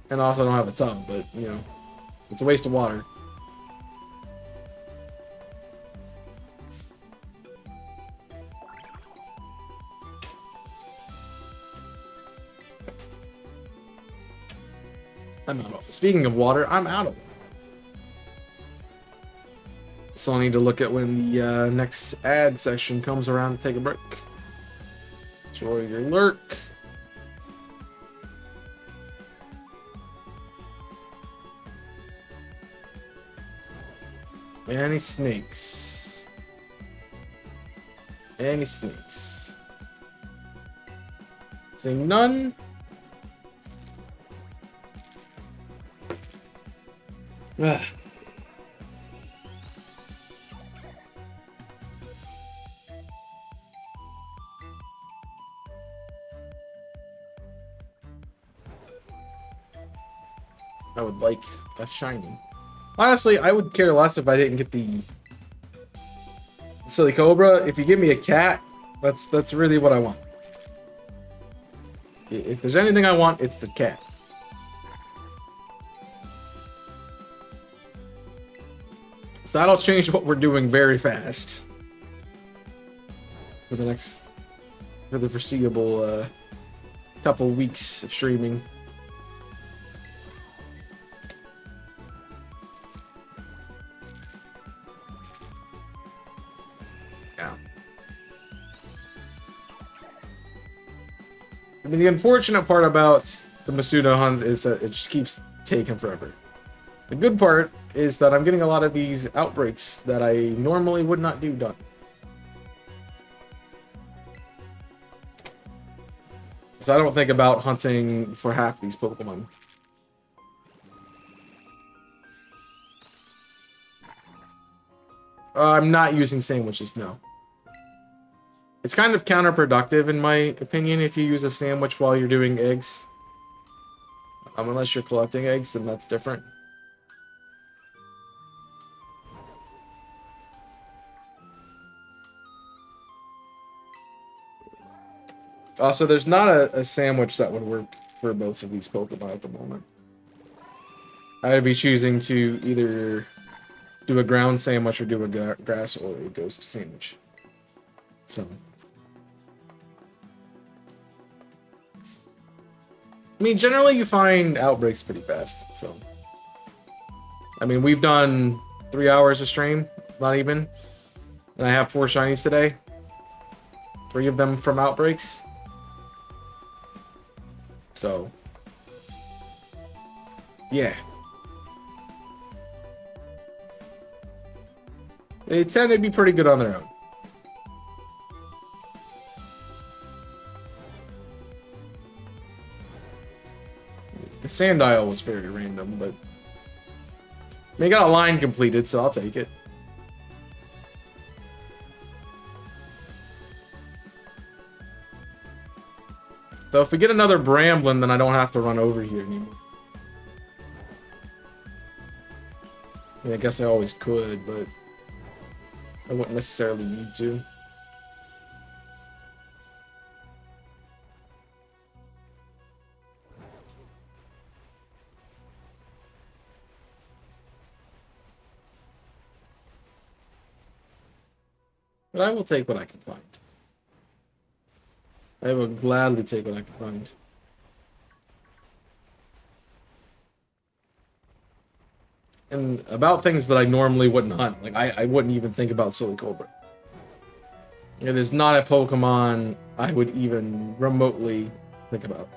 And also I don't have a tub, but, it's a waste of water. I'm out of it. Speaking of water, I'm out of it. So I need to look at when the next ad section comes around to take a break. Enjoy your lurk. Any snakes? Any snakes? Say none. Ugh. I would like a shiny. Honestly, I would care less if I didn't get the Silly Cobra. If you give me a cat, that's really what I want. If there's anything I want, it's the cat. So that'll change what we're doing very fast. For the foreseeable couple weeks of streaming. I mean, the unfortunate part about the Masuda hunts is that it just keeps taking forever. The good part is that I'm getting a lot of these outbreaks that I normally would not do done. So I don't think about hunting for half these Pokemon. I'm not using sandwiches, no. It's kind of counterproductive, in my opinion, if you use a sandwich while you're doing eggs. Unless you're collecting eggs, then that's different. Also, there's not a sandwich that would work for both of these Pokemon at the moment. I would be choosing to either do a ground sandwich or do a grass or a ghost sandwich. So, I mean, generally you find outbreaks pretty fast. So, I mean, we've done 3 hours of stream, not even, and I have 4 shinies today. 3 of them from outbreaks. So, yeah. They tend to be pretty good on their own. The Sandile was very random, but... I mean, I got a line completed, so I'll take it. So if we get another Bramblin, then I don't have to run over here anymore. I mean, I guess I always could, but I wouldn't necessarily need to. But I will take what I can find. I will gladly take what I can find. And about things that I normally wouldn't hunt. Like, I wouldn't even think about Silicobra. It is not a Pokemon I would even remotely think about.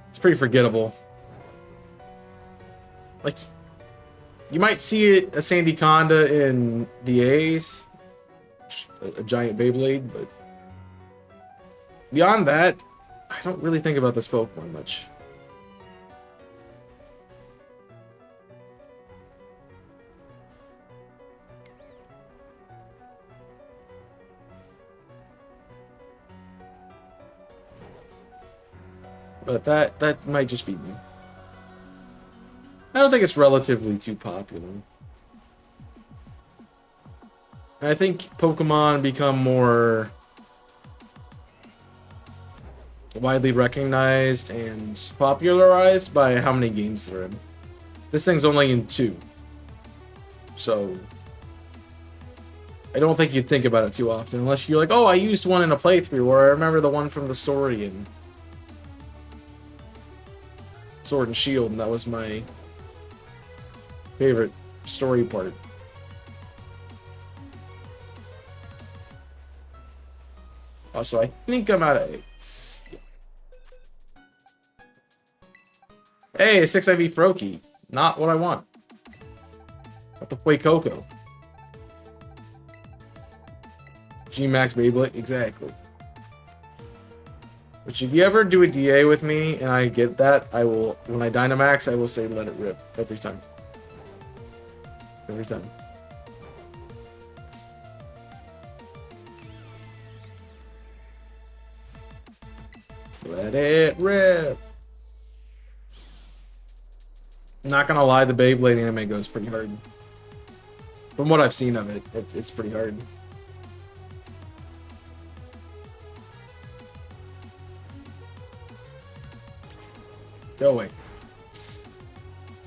It's pretty forgettable. Like, you might see it, a Sandiconda in DAs, a giant Beyblade, but beyond that, I don't really think about this Pokemon much. But that might just be me. I don't think it's relatively too popular. I think Pokemon become more widely recognized and popularized by how many games they're in. This thing's only in 2. So I don't think you'd think about it too often unless you're like, oh, I used one in a playthrough, or I remember the one from the story in Sword and Shield, and that was my favorite story part. Also, I think I'm out of eggs. Hey, a 6 IV Froakie. Not what I want. What the Fuecoco? G-Max Beyblade, exactly. Which, if you ever do a DA with me and I get that, I will, when I Dynamax, I will say let it rip every time. Every time. Let it rip. Not gonna lie, the Beyblade anime goes pretty hard. From what I've seen of it, it's pretty hard. Go away.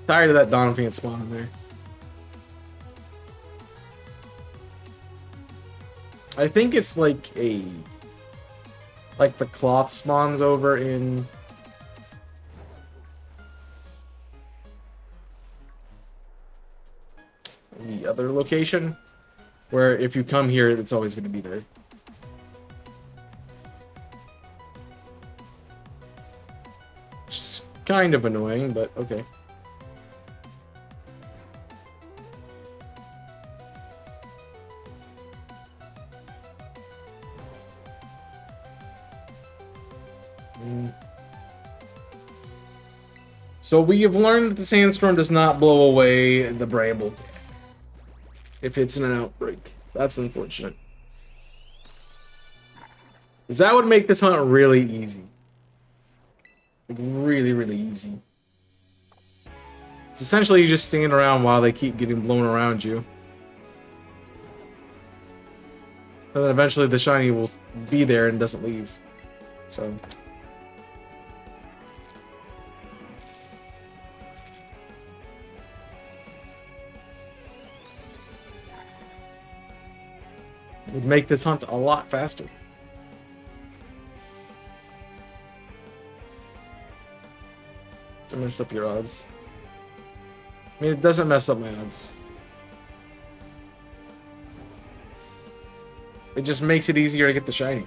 Tired of that Donphan spawn in there. I think it's like the cloth spawns over in the other location, where if you come here, it's always going to be there. kind of annoying, but okay. So we have learned that the sandstorm does not blow away the bramble if it's in an outbreak. That's unfortunate. Because that would make this hunt really easy. Like really, really easy. It's essentially you just stand around while they keep getting blown around you. And then eventually the shiny will be there and doesn't leave. So... would make this hunt a lot faster. To mess up your odds. I mean, it doesn't mess up my odds. It just makes it easier to get the shiny.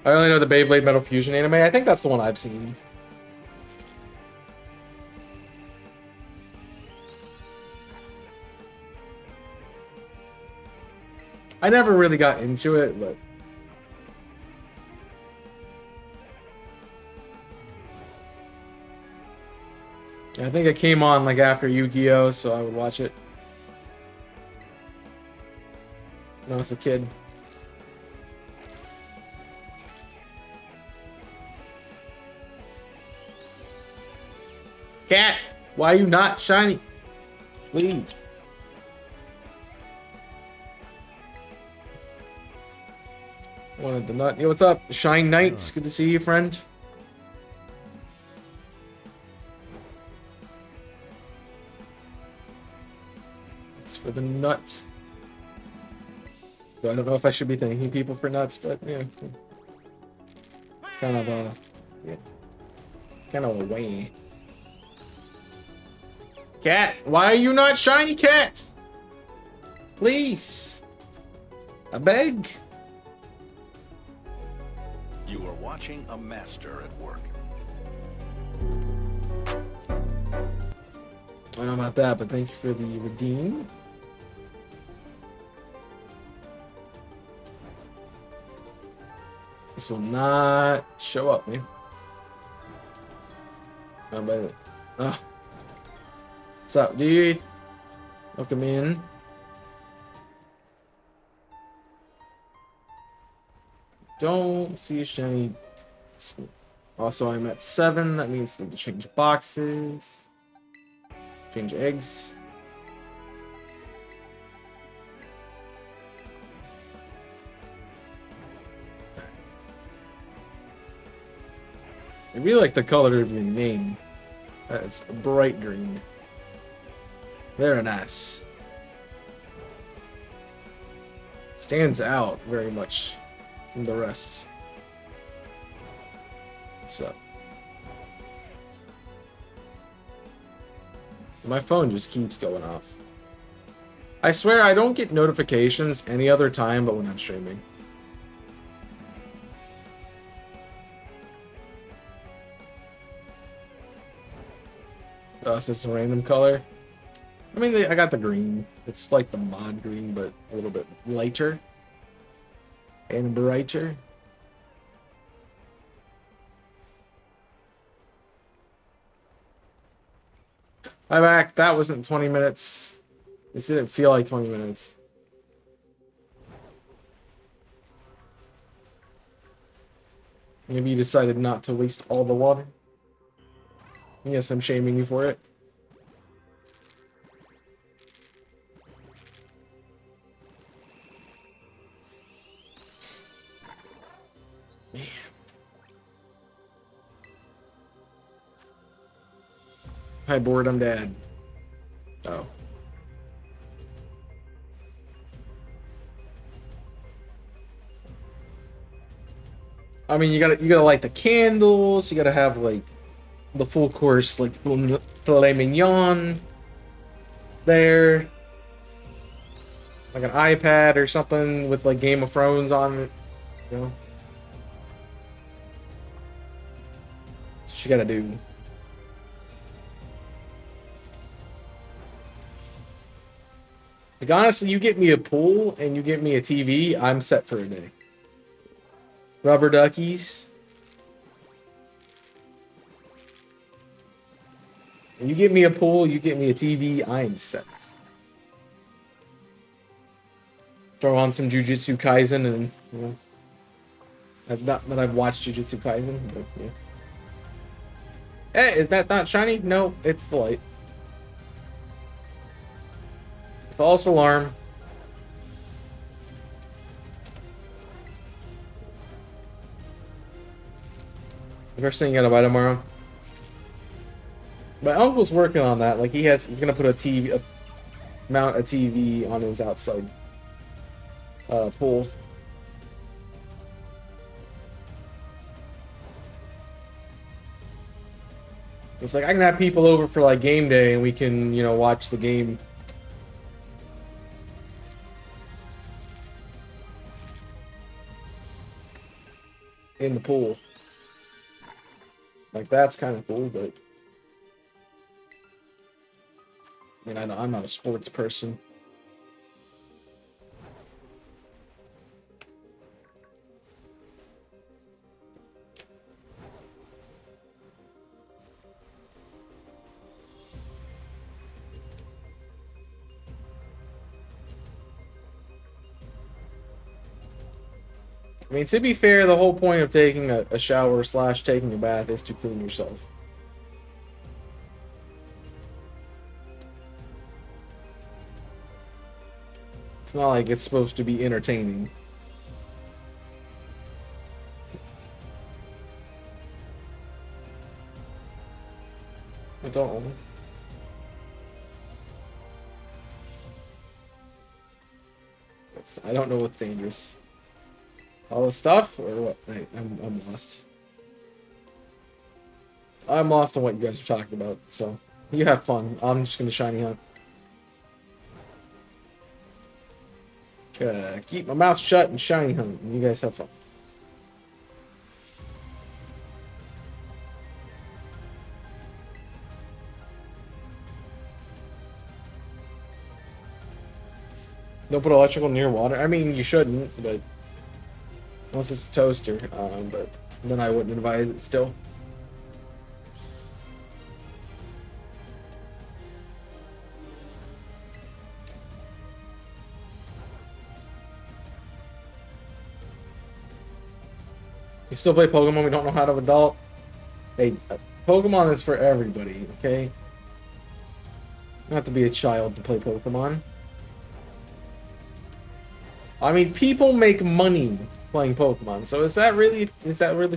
I only know the Beyblade Metal Fusion anime. I think that's the one I've seen. I never really got into it, but... I think it came on like after Yu-Gi-Oh, so I would watch it. When I was a kid. Cat, why are you not shiny? Please. Wanted the nut. Hey, what's up? Shine Knights. Good to see you, friend. It's for the nut. So I don't know if I should be thanking people for nuts, but yeah. It's kind of a... yeah. Kind of a way. Cat, why are you not shiny, cat? Please. I beg. You are watching a master at work. I don't know about that, but thank you for the redeem. This will not show up, man. Oh. What's up, dude? Welcome in. Don't see a shiny. Also, I'm at 7. That means I need to change boxes. Change eggs. I really like the color of your name. It's bright green. Very nice. Stands out very much from the rest. So. My phone just keeps going off. I swear I don't get notifications any other time but when I'm streaming. Oh, so it's a random color. I mean, I got the green. It's like the mod green, but a little bit lighter. And brighter. Hi back. That wasn't 20 minutes. This didn't feel like 20 minutes. Maybe you decided not to waste all the water. Yes, I'm shaming you for it. Man. Hi, bored. I'm dad. Oh. I mean, you gotta light the candles. You gotta have like the full course, like filet mignon there, like an iPad or something with like Game of Thrones on it, you know. That's what you gotta do. Like, honestly, you get me a pool and you get me a TV, I'm set for a day. Rubber duckies. And you get me a pool, you get me a TV, I'm set. Throw on some Jujutsu Kaisen and, you know. Not that I've watched Jujutsu Kaisen, but yeah. Hey, is that not shiny? No, it's the light. False alarm. First thing you gotta buy tomorrow. My uncle's working on that. Like he's gonna put mount a TV on his outside pool. It's like I can have people over for like game day and we can, you know, watch the game. In the pool. Like that's kind of cool, but I mean, I'm not a sports person. I mean, to be fair, the whole point of taking a shower / taking a bath is to clean yourself. It's not like it's supposed to be entertaining. I don't know. I don't know what's dangerous. All the stuff, or what? I'm lost. I'm lost on what you guys are talking about, so you have fun. I'm just gonna shiny hunt. Keep my mouth shut and shiny hunt, and you guys have fun. Don't put electrical near water. I mean, you shouldn't, but unless it's a toaster. But then I wouldn't advise it still. You still play Pokemon? We don't know how to adult. Hey, Pokemon is for everybody. Okay. You don't have to be a child to play Pokemon. I mean, people make money playing Pokemon, so is that really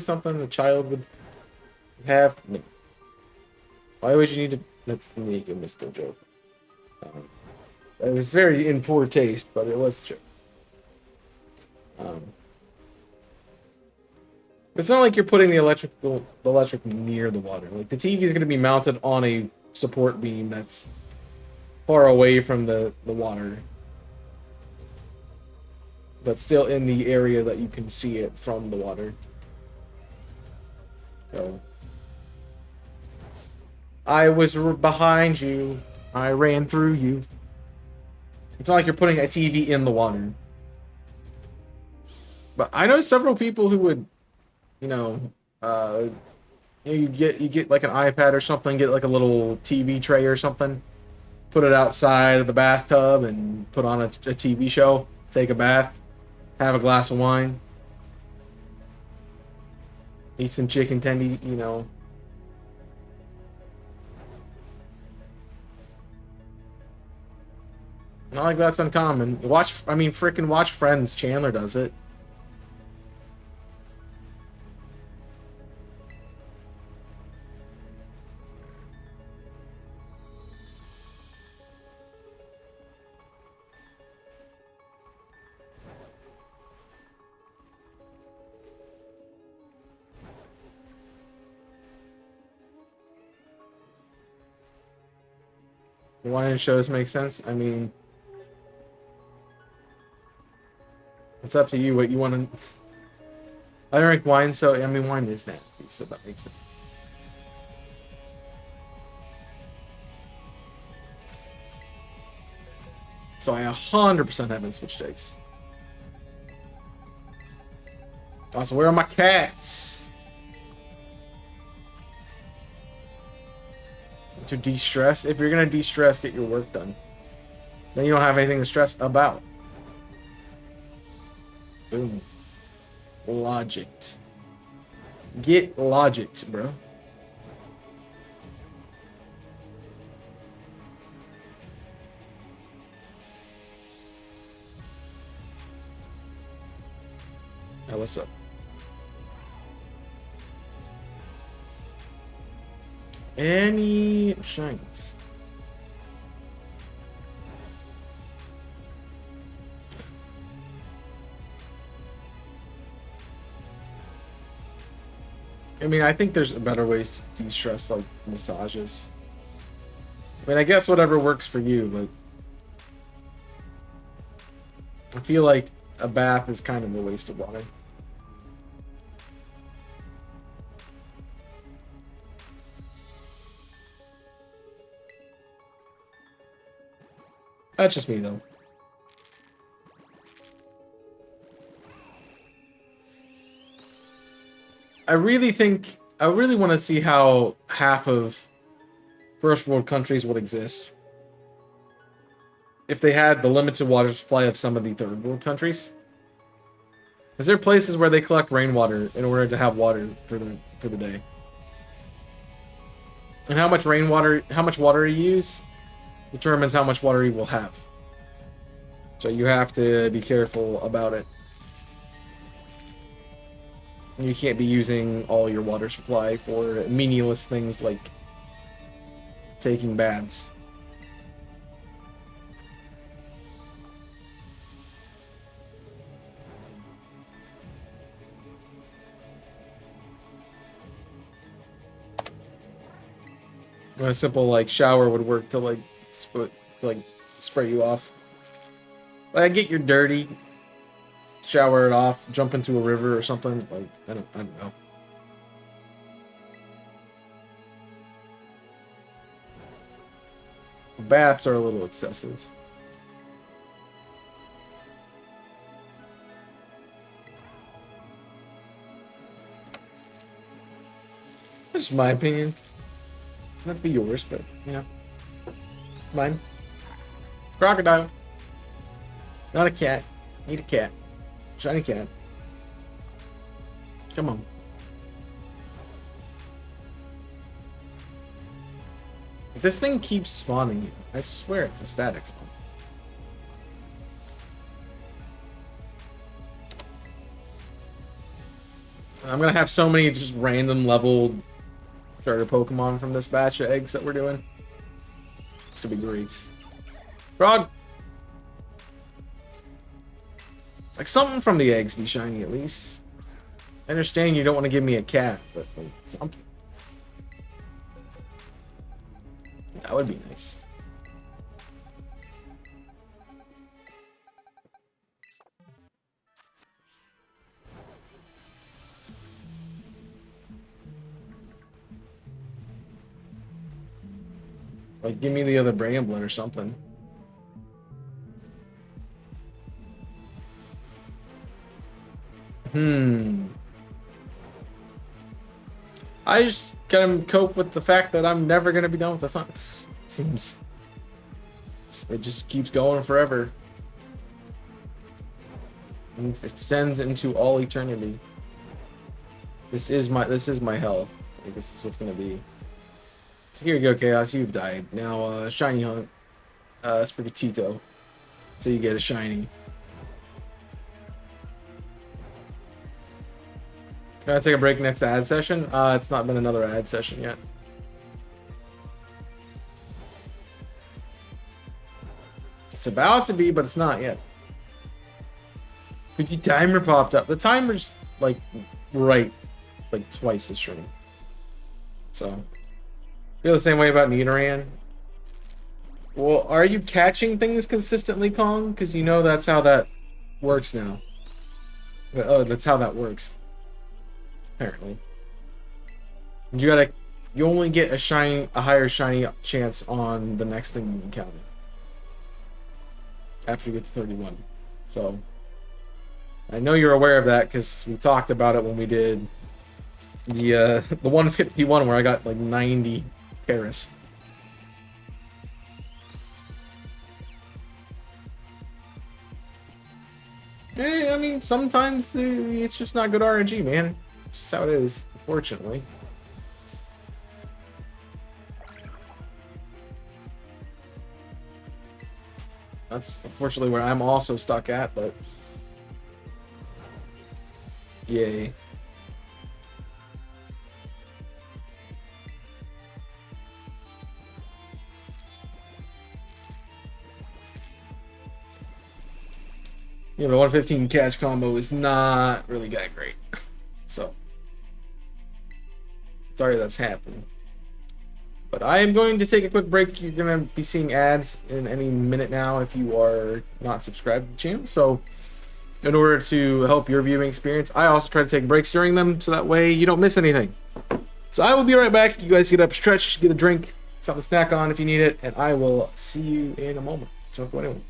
something a child would have? No. Why would you need to? That's make a Mr. joke. It was very in poor taste, but it was a joke. It's not like you're putting the electric near the water. Like the TV is going to be mounted on a support beam that's far away from the water. But still in the area that you can see it from the water. So I was behind you. I ran through you. It's not like you're putting a TV in the water. But I know several people who would, you know, you get like an iPad or something, get like a little TV tray or something, put it outside of the bathtub and put on a TV show, take a bath. Have a glass of wine. Eat some chicken tendy, you know. Not like that's uncommon. Frickin' watch Friends. Chandler does it. Wine and shows make sense. I mean, it's up to you what you want to. I drink wine, so I mean, wine is nasty, so that makes sense. So I 100% haven't switched eggs. Also, where are my cats? To de-stress. If you're gonna de-stress, get your work done. Then you don't have anything to stress about. Boom. Logicked. Get logicked, bro. Now, what's up? Any shinies? I mean, I think there's better ways to de-stress, like massages. I mean, I guess whatever works for you, but I feel like a bath is kind of a waste of water. That's just me, though. I really want to see how half of first world countries would exist if they had the limited water supply of some of the third world countries. Is there places where they collect rainwater in order to have water for the day? And how much water you use determines how much water you will have. So you have to be careful about it. You can't be using all your water supply for meaningless things like taking baths. A simple like shower would work to like spray you off. Like get your dirty, shower it off, jump into a river or something. Like I don't know. Baths are a little excessive. That's just my opinion. Not to be yours, but you know, mine. Crocodile. Not a cat. Need a cat. Shiny cat. Come on. If this thing keeps spawning you, I swear it's a static spawn. I'm gonna have so many just random leveled starter Pokemon from this batch of eggs that we're doing. It's gonna be great. Frog! Like, something from the eggs be shiny at least. I understand you don't want to give me a cat, but like, something. That would be nice. Like, give me the other Bramblin or something. I just gotta cope with the fact that I'm never gonna be done with this hunt. It seems it just keeps going forever. And it extends into all eternity. This is my hell. Like, this is what's gonna be. So here you go, Chaos. You've died. Now, shiny hunt. Sprigatito. So you get a shiny. Gonna take a break next ad session. It's not been another ad session yet. It's about to be, but it's not yet. But the timer popped up. The timer's like right, like twice as short. So feel the same way about Nidoran. Well, are you catching things consistently, Kong? Because you know that's how that works now. Oh, that's how that works. Apparently. You only get a higher shiny chance on the next thing you encounter. after you get to 31. So I know you're aware of that because we talked about it when we did the 151 where I got like 90 Paris. I mean, sometimes it's just not good RNG, man. It's just how it is, unfortunately. That's unfortunately where I'm also stuck at, but yay. Yeah, but 115 catch combo is not really that great. So, sorry that's happened. But I am going to take a quick break. You're going to be seeing ads in any minute now if you are not subscribed to the channel. So, in order to help your viewing experience, I also try to take breaks during them so that way you don't miss anything. So, I will be right back. You guys get up, stretch, get a drink, something to snack on if you need it, and I will see you in a moment. Don't go anywhere.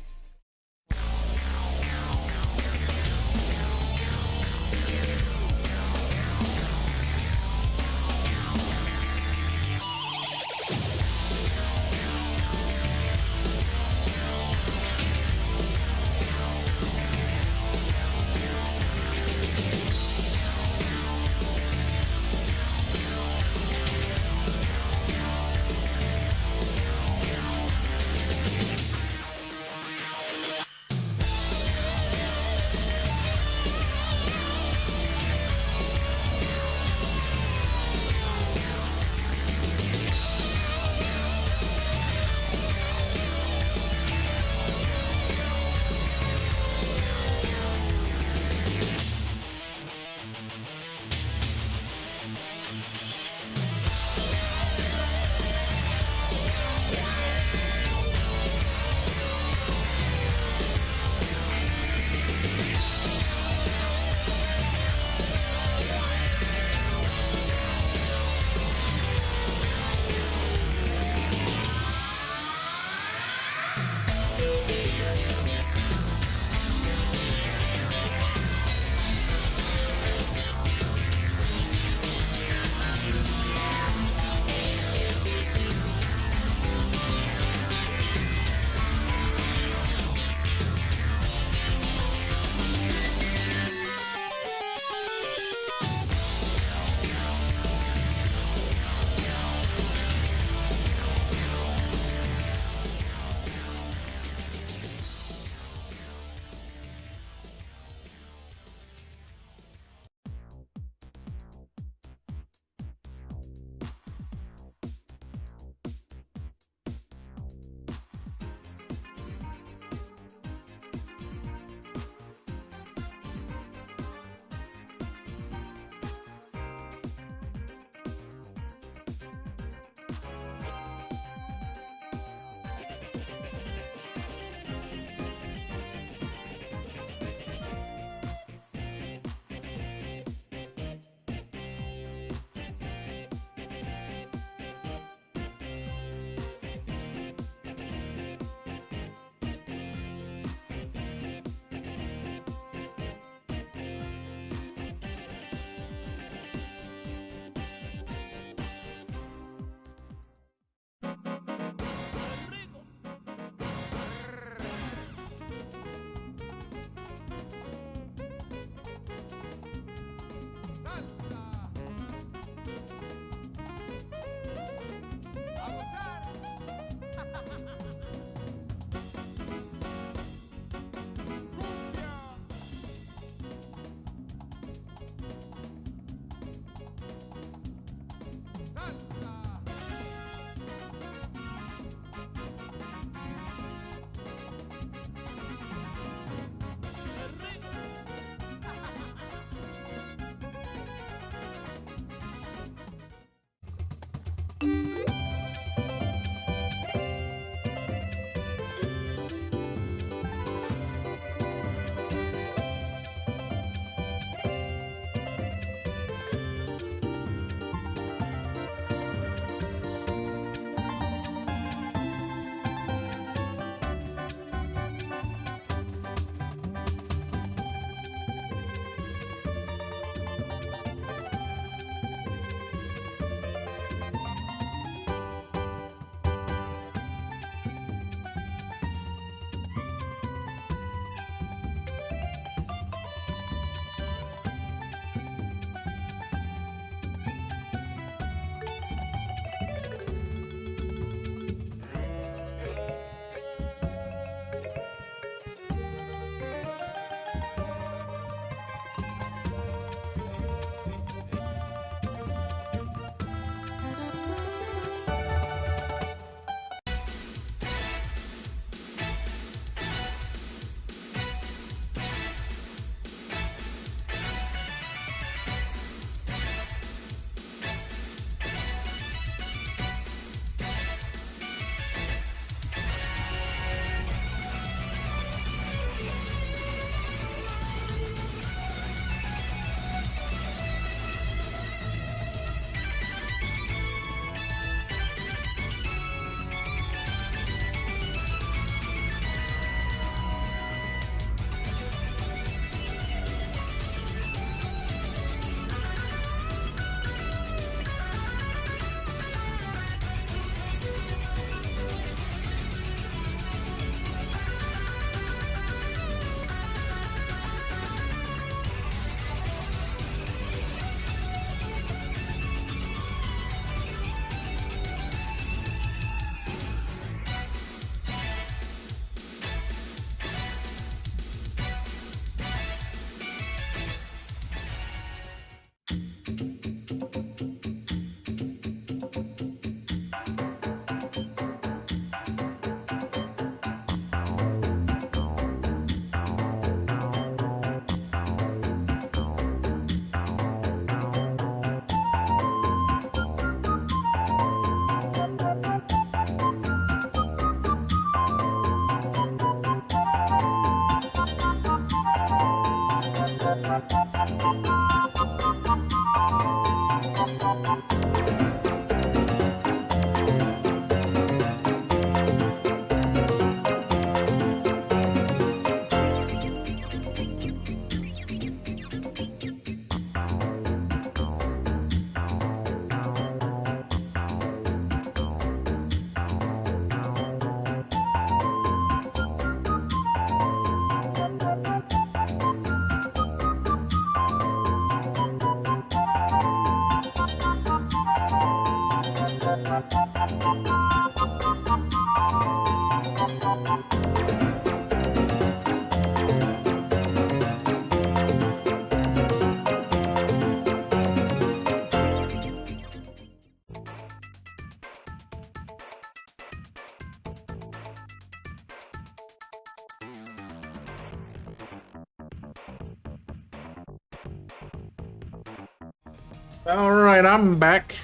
Alright, I'm back.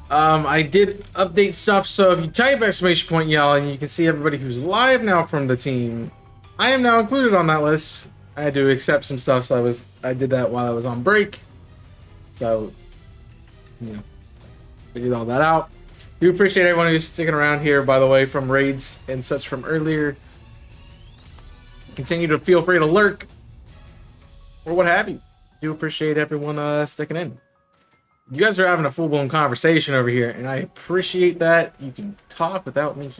I did update stuff, so if you type exclamation point yell, and you can see everybody who's live now from the team. I am now included on that list. I had to accept some stuff, so I did that while I was on break. So, you know, figured all that out. Do appreciate everyone who's sticking around here, by the way, from raids and such from earlier. Continue to feel free to lurk or what have you. Do appreciate everyone sticking in. You guys are having a full-blown conversation over here, and I appreciate that. You can talk without me.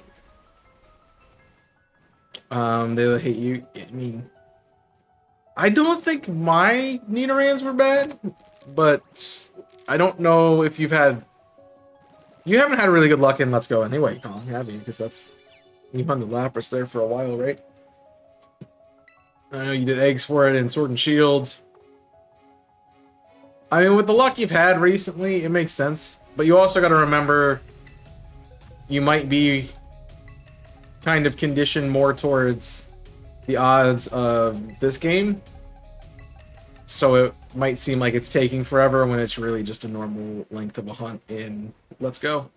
They hate you. I mean, I don't think my Nidorans were bad, but I don't know if you haven't had really good luck in Let's Go anyway, Colin, have you? Because you hunted Lapras there for a while, right? I know you did eggs for it in Sword and Shield. I mean, with the luck you've had recently, it makes sense. But you also got to remember, you might be kind of conditioned more towards the odds of this game. So it might seem like it's taking forever when it's really just a normal length of a hunt in Let's Go.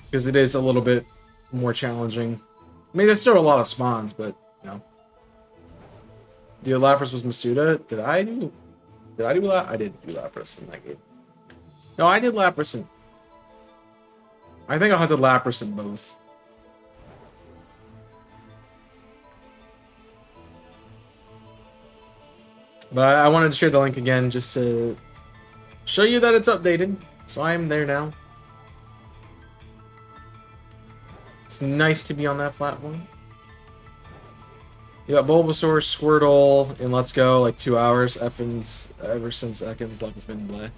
Because it is a little bit more challenging. I mean, there's still a lot of spawns, but, you know. The Lapras was Masuda. Did I do Lapras? I did do Lapras in that game. No, I did Lapras in... I think I hunted Lapras in both. But I wanted to share the link again just to show you that it's updated. So I am there now. It's nice to be on that platform. You got Bulbasaur, Squirtle, and Let's Go, like 2 hours. Effins, ever since Ekans, luck has been bleh.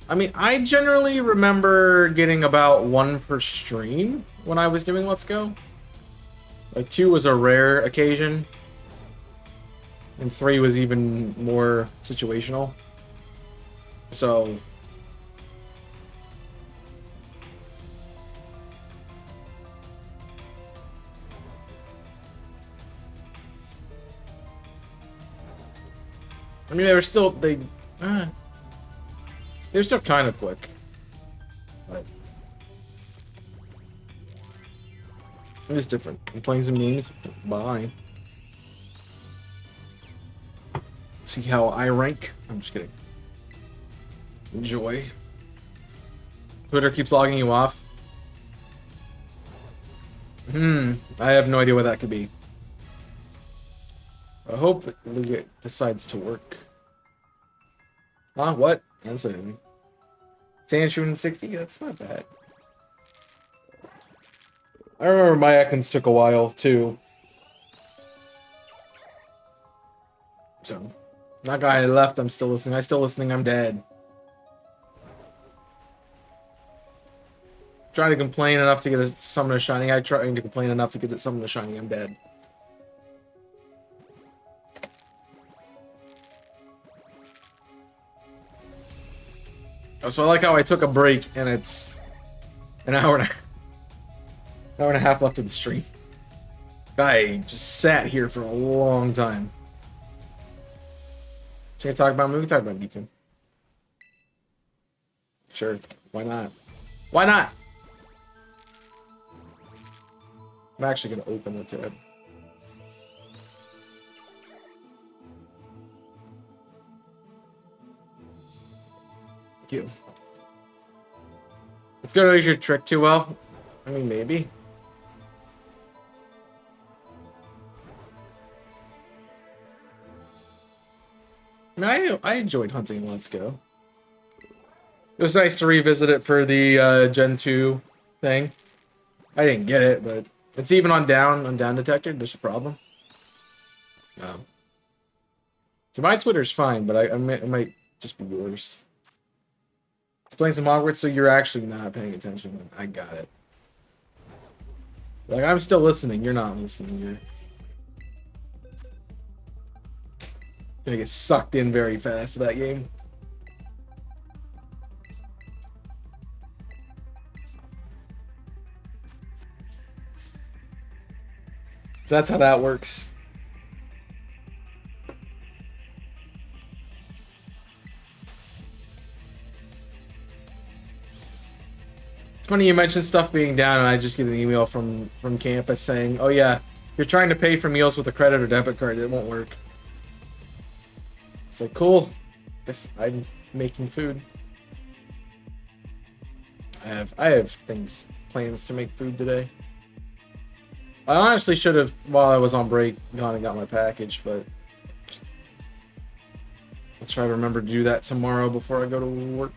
I mean, I generally remember getting about 1 per stream when I was doing Let's Go. Like 2 was a rare occasion. And 3 was even more situational. So... I mean, they were still, they're still kind of quick. But it's different. I'm playing some games. Bye. See how I rank? I'm just kidding. Enjoy. Twitter keeps logging you off. I have no idea what that could be. I hope it decides to work. What? That's anything. Sand shooting 60? That's not bad. I remember my Ekans took a while too. So, that guy left, I'm still listening. I'm still listening, I'm dead. Trying to complain enough to get a summon a shiny. I trying to complain enough to get a summon a shiny, I'm dead. So I like how I took a break and it's an hour and a half left of the stream. I just sat here for a long time. Should I talk about movie? Talk about Deacon. Sure, why not? Why not? I'm actually gonna open the tab. You. It's gonna use your trick too well. I mean, maybe. I enjoyed hunting Let's Go. It was nice to revisit it for the Gen 2 thing. I didn't get it, but it's even on down detected. There's a problem. So my Twitter's fine, but it might just be yours. It's playing some Hogwarts, so you're actually not paying attention. I got it. Like, I'm still listening. You're not listening. You're gonna get sucked in very fast to that game. So that's how that works. It's funny you mentioned stuff being down, and I just get an email from campus saying, "Oh yeah, you're trying to pay for meals with a credit or debit card. It won't work." It's like, cool. Guess I'm making food. I have plans to make food today. I honestly should have, while I was on break, gone and got my package, but I'll try to remember to do that tomorrow before I go to work.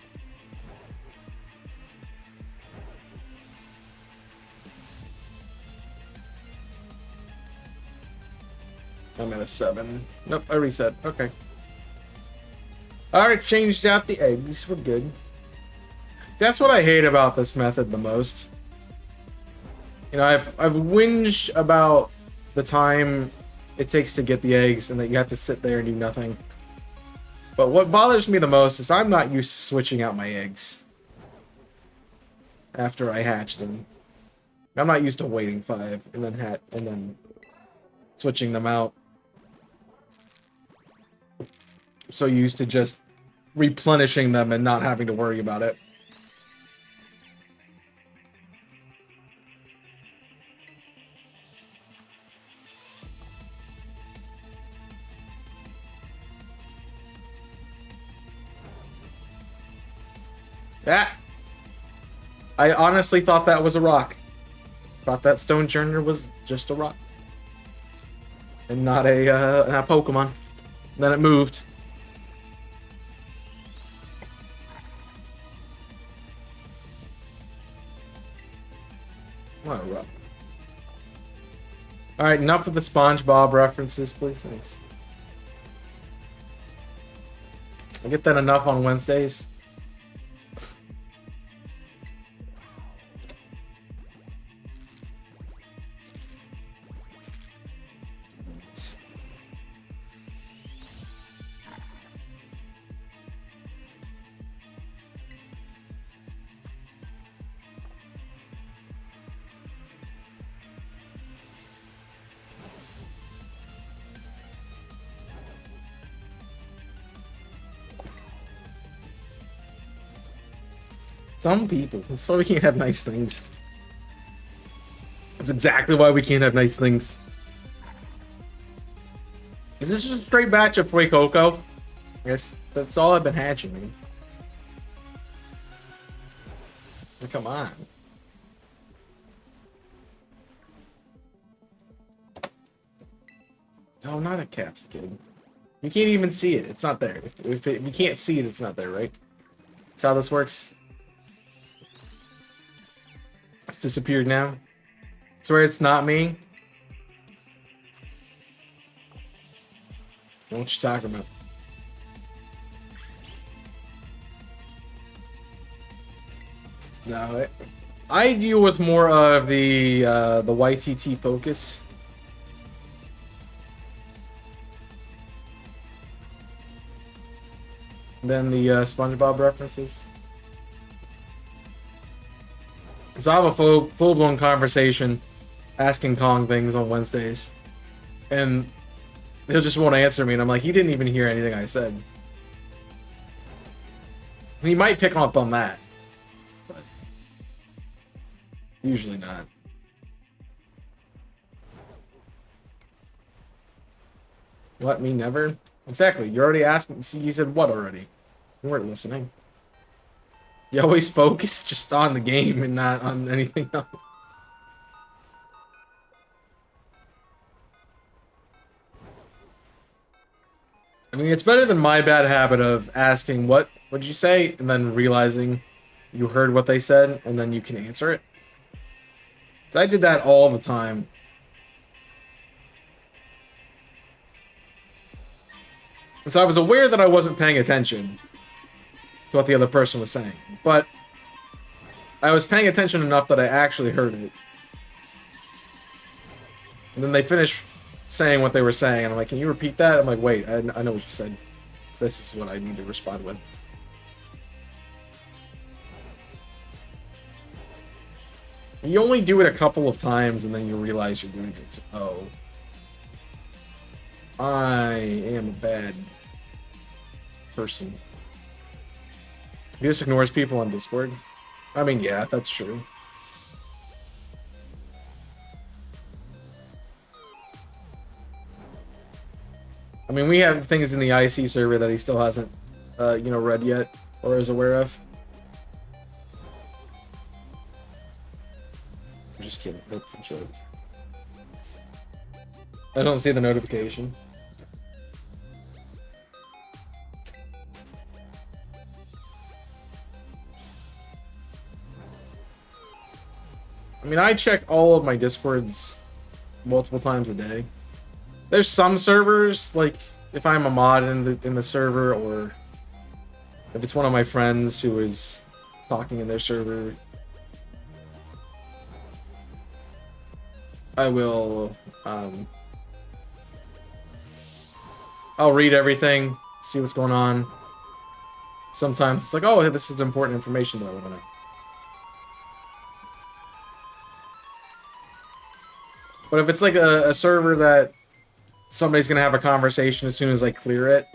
I'm at a 7. Nope, I reset. Okay. Alright, changed out the eggs. We're good. That's what I hate about this method the most. You know, I've whinged about the time it takes to get the eggs and that you have to sit there and do nothing. But what bothers me the most is I'm not used to switching out my eggs after I hatch them. I'm not used to waiting 5 and then switching them out. I'm so used to just replenishing them and not having to worry about it. Yeah. I honestly thought that was a rock. Thought that stone churner was just a rock. And not a Pokemon. And then it moved. What a rock. Alright, enough of the SpongeBob references, please. Thanks. I get that enough on Wednesdays. Some people. That's why we can't have nice things. That's exactly why we can't have nice things. Is this just a straight batch of Fuecoco? I guess that's all I've been hatching, man. Come on. No, not a caps, kid. You can't even see it. It's not there. If you can't see it, it's not there, right? That's how this works. It's disappeared now. I swear it's not me. What you talking about? No, I deal with more of the YTT focus. Than the SpongeBob references. So I have a full-blown conversation asking Kong things on Wednesdays. And he'll just won't answer me, and I'm like, he didn't even hear anything I said. And he might pick up on that. But usually not. What, me never? Exactly, you're already asking. See, you said what already? You weren't listening. You always focus just on the game and not on anything else. I mean, it's better than my bad habit of asking, what did you say? And then realizing you heard what they said, and then you can answer it. So I did that all the time. So I was aware that I wasn't paying attention to what the other person was saying, but I was paying attention enough that I actually heard it. And then they finished saying what they were saying, and I'm like, can you repeat that? I'm like, wait, I know what you said. This is what I need to respond with. You only do it a couple of times, and then you realize you're doing it. Oh. I am a bad person. He just ignores people on Discord. I mean, yeah, that's true. I mean, we have things in the IC server that he still hasn't, you know, read yet or is aware of. I'm just kidding. That's a joke. I don't see the notification. I mean, I check all of my Discords multiple times a day. There's some servers, like, if I'm a mod in the server, or if it's one of my friends who is talking in their server, I will, I'll read everything, see what's going on. Sometimes it's like, oh, this is important information that I want to know. But if it's like a server that somebody's gonna have a conversation as soon as I clear it,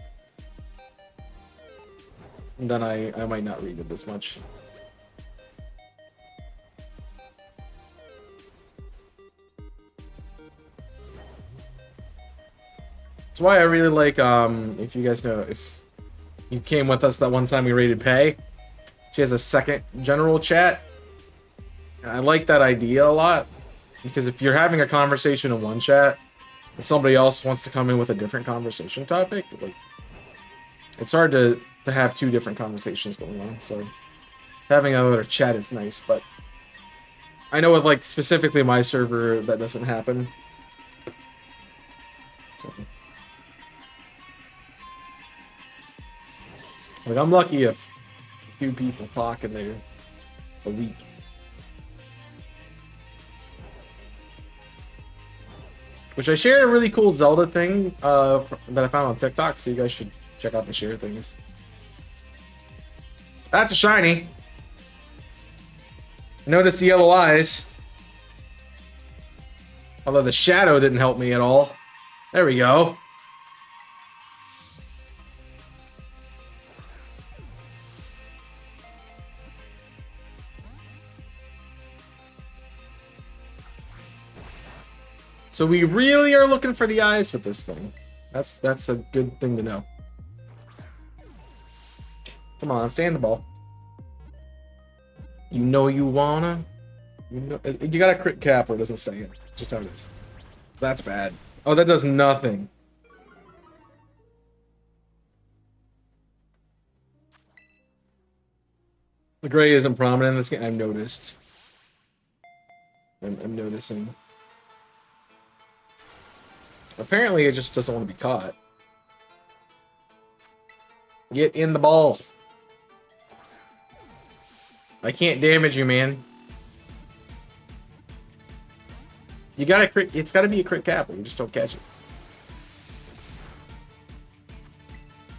then I might not read it this much. That's why I really like, if you guys know, if you came with us that one time we raided Pay, she has a second general chat. And I like that idea a lot, because if you're having a conversation in one chat, and somebody else wants to come in with a different conversation topic, like, it's hard to have two different conversations going on, so having another chat is nice, but I know with, like, specifically my server, that doesn't happen. So, like, I'm lucky if a few people talk in there a week. Which I shared a really cool Zelda thing that I found on TikTok, so you guys should check out the share things. That's a shiny. Notice the yellow eyes. Although the shadow didn't help me at all. There we go. So we really are looking for the eyes with this thing. That's a good thing to know. Come on, stay in the ball. You know you wanna. You know you got a crit cap or it doesn't stay in. It's just how it is. That's bad. Oh, that does nothing. The gray isn't prominent in this game. I've noticed. I'm noticing. Apparently, it just doesn't want to be caught. Get in the ball. I can't damage you, man. You gotta crit. It's gotta be a crit cap, or you just don't catch it.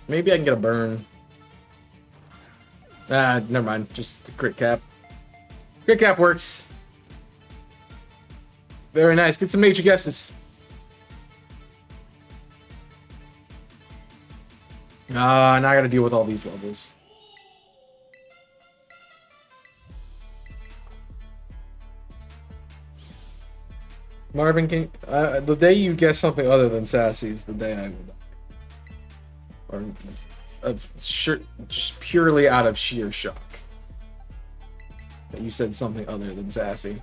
Maybe I can get a burn. Ah, never mind. Just a crit cap. Crit cap works. Very nice. Get some major guesses. Ah, now I gotta deal with all these levels. Marvin, can the day you guess something other than sassy is the day I will die. Or just purely out of sheer shock that you said something other than sassy.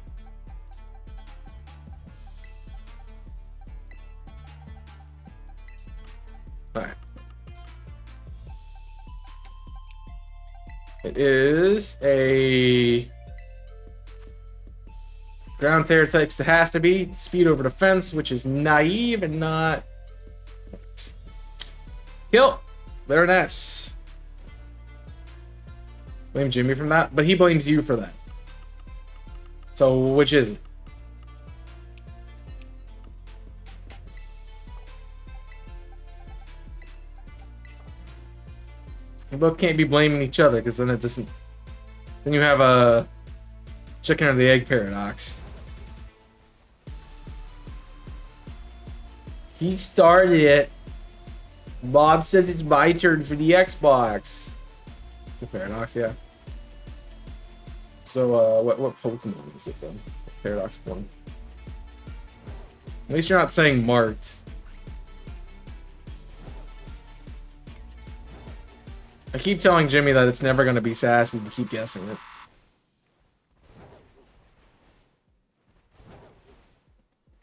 Alright. It is a ground terror types. It has to be speed over defense, which is naive and not. Kill. Very nice. Blame Jimmy from that, but he blames you for that. So which is it? You both can't be blaming each other, because then it doesn't. Then you have a chicken or the egg paradox. He started it. Bob says it's my turn for the Xbox. It's a paradox, yeah. So, what Pokemon is it then? Paradox one. At least you're not saying marked. I keep telling Jimmy that it's never going to be sassy to keep guessing it.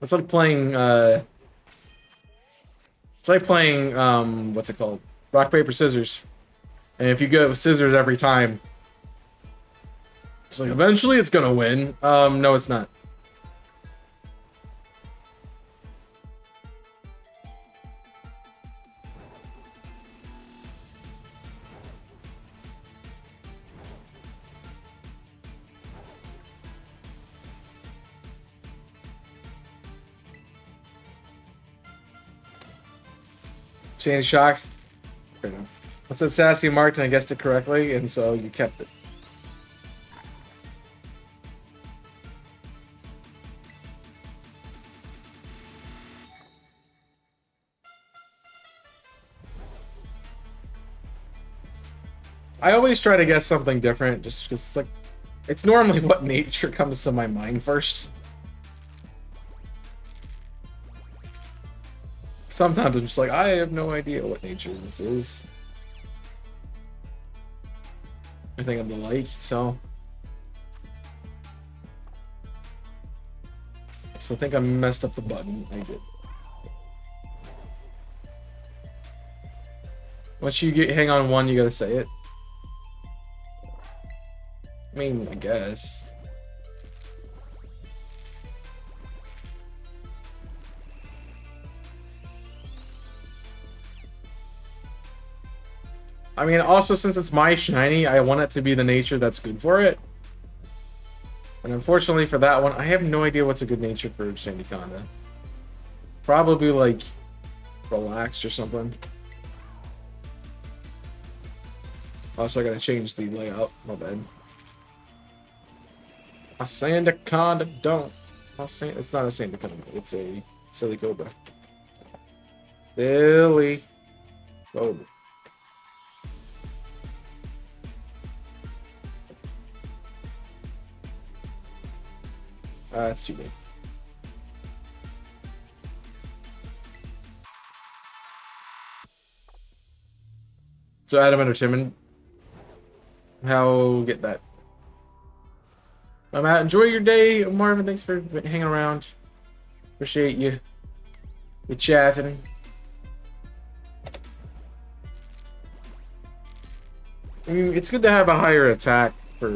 It's like playing, what's it called? Rock, paper, scissors. And if you go with scissors every time, it's like, eventually it's gonna win. No, it's not. Sandy Shocks. Fair enough. What's that sassy marked and I guessed it correctly, and so you kept it. I always try to guess something different, just because it's like, it's normally what nature comes to my mind first. Sometimes I'm just like, I have no idea what nature this is. I think I'm the like, so. So I think I messed up the button. I did. Once you hang on one, you gotta say it. I mean, I guess. I mean, also, since it's my shiny, I want it to be the nature that's good for it. And unfortunately for that one, I have no idea what's a good nature for Sandaconda. Probably, like, relaxed or something. Also, I gotta change the layout. My bad. A Sandaconda don't. It's not a Sandaconda. It's a Silly Cobra. Silly Cobra. That's too big. So Adam and Timon, how get that? I'm out. Enjoy your day, Marvin. Thanks for hanging around. Appreciate you. You chatting. I mean, it's good to have a higher attack for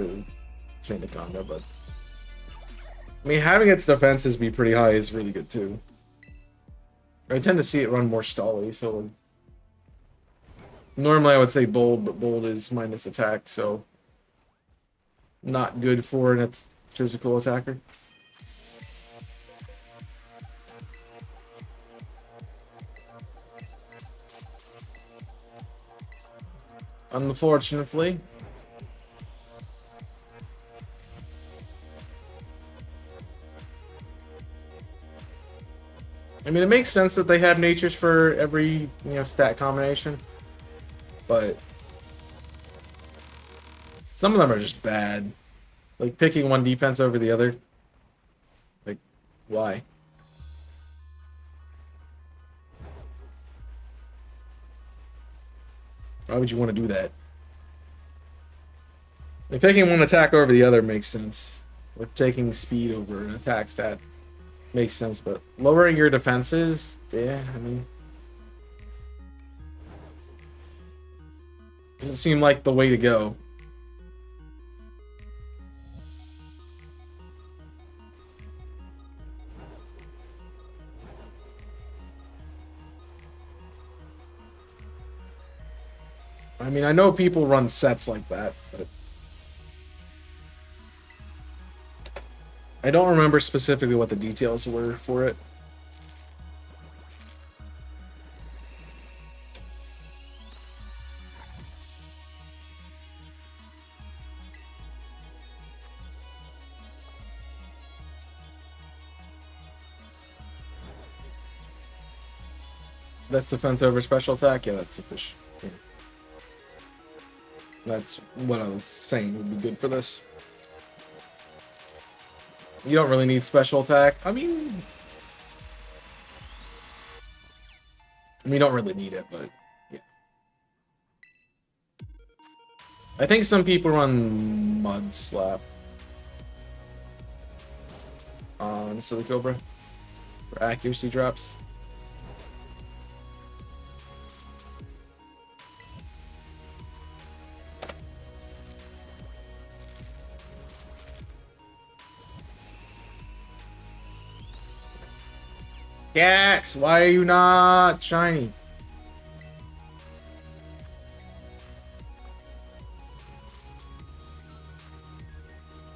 Sandaconda, but I mean, having its defenses be pretty high is really good too. I tend to see it run more stally, so normally I would say bold, but bold is minus attack, so not good for an physical attacker. Unfortunately. I mean, it makes sense that they have natures for every, stat combination. But some of them are just bad. Like picking one defense over the other. Like, why? Why would you want to do that? Like picking one attack over the other makes sense. Or taking speed over an attack stat makes sense, but lowering your defenses, yeah, I mean, doesn't seem like the way to go. I mean, I know people run sets like that, but I don't remember specifically what the details were for it. That's defense over special attack? Yeah, that's sufficient. Yeah. That's what I was saying would be good for this. You don't really need special attack. I mean, you don't really need it, but yeah. I think some people run Mud Slap on Silly Cobra for accuracy drops. Cats, why are you not shiny?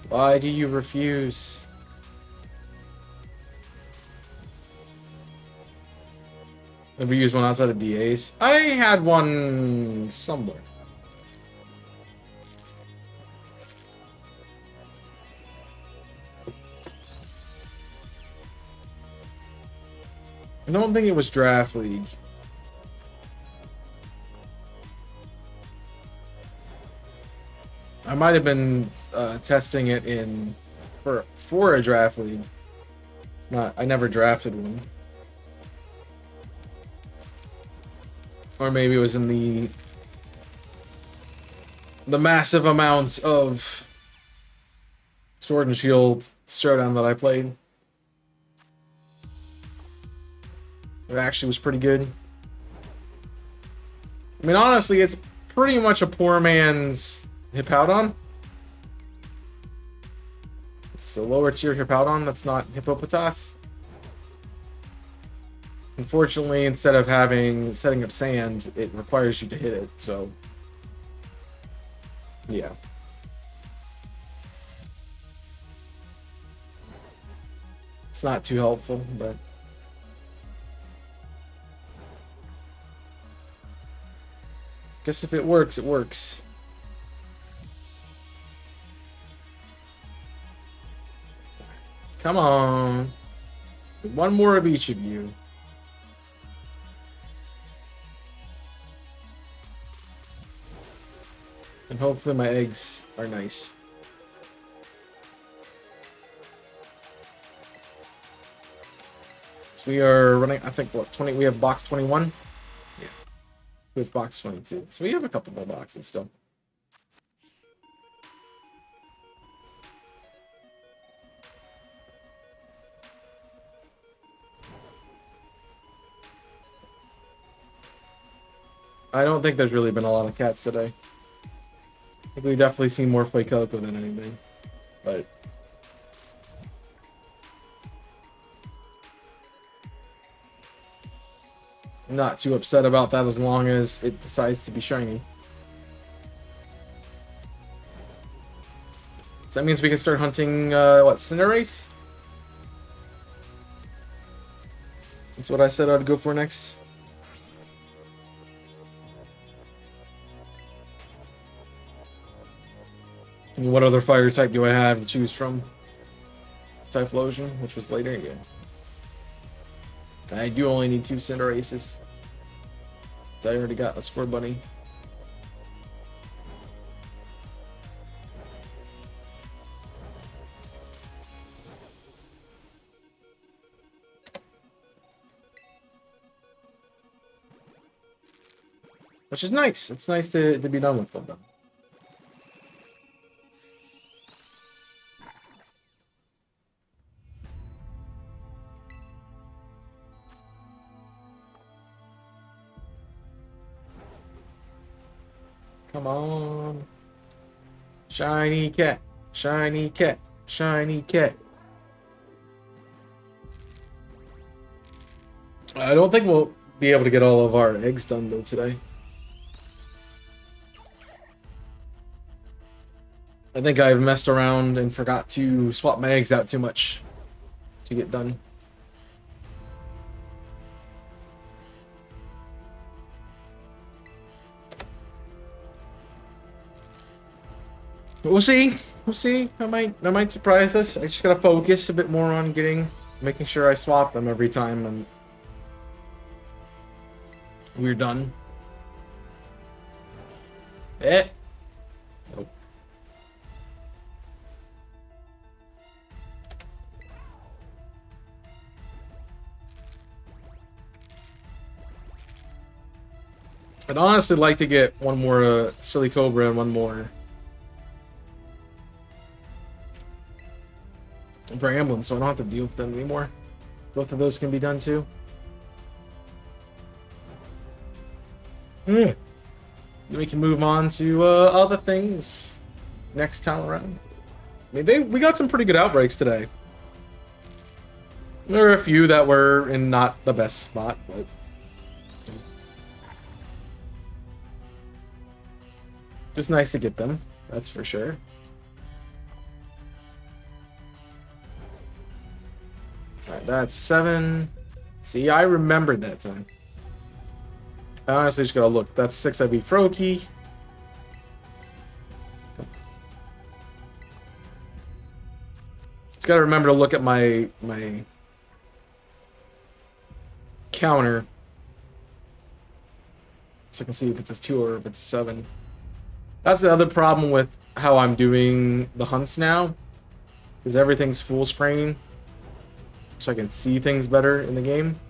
Why do you refuse? Ever used one outside of DAs? I had one somewhere. I don't think it was Draft League. I might have been testing it in for a Draft League. I never drafted one. Or maybe it was in the massive amounts of Sword and Shield Showdown that I played. It actually was pretty good. I mean, honestly, it's pretty much a poor man's Hippowdon. It's a lower tier Hippowdon that's not Hippopotas. Unfortunately, instead of setting up sand, it requires you to hit it, so yeah. It's not too helpful, but guess if it works, it works. Come on. One more of each of you. And hopefully my eggs are nice. So we are running, I think, what, 20, we have box 21? Yeah. We have box 22. So we have a couple more boxes still. I don't think there's really been a lot of cats today. I think we've definitely seen more Fuecoco than anything. But I'm not too upset about that as long as it decides to be shiny. So that means we can start hunting, what, Cinderace? That's what I said I'd go for next. And what other fire type do I have to choose from? Typhlosion, which was later, yeah. I do only need 2 Cinderaces. So I already got a Squirtle Bunny. Which is nice. It's nice to be done with them. Come on. Shiny cat. Shiny cat. Shiny cat. I don't think we'll be able to get all of our eggs done though today. I think I've messed around and forgot to swap my eggs out too much to get done. But we'll see. We'll see. That might surprise us. I just gotta focus a bit more on making sure I swap them every time and we're done. Eh. Nope. I'd honestly like to get one more Silly Cobra and one more Bramblin, so I don't have to deal with them anymore. Both of those can be done too. Then we can move on to other things next time around. I mean, we got some pretty good outbreaks today. There were a few that were in not the best spot, but just nice to get them, that's for sure. Alright, that's 7. See, I remembered that time. I honestly just gotta look. That's 6 IV Froakie. Just gotta remember to look at my counter so I can see if it's a 2 or if it's a 7. That's the other problem with how I'm doing the hunts now, because everything's full screen, so I can see things better in the game.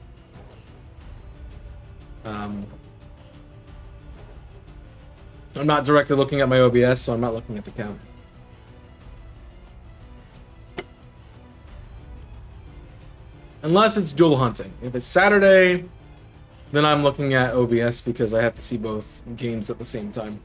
I'm not directly looking at my OBS, so I'm not looking at the counter. Unless it's dual hunting. If it's Saturday, then I'm looking at OBS because I have to see both games at the same time.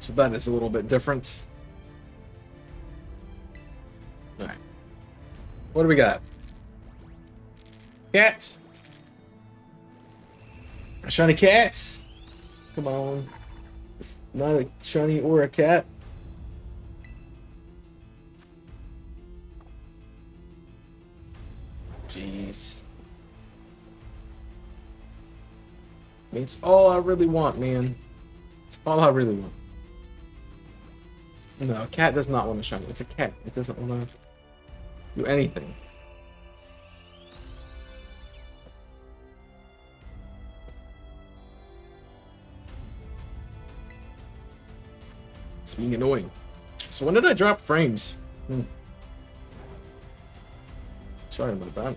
So that is a little bit different. Alright. What do we got? Cats. A shiny cat. Come on. It's not a shiny or a cat. Jeez. It's all I really want, man. It's all I really want. No, a cat does not want to shine. It's a cat. It doesn't want to do anything. It's being annoying. So when did I drop frames? Sorry about that.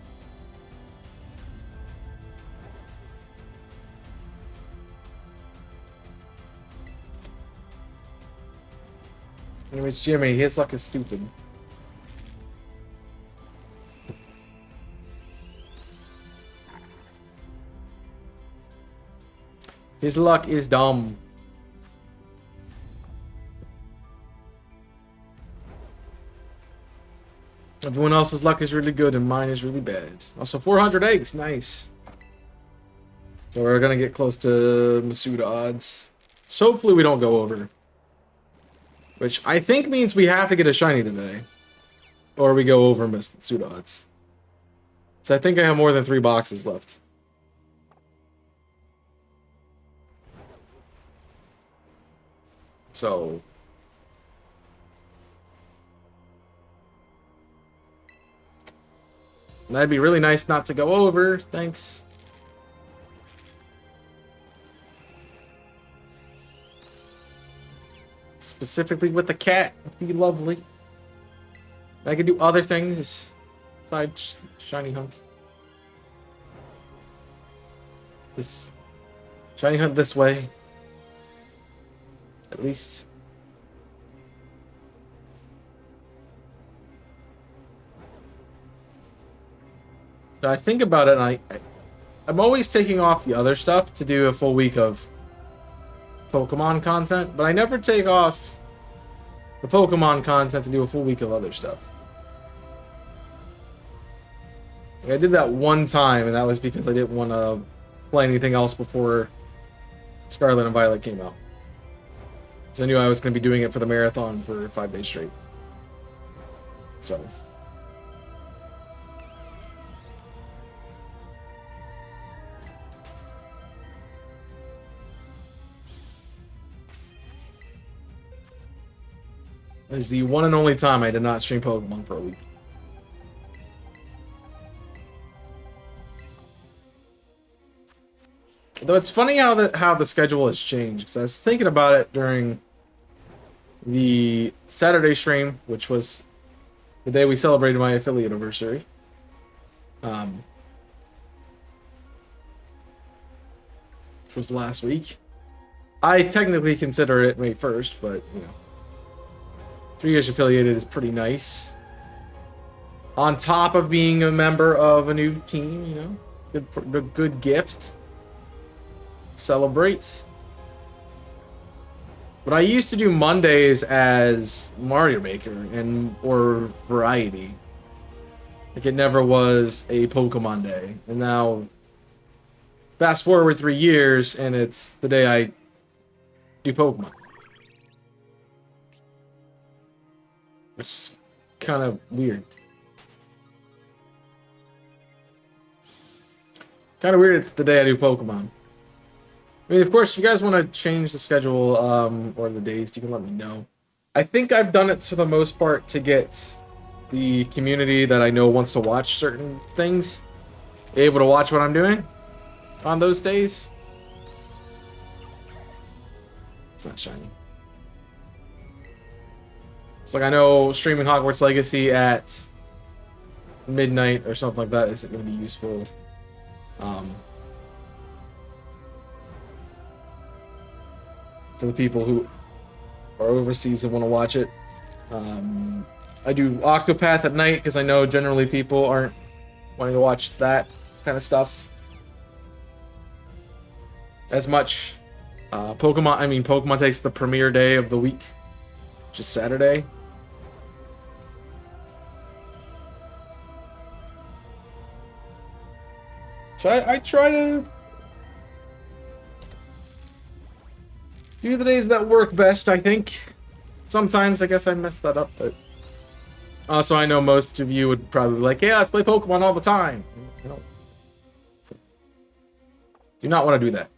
Anyways, Jimmy, his luck is stupid. His luck is dumb. Everyone else's luck is really good and mine is really bad. Also, 400 eggs, nice. So we're gonna get close to Masuda odds. So hopefully we don't go over. Which I think means we have to get a shiny today. Or we go over Masuda odds. So I think I have more than 3 boxes left. So that'd be really nice not to go over. Thanks. Specifically with the cat. It'd be lovely. I could do other things besides shiny hunt. This shiny hunt this way. At least. I think about it, and I'm always taking off the other stuff to do a full week of Pokemon content, but I never take off the Pokemon content to do a full week of other stuff. I did that one time, and that was because I didn't want to play anything else before Scarlet and Violet came out. So I knew I was going to be doing it for the marathon for 5 days straight. So this is the one and only time I did not stream Pokemon for a week. Though it's funny how the schedule has changed. Because I was thinking about it during the Saturday stream, which was the day we celebrated my affiliate anniversary. Which was last week. I technically consider it May 1st, but, you know. 3 years affiliated is pretty nice. On top of being a member of a new team, you know. Good gift. Celebrate. But I used to do Mondays as Mario Maker or Variety. Like it never was a Pokemon day. And now, fast forward 3 years, and it's the day I do Pokemon. Which is kind of weird. Kind of weird it's the day I do Pokemon. I mean, of course, if you guys want to change the schedule or the days, you can let me know. I think I've done it for the most part to get the community that I know wants to watch certain things able to watch what I'm doing on those days. It's not shiny. It's like I know streaming Hogwarts Legacy at midnight or something like that isn't going to be useful. For the people who are overseas and want to watch it. I do Octopath at night because I know generally people aren't wanting to watch that kind of stuff as much. Pokemon takes the premiere day of the week, which is Saturday. So I try to do the days that work best, I think. Sometimes I guess I mess that up, but also I know most of you would probably be like, yeah, let's play Pokemon all the time. You know, do not want to do that.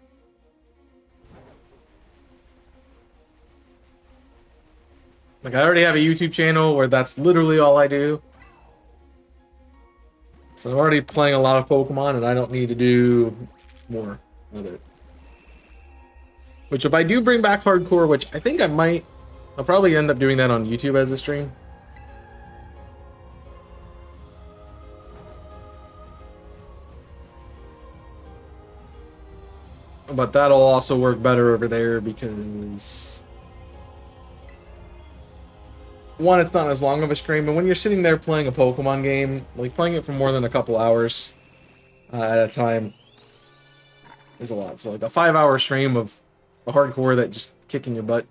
Like, I already have a YouTube channel where that's literally all I do. So I'm already playing a lot of Pokemon, and I don't need to do more of it. Which, if I do bring back hardcore, which I think I might, I'll probably end up doing that on YouTube as a stream. But that'll also work better over there because one, it's not as long of a stream, and when you're sitting there playing a Pokemon game, like playing it for more than a couple hours at a time is a lot. So like a 5-hour stream of a hardcore that just kicking your butt,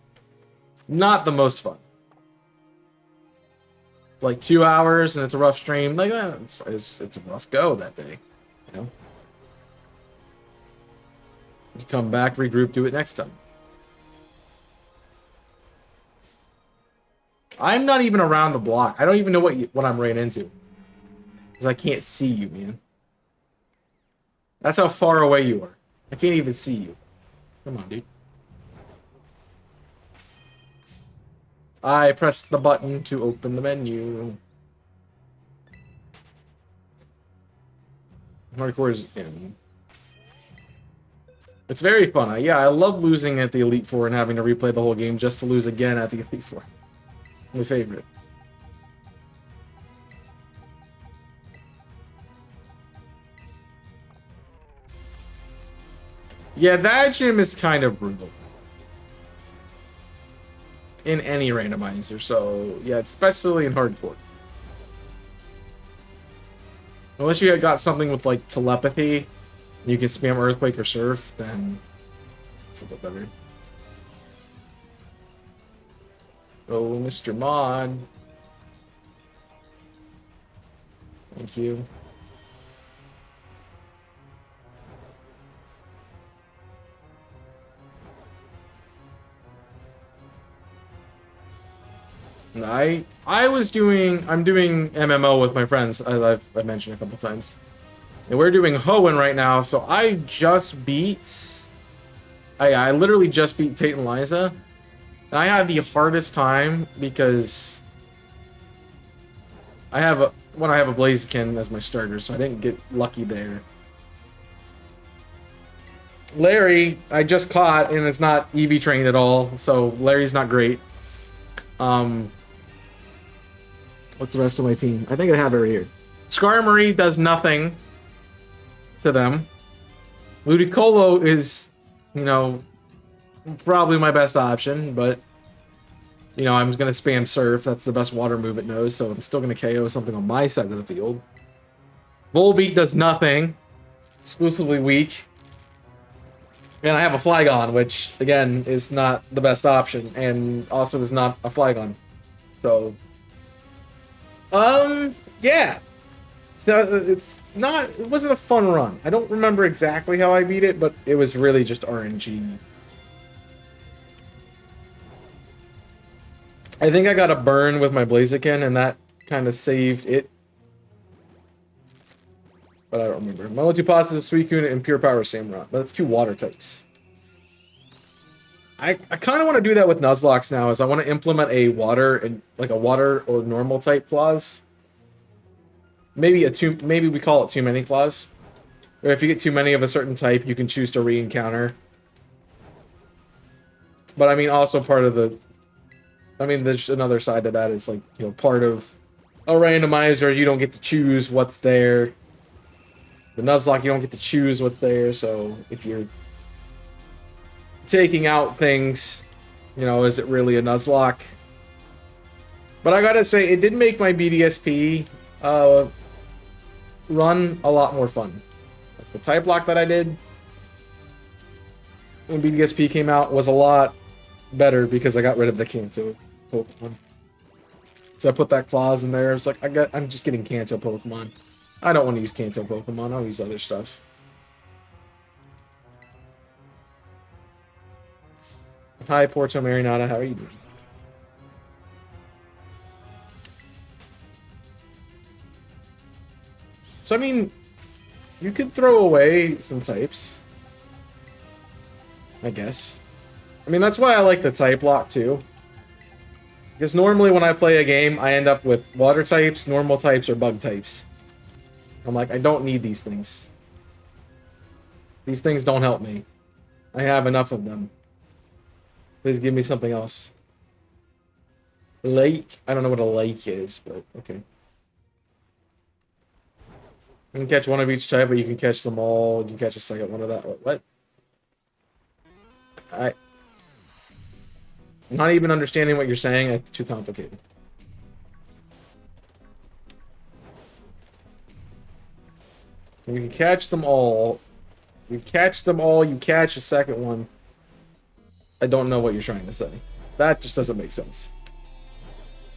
not the most fun. Like 2 hours and it's a rough stream, like it's a rough go that day, you know. You come back, regroup, do it next time. I'm not even around the block. I don't even know what I'm right into. Because I can't see you, man. That's how far away you are. I can't even see you. Come on, dude. I pressed the button to open the menu. Hardcore is in. It's very fun. Yeah, I love losing at the Elite Four and having to replay the whole game just to lose again at the Elite Four. My favorite. Yeah, that gym is kind of brutal. In any randomizer, so yeah, especially in hardcore. Unless you got something with like telepathy, you can spam Earthquake or Surf, then it's a bit better. Oh, Mr. Mod. Thank you. I'm doing MMO with my friends, as I've mentioned a couple times. And we're doing Hoenn right now, so I just beat... I literally just beat Tate and Liza. And I had the hardest time because I have a Blaziken as my starter, so I didn't get lucky there. Larry, I just caught, and it's not EV trained at all, so Larry's not great. What's the rest of my team? I think I have it right here. Skarmory does nothing to them. Ludicolo is, you know, probably my best option, but, you know, I'm going to spam Surf. That's the best water move it knows, so I'm still going to KO something on my side of the field. Volbeat does nothing. Exclusively weak. And I have a Flygon, which, again, is not the best option, and also is not a Flygon. So, yeah. So it wasn't a fun run. I don't remember exactly how I beat it, but it was really just RNG. I think I got a burn with my Blaziken, and that kind of saved it. But I don't remember. My only two positives, Suicune and Pure Power Samurott. But it's two water types. I kind of want to do that with Nuzlocke now, is I want to implement a water and like a water or normal type clause. Maybe we call it too many clause. Or if you get too many of a certain type, you can choose to re-encounter. But I mean, also part of the... I mean, there's another side to that. It's like, you know, part of a randomizer, you don't get to choose what's there. The Nuzlocke, you don't get to choose what's there, so if you're taking out things, you know, is it really a Nuzlocke? But I gotta say, it did make my BDSP run a lot more fun. Like the type lock that I did when BDSP came out was a lot better because I got rid of the Kanto Pokemon. So I put that clause in there. I was like, I'm just getting Kanto Pokemon. I don't want to use Kanto Pokemon. I'll use other stuff. Hi, Porto Marinata. How are you doing? So, I mean, you could throw away some types. I guess. I mean, that's why I like the type lock, too. Because normally when I play a game, I end up with water types, normal types, or bug types. I'm like, I don't need these things. These things don't help me. I have enough of them. Please give me something else. Lake? I don't know what a lake is, but okay. You can catch one of each type, but you can catch them all. You can catch a second one of that. What? I'm not even understanding what you're saying. It's too complicated. You can catch them all. You catch them all, you catch a second one. I don't know what you're trying to say. That just doesn't make sense.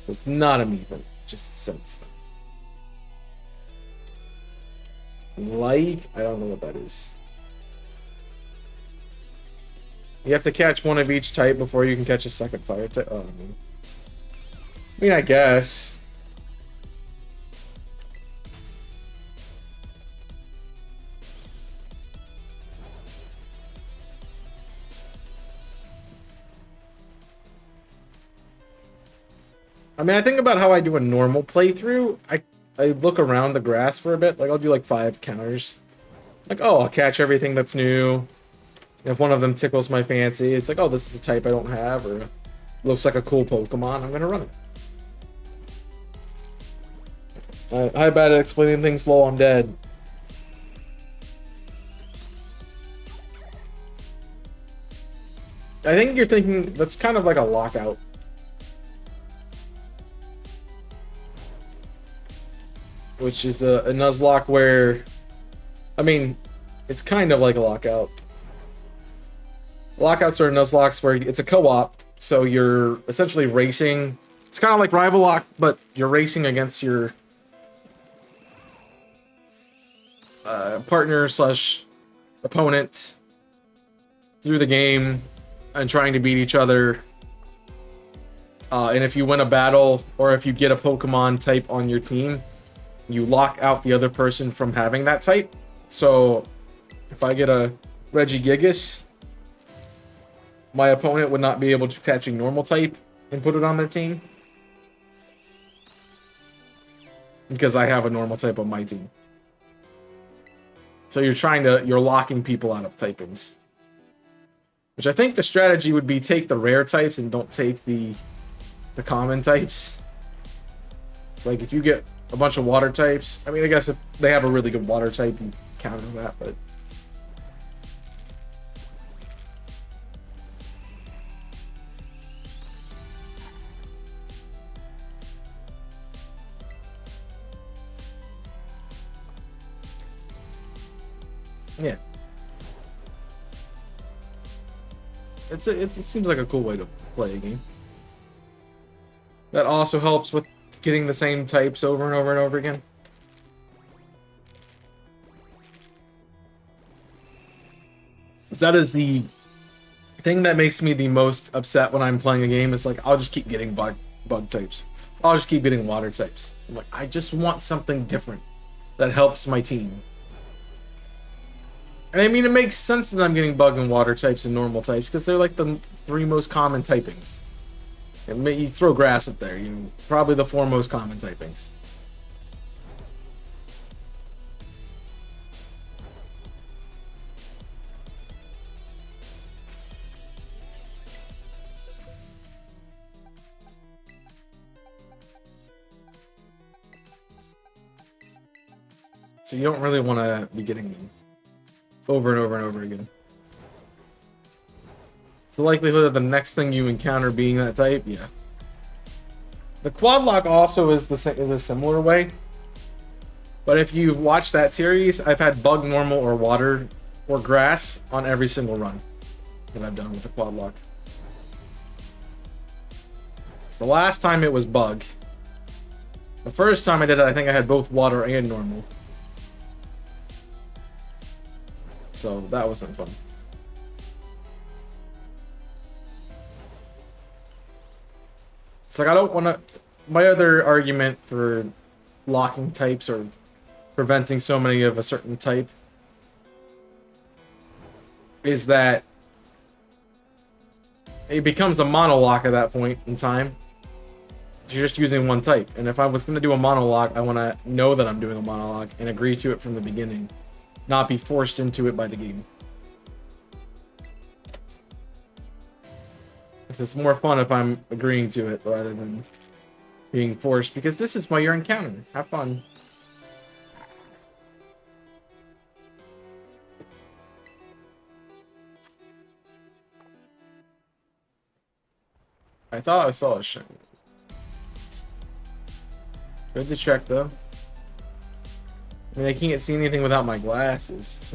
It's not a me thing, it's just a sense thing. Like, I don't know what that is. You have to catch one of each type before you can catch a second fire type. Oh, I mean, I guess. I mean, I think about how I do a normal playthrough. I look around the grass for a bit. Like, I'll do like 5 counters. Like, oh, I'll catch everything that's new. If one of them tickles my fancy, it's like, oh, this is a type I don't have, or looks like a cool Pokemon, I'm gonna run it. I'm bad at explaining things slow, I'm dead. I think you're thinking, that's kind of like a lockout. Which is a Nuzlocke where, I mean, it's kind of like a lockout. Lockouts are Nuzlocks where it's a co-op, so you're essentially racing. It's kind of like Rival Lock, but you're racing against your partner slash opponent through the game and trying to beat each other. And if you win a battle, or if you get a Pokemon type on your team, you lock out the other person from having that type. So if I get a Regigigas, my opponent would not be able to catch a normal type and put it on their team, because I have a normal type on my team. So you're locking people out of typings. Which I think the strategy would be take the rare types and don't take the common types. It's like if you get a bunch of water types, I mean, I guess if they have a really good water type, you counter that, but yeah. It seems like a cool way to play a game. That also helps with getting the same types over and over and over again. So that is the thing that makes me the most upset when I'm playing a game. It's like, I'll just keep getting bug types. I'll just keep getting water types. I'm like, I just want something different that helps my team. And I mean, it makes sense that I'm getting bug and water types and normal types because they're like the 3 most common typings. And you throw grass up there, probably the 4 most common typings. So you don't really want to be getting them over and over and over again. It's the likelihood of the next thing you encounter being that type, yeah. The quad lock also is a similar way. But if you've watched that series, I've had bug, normal, or water, or grass on every single run that I've done with the quad lock. So the last time it was bug. The first time I did it, I think I had both water and normal. So that wasn't fun. It's like I don't want to... My other argument for locking types or preventing so many of a certain type is that it becomes a monolock at that point in time. You're just using one type. And if I was going to do a monolock, I want to know that I'm doing a monolock and agree to it from the beginning. Not be forced into it by the game. It's more fun if I'm agreeing to it rather than being forced, because this is why you're encounter. Have fun. I thought I saw a shiny. Good to check though. I mean, I can't see anything without my glasses.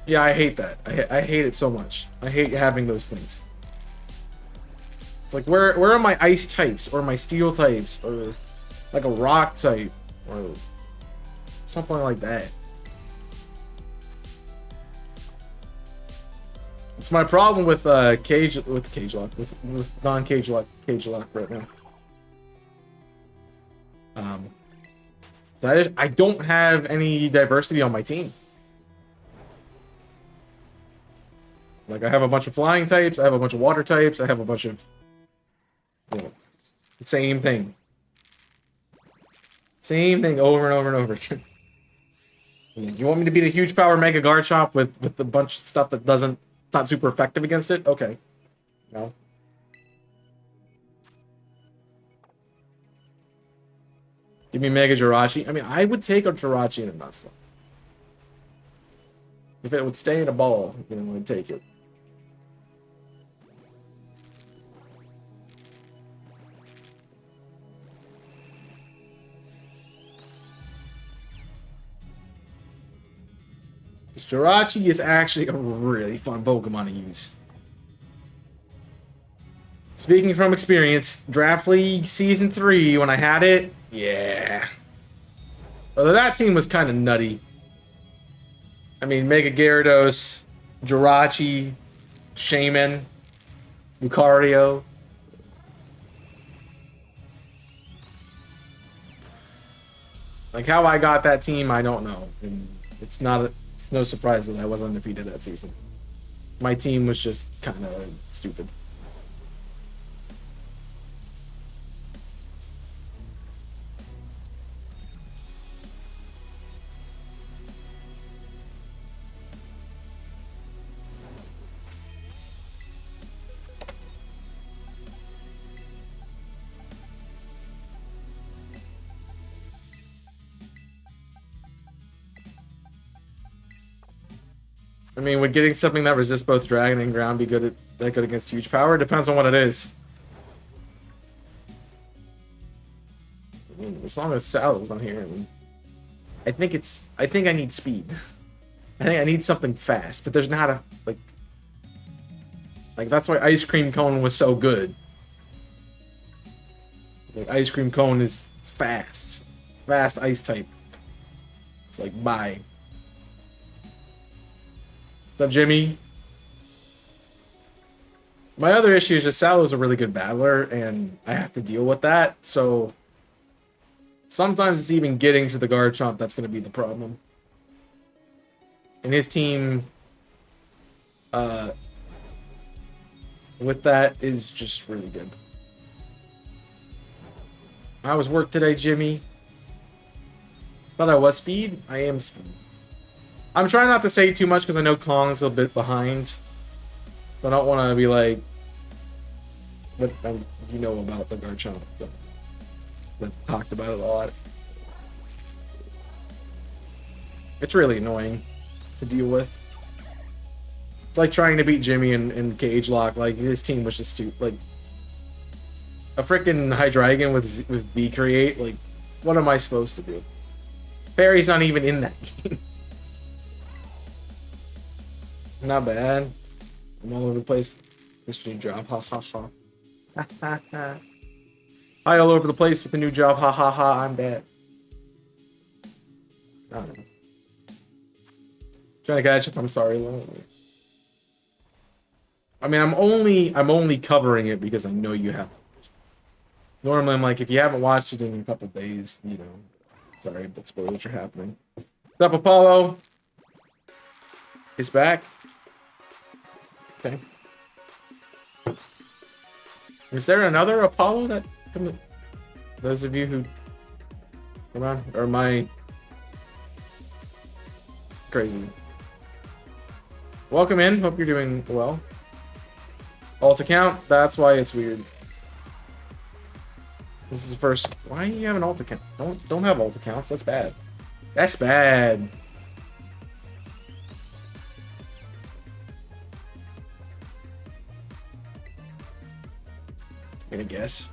Yeah, I hate that. I hate it so much. I hate having those things. It's like, where are my ice types, or my steel types, or like a rock type, or something like that. It's my problem with cage lock, with non-cage lock right now. So I don't have any diversity on my team. Like, I have a bunch of flying types, I have a bunch of water types, I have a bunch of, same thing. Same thing over and over and over again. You want me to beat a huge power Mega Garchomp with a bunch of stuff that it's not super effective against it? Okay. No. Give me Mega Jirachi. I mean, I would take a Jirachi in a Nuzlocke. If it would stay in a ball, I'd take it. Jirachi is actually a really fun Pokemon to use. Speaking from experience, Draft League Season 3, when I had it, yeah. Although that team was kind of nutty. I mean, Mega Gyarados, Jirachi, Shaman, Lucario. Like, how I got that team, I don't know. And it's no surprise that I was undefeated that season. My team was just kind of stupid. I mean, would getting something that resists both dragon and ground be that good against huge power? Depends on what it is. I mean, as long as Sal's on here, I mean, I think I need speed. I think I need something fast, but there's not a like that's why Ice Cream Cone was so good. Like Ice Cream Cone is fast ice type. It's like bye. What's up, Jimmy? My other issue is just Salo's a really good battler, and I have to deal with that, so sometimes it's even getting to the Garchomp that's going to be the problem. And his team, with that, is just really good. How was work today, Jimmy? Thought I was speed? I am speed. I'm trying not to say too much because I know Kong's a bit behind. So I don't want to be like, what you know about the Garchomp. So I've talked about it a lot. It's really annoying to deal with. It's like trying to beat Jimmy in Cage Lock. Like, his team was just too, like, a freaking Hydreigon with B Create. Like, what am I supposed to do? Fairy's not even in that game. Not bad. I'm all over the place. This new job. Ha ha ha. Ha ha ha. Hi, all over the place with the new job. Ha ha ha. I'm bad. I don't know. Trying to catch up. I'm sorry. I mean, I'm only covering it because I know you have. Normally, I'm like, if you haven't watched it in a couple days, you know, sorry, but spoilers are happening. What's up, Apollo? He's back. Okay. Is there another Apollo that? Those of you who come on, or am I crazy? Welcome in. Hope you're doing well. Alt account. That's why it's weird. This is the first. Why do you have an alt account? Don't have alt accounts. That's bad. That's bad. I'm gonna guess.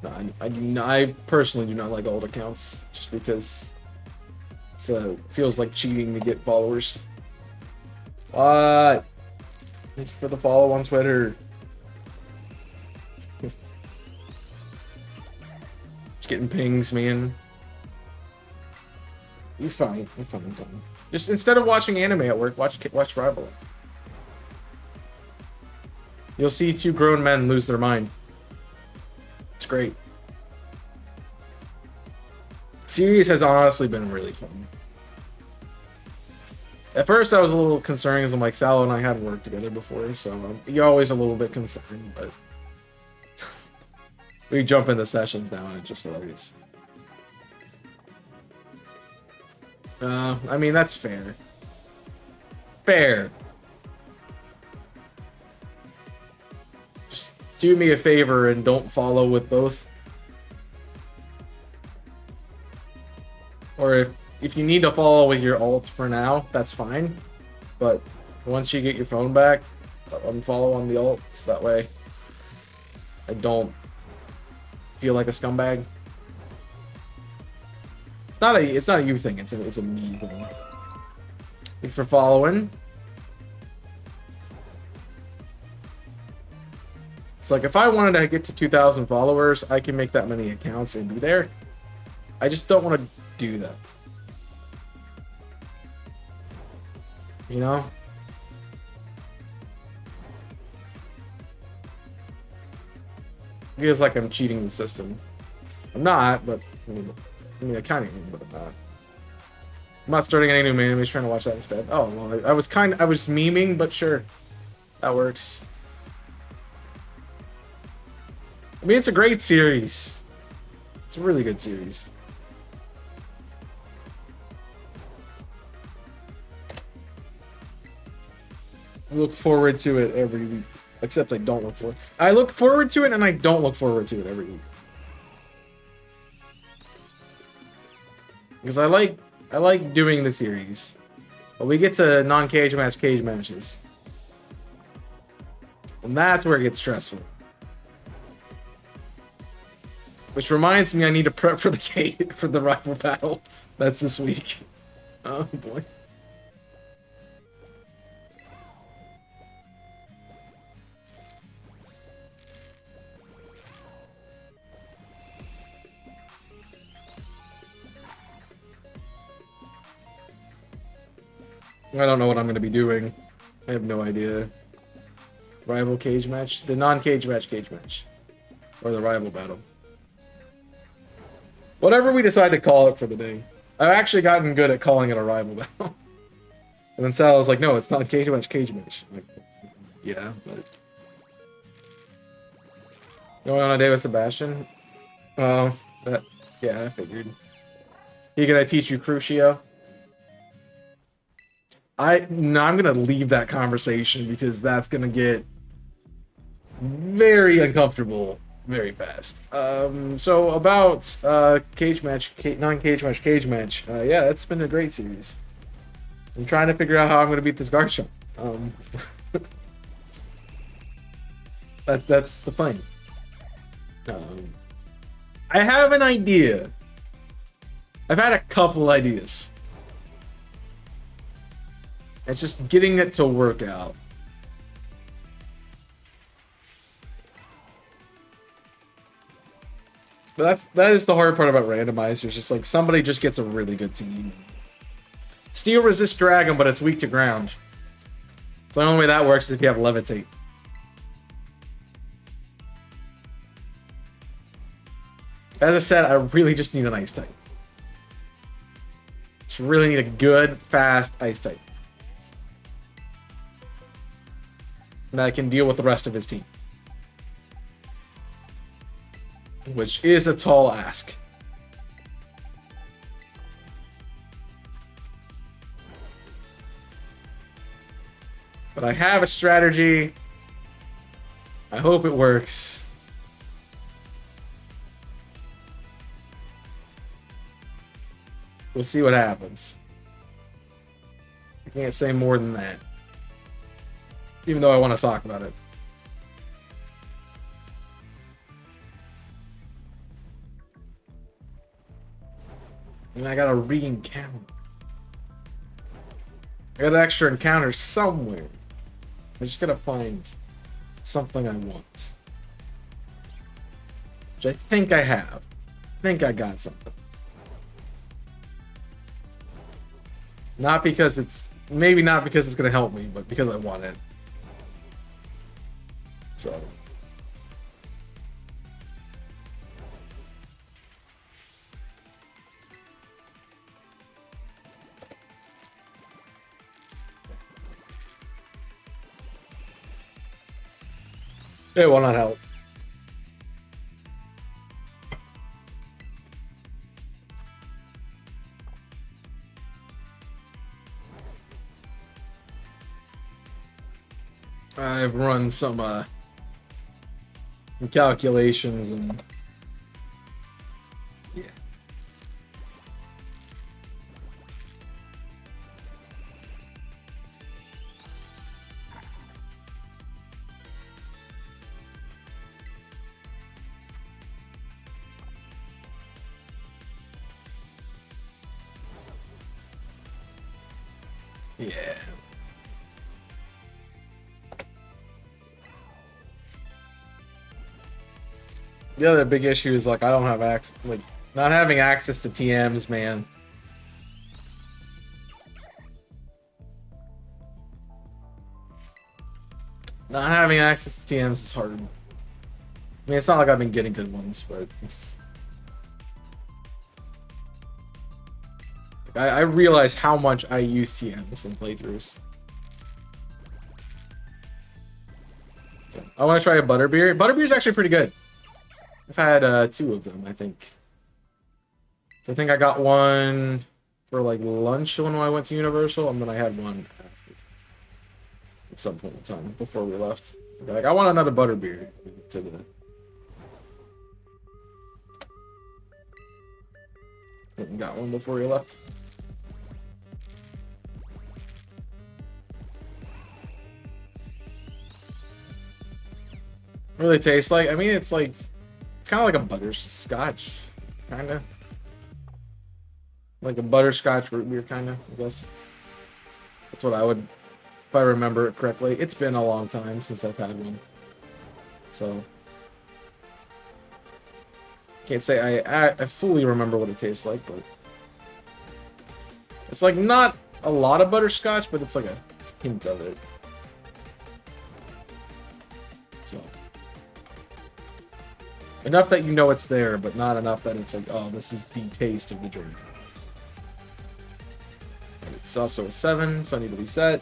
No, I personally do not like alt accounts just because it's feels like cheating to get followers. What? Thank you for the follow on Twitter. Just getting pings, man. You're fine. You're fine. You're fine. Just instead of watching anime at work, watch Rival. You'll see two grown men lose their mind. It's great. Series has honestly been really fun. At first, I was a little concerned because I'm like, Salo and I hadn't worked together before, so you're always a little bit concerned, but we jump into sessions now and it's just hilarious. I mean, that's fair. Fair. Just do me a favor and don't follow with both. Or if you need to follow with your alt for now, that's fine. But once you get your phone back, unfollow on the alt, so that way I don't feel like a scumbag. It's not a you thing, it's a me thing. Thank you for following. It's like if I wanted to get to 2,000 followers, I can make that many accounts and be there. I just don't want to do that. You know? It feels like I'm cheating the system. I'm not, but I mean I kind of am, but I'm not. I'm not starting any new animes, trying to watch that instead. Oh, well, I was memeing, but sure. That works. I mean, it's a great series. It's a really good series. I look forward to it every week. Except I don't look forward. I look forward to it and I don't look forward to it every week. Because I like I like doing the series. But we get to non-cage matches. And that's where it gets stressful. Which reminds me I need to prep for the rival battle. That's this week. Oh boy. I don't know what I'm going to be doing. I have no idea. Rival cage match? The non-cage match. Or the rival battle. Whatever we decide to call it for the day. I've actually gotten good at calling it a rival battle. And then Sal was like, no, it's not cage match. I'm like, yeah, but... Going on a day with Sebastian? Oh, yeah, I figured. He gonna teach you Crucio? No, I'm gonna leave that conversation because that's gonna get very uncomfortable very fast. So about cage match, non-cage match. Yeah, that's been a great series. I'm trying to figure out how I'm gonna beat this Garchomp. That's the thing. I have an idea. I've had a couple ideas. It's just getting it to work out. But that is the hard part about randomizers. Just like somebody just gets a really good team. Steel resists dragon, but it's weak to ground. So the only way that works is if you have levitate. As I said, I really just need an ice type. Just really need a good, fast ice type. That can deal with the rest of his team. Which is a tall ask. But I have a strategy. I hope it works. We'll see what happens. I can't say more than that. Even though I want to talk about it. And I got a re-encounter. I got an extra encounter somewhere. I just gotta find something I want. Which I think I have. I think I got something. Not because it's... Maybe not because it's gonna help me, but because I want it. So... It will not help. I've run some calculations and yeah. Yeah. The other big issue is like I don't have access, like not having access to TMs, man. Not having access to TMs is hard. I mean, it's not like I've been getting good ones, but I realize how much I use TMs in playthroughs. So, I want to try a Butterbeer. Butterbeer's actually pretty good. I've had 2 of them, I think. So I think I got one for like lunch when I went to Universal, and then I had one after, at some point in time before we left. Like, I want another Butterbeer to the. Got one before we left. What do they taste like? I mean, it's like kind of like a butterscotch, kind of like a butterscotch root beer, kind of. I guess that's what I would, if I remember it correctly. It's been a long time since I've had one, so can't say I fully remember what it tastes like, but it's like not a lot of butterscotch, but it's like a hint of it. So enough that you know it's there, but not enough that it's like, oh, this is the taste of the drink. And it's also a 7, so I need to reset.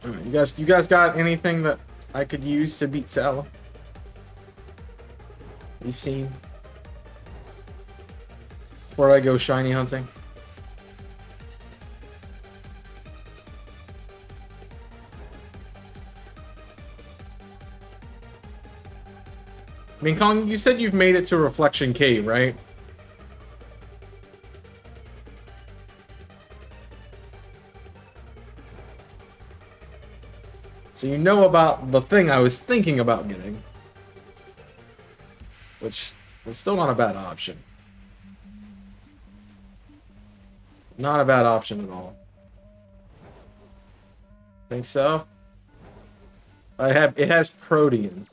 Alright, you guys got anything that I could use to beat Sal? You've seen? Before I go shiny hunting. I mean, Kong, you said you've made it to Reflection Cave, right? So you know about the thing I was thinking about getting. Which is still not a bad option. Not a bad option at all. Think so? It has Protean.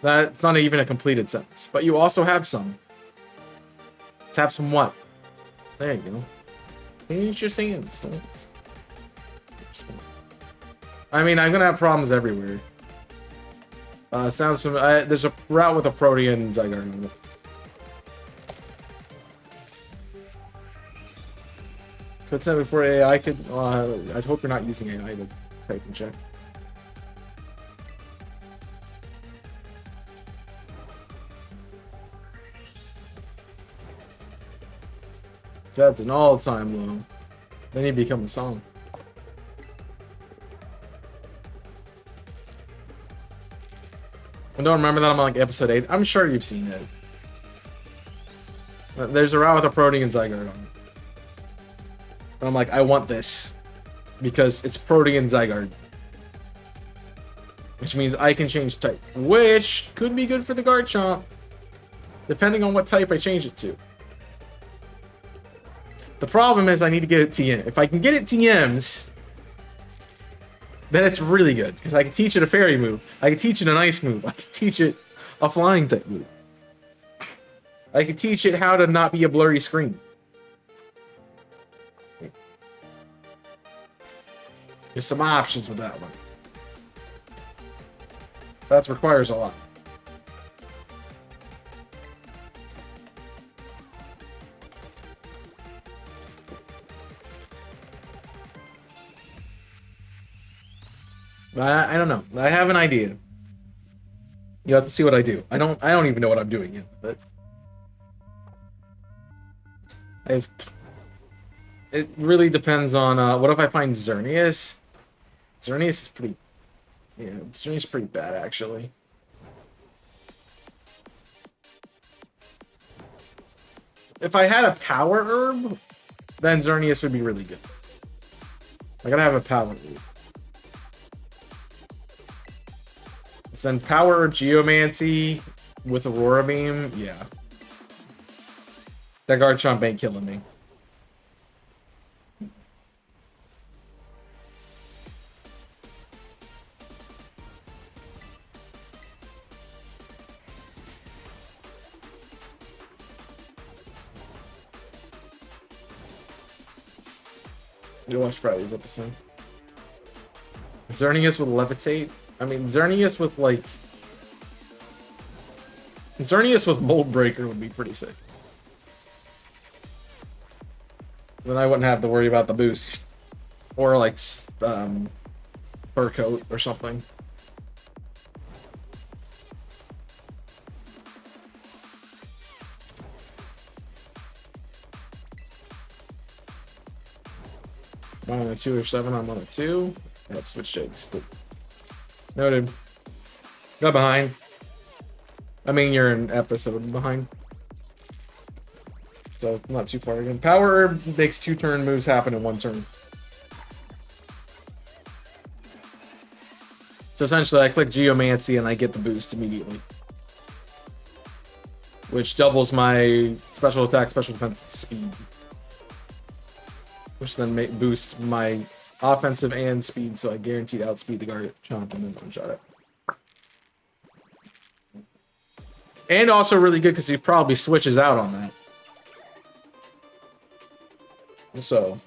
That's not even a completed sentence. But you also have some. Let's have some what? There you go. Finish your sandstones. I mean, I'm gonna have problems everywhere. Sounds familiar. There's a route with a Protean Zygarde on it. Put that before AI could. I'd hope you're not using AI to type and check. So that's an all-time low. Then you become a song. I don't remember that I'm on like episode 8. I'm sure you've seen it. There's a route with a Protean Zygarde on it. And I'm like, I want this. Because it's Protean Zygarde. Which means I can change type. Which could be good for the Garchomp. Depending on what type I change it to. The problem is I need to get it TM. If I can get it TMs, then it's really good. Because I can teach it a fairy move. I can teach it an ice move. I can teach it a flying type move. I can teach it how to not be a blurry screen. There's some options with that one. That requires a lot. I don't know. I have an idea. You have to see what I do. I don't even know what I'm doing yet, but it really depends on what if I find Xerneas? Xerneas is pretty Xerneas is pretty bad actually. If I had a power herb, then Xerneas would be really good. I gotta have a power herb. Then power Geomancy with Aurora Beam, yeah. That Garchomp ain't killing me. You watch Friday's episode. Xerneas with Levitate? I mean, Xerneas with, like... Xerneas with Mold Breaker would be pretty sick. Then I wouldn't have to worry about the boost. Or, like, fur coat or something. I'm on a 2 or 7. I'm on a 2. Yep, switch shakes. Cool. Noted. Got behind. I mean, you're an episode behind. So, not too far again. Power Herb makes 2 turn moves happen in 1 turn. So, essentially, I click Geomancy and I get the boost immediately. Which doubles my special attack, special defense speed. Which then boost my offensive and speed, so I guarantee to outspeed the Garchomp and then one-shot it. And also really good because he probably switches out on that. So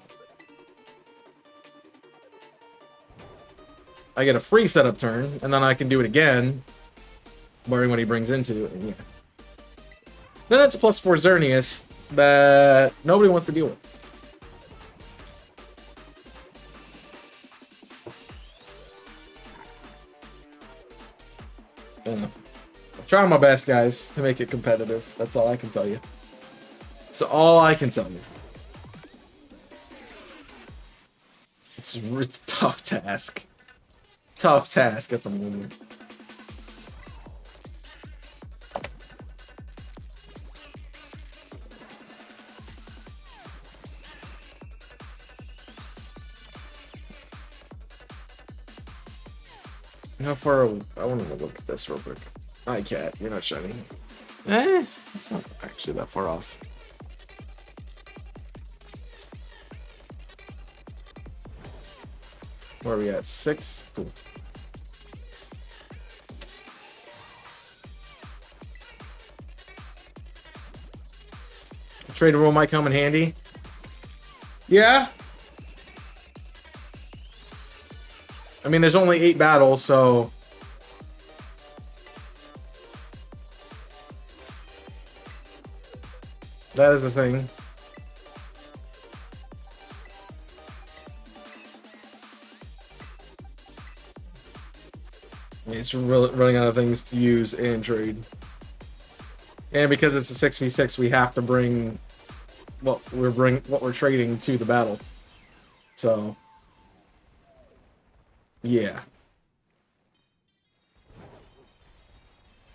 I get a free setup turn, and then I can do it again, barring what he brings into it. And yeah. Then it's a +4 Xerneas that nobody wants to deal with. I'm trying my best, guys, to make it competitive. That's all I can tell you. That's all I can tell you. It's a tough task. Tough task at the moment. How far? I want to look at this real quick. Hi, cat. You're not shiny. It's not actually that far off. Where are we at? 6? Cool. Trade rule might come in handy. Yeah. I mean, there's only 8 battles, so that is a thing. It's running out of things to use and trade. And because it's a 6v6, we have to bring what we're trading to the battle. So yeah.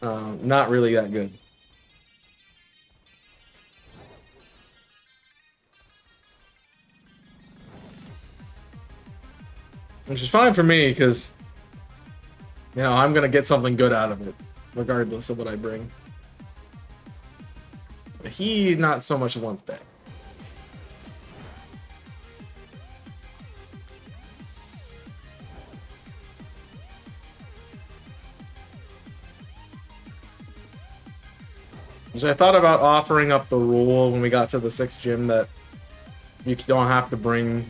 Not really that good. Which is fine for me, because, you know, I'm going to get something good out of it, regardless of what I bring. But he not so much wants that. So I thought about offering up the rule when we got to the 6th gym that you don't have to bring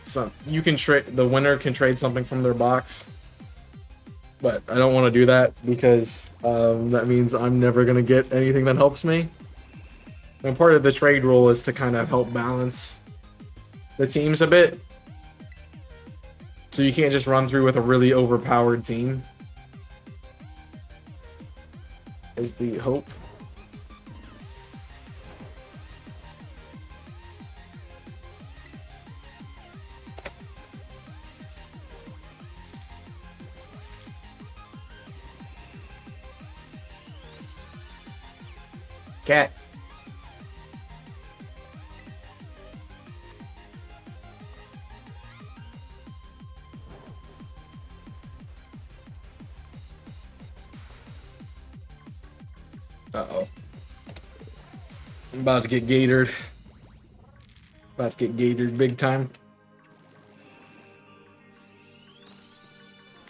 some. You can trade, the winner can trade something from their box, but I don't want to do that because that means I'm never gonna get anything that helps me. And part of the trade rule is to kind of help balance the teams a bit, so you can't just run through with a really overpowered team. Is the hope. Cat. Uh-oh. I'm about to get gatored. About to get gatored big time.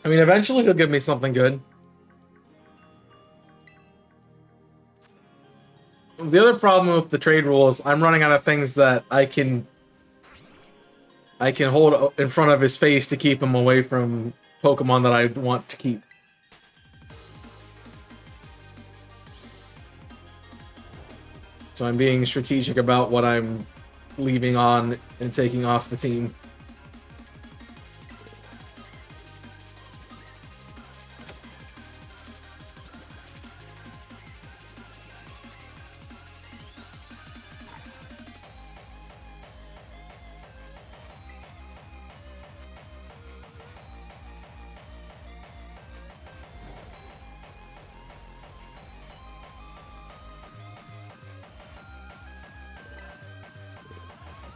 I mean, eventually he'll give me something good. The other problem with the trade rule is I'm running out of things that I can hold in front of his face to keep him away from Pokemon that I want to keep. So I'm being strategic about what I'm leaving on and taking off the team.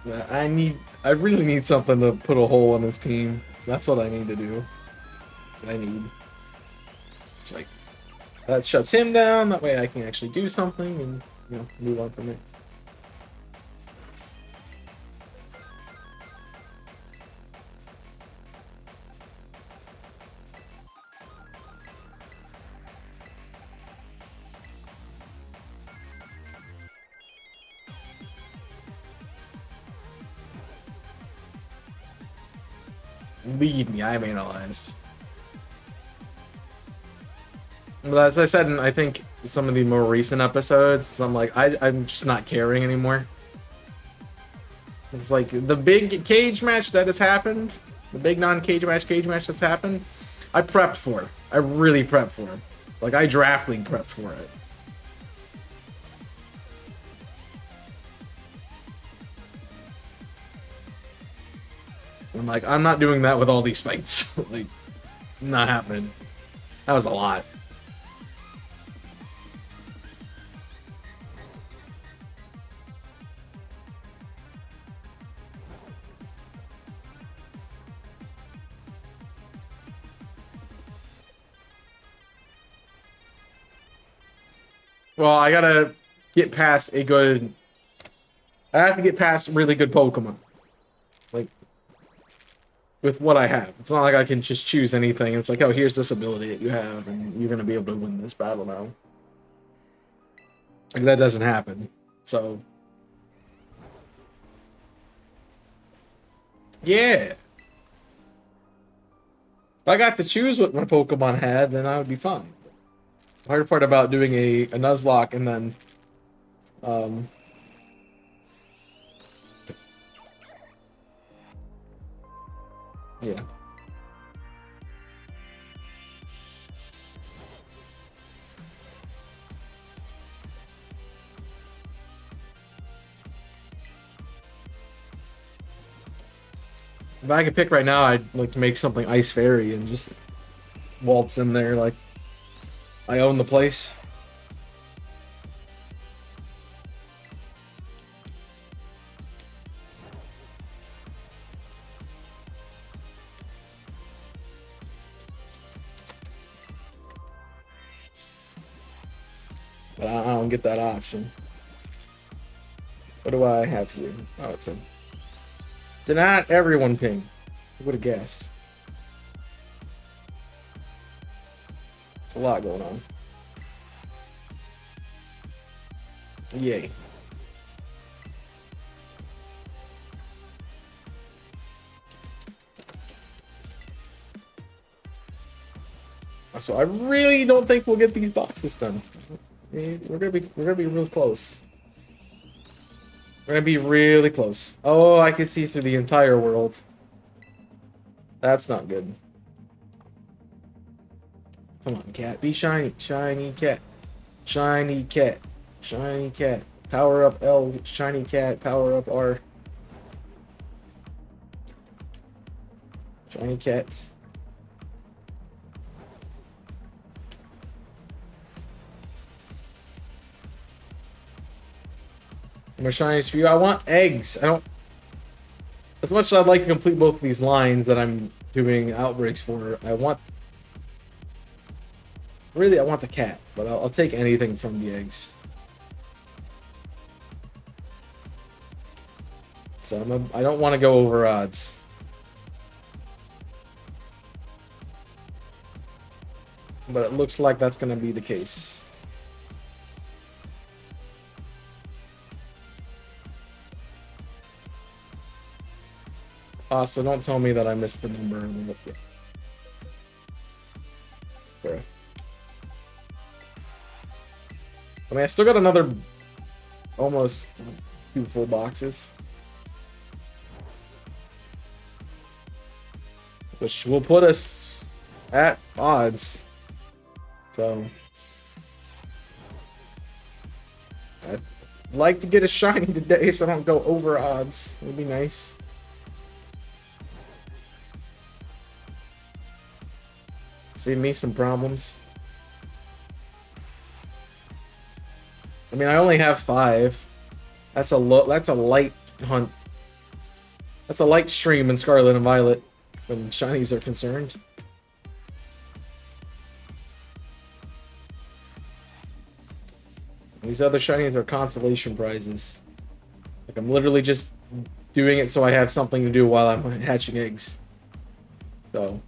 I really need something to put a hole in this team. That's what I need to do. I need. It's like, that shuts him down, that way I can actually do something and, move on from it. Believe me, I've analyzed. But as I said in, I think, some of the more recent episodes, I'm like, I'm just not caring anymore. It's like, the big cage match that has happened, the big non-cage match that's happened, I prepped for. I really prepped for it. Like, I draft league prepped for it. I'm like, I'm not doing that with all these fights. Like, not happening. That was a lot. Well, I gotta get past a good... I have to get past really good Pokemon. Like, with what I have. It's not like I can just choose anything. It's like, oh, here's this ability that you have, and you're gonna be able to win this battle now. Like, that doesn't happen. So... yeah. If I got to choose what my Pokemon had, then I would be fine. The hard part about doing a Nuzlocke and then... yeah. If I could pick right now, I'd like to make something Ice Fairy and just waltz in there like I own the place. But I don't get that option. What do I have here? Oh, it's a not everyone ping. Who would have guessed? It's a lot going on. Yay. So I really don't think we'll get these boxes done. We're gonna be real close. We're gonna be really close. Oh, I can see through the entire world. That's not good. Come on, cat. Be shiny. Shiny cat. Shiny cat. Shiny cat. Power up L. Shiny cat. Power up R. Shiny cat. My shiniest few. I want eggs. I don't... as much as I'd like to complete both of these lines that I'm doing outbreaks for, I want... really, I want the cat, but I'll take anything from the eggs. So I don't want to go over odds. But it looks like that's going to be the case. So don't tell me that I missed the number. Bro. I mean, I still got another almost 2 full boxes. Which will put us at odds. So I'd like to get a shiny today so I don't go over odds. It would be nice. Save me some problems. I mean, I only have 5. That's a light hunt That's a light stream in Scarlet and Violet when shinies are concerned. These other shinies are consolation prizes. Like, I'm literally just doing it so I have something to do while I'm hatching eggs. So.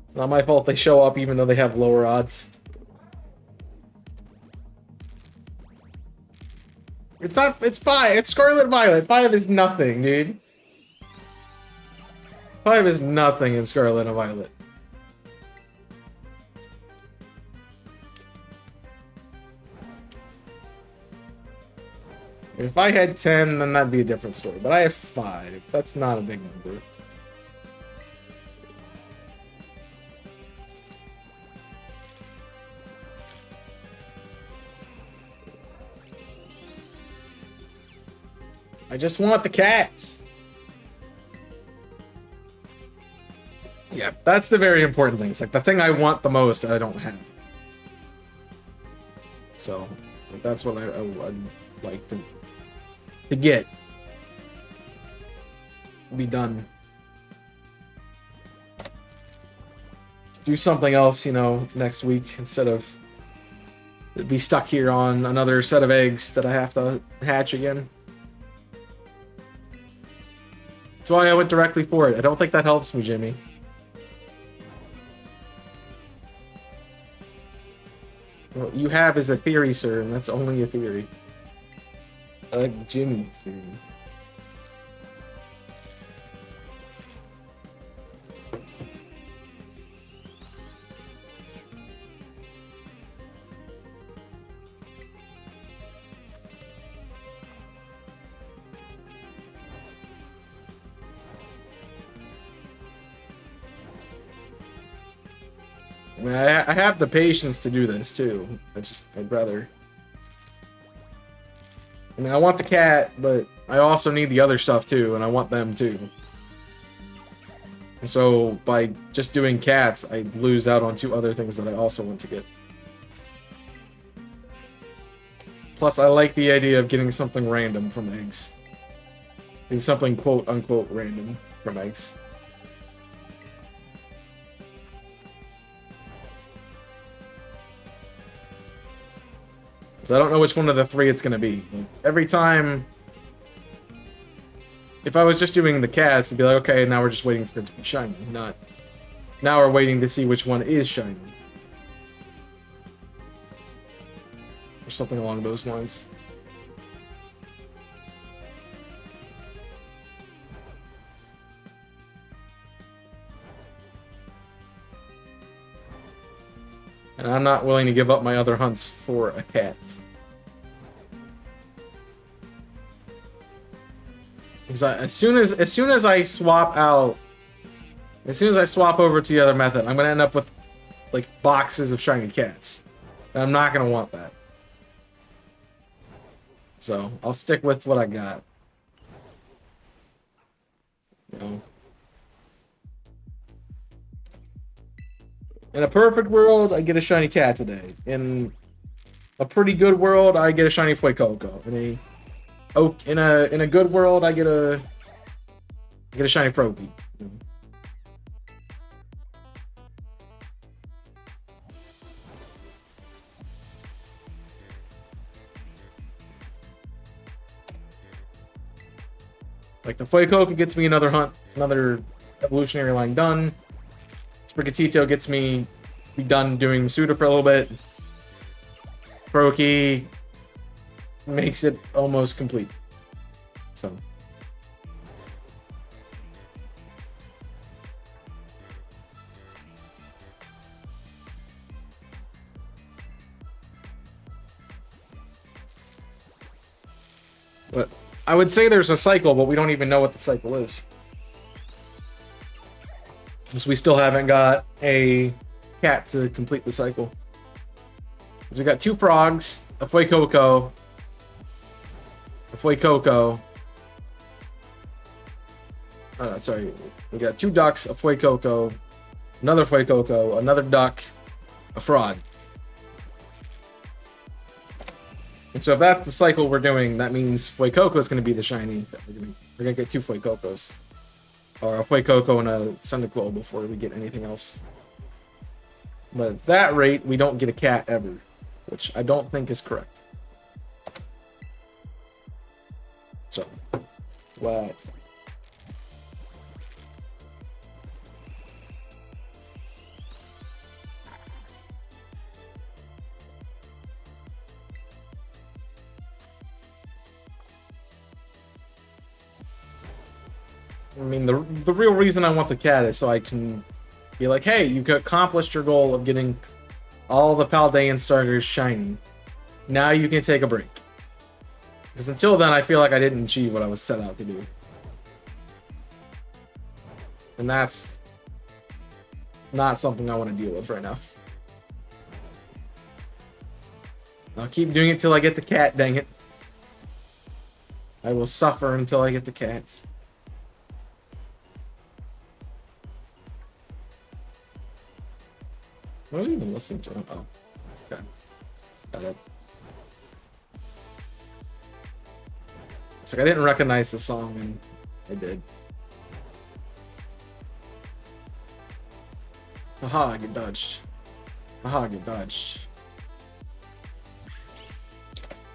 It's not my fault they show up even though they have lower odds. It's not, it's 5. It's Scarlet Violet. 5 is nothing, dude. 5 is nothing in Scarlet and Violet. If I had 10, then that'd be a different story. But I have 5. That's not a big number. I just want the cats. Yeah, that's the very important thing. It's like the thing I want the most, I don't have. So, that's what I'd like to get. Be done. Do something else, you know, next week instead of be stuck here on another set of eggs that I have to hatch again. That's why I went directly for it. I don't think that helps me, Jimmy. What you have is a theory, sir, and that's only a theory. A Jimmy theory. I mean, I have the patience to do this too. I'd rather. I mean, I want the cat, but I also need the other stuff too, and I want them too. And so by just doing cats, I lose out on 2 other things that I also want to get. Plus, I like the idea of getting something random from eggs. Getting something quote-unquote random from eggs. So I don't know which one of the 3 it's going to be. Every time... If I was just doing the cats, it'd be like, okay, now we're just waiting for it to be shiny. Not... Now we're waiting to see which one is shiny. Or something along those lines. And I'm not willing to give up my other hunts for a cat. Because as soon as I swap out, as soon as I swap over to the other method, I'm gonna end up with like boxes of shiny cats. And I'm not gonna want that. So I'll stick with what I got. You know. In a perfect world, I get a shiny cat today. In a pretty good world, I get a shiny Fuecoco. In a good world, I get a shiny Froakie. Like the Fuecoco gets me another hunt, another evolutionary line done. Sprigatito gets me be done doing Suda for a little bit. Froakie makes it almost complete. So. But I would say there's a cycle, but we don't even know what the cycle is. So we still haven't got a cat to complete the cycle. So we got 2 frogs, a Fuecoco, sorry. We got 2 ducks, a Fuecoco, another Fuecoco, another duck, a frog. And so if that's the cycle we're doing, that means Fuecoco is going to be the shiny. We're going to get 2 Fuecocos. Or a Fuecoco and a Cyndaquil before we get anything else. But at that rate, we don't get a cat ever. Which I don't think is correct. So, what? I mean, the real reason I want the cat is so I can be like, hey, you accomplished your goal of getting all the Paldean starters shiny. Now you can take a break. Because until then, I feel like I didn't achieve what I was set out to do. And that's not something I want to deal with right now. I'll keep doing it till I get the cat, dang it. I will suffer until I get the cats. What are you even listening to? Oh, okay. Got it. It's like I didn't recognize the song, and I did. Aha, get dodged. Aha, get dodged.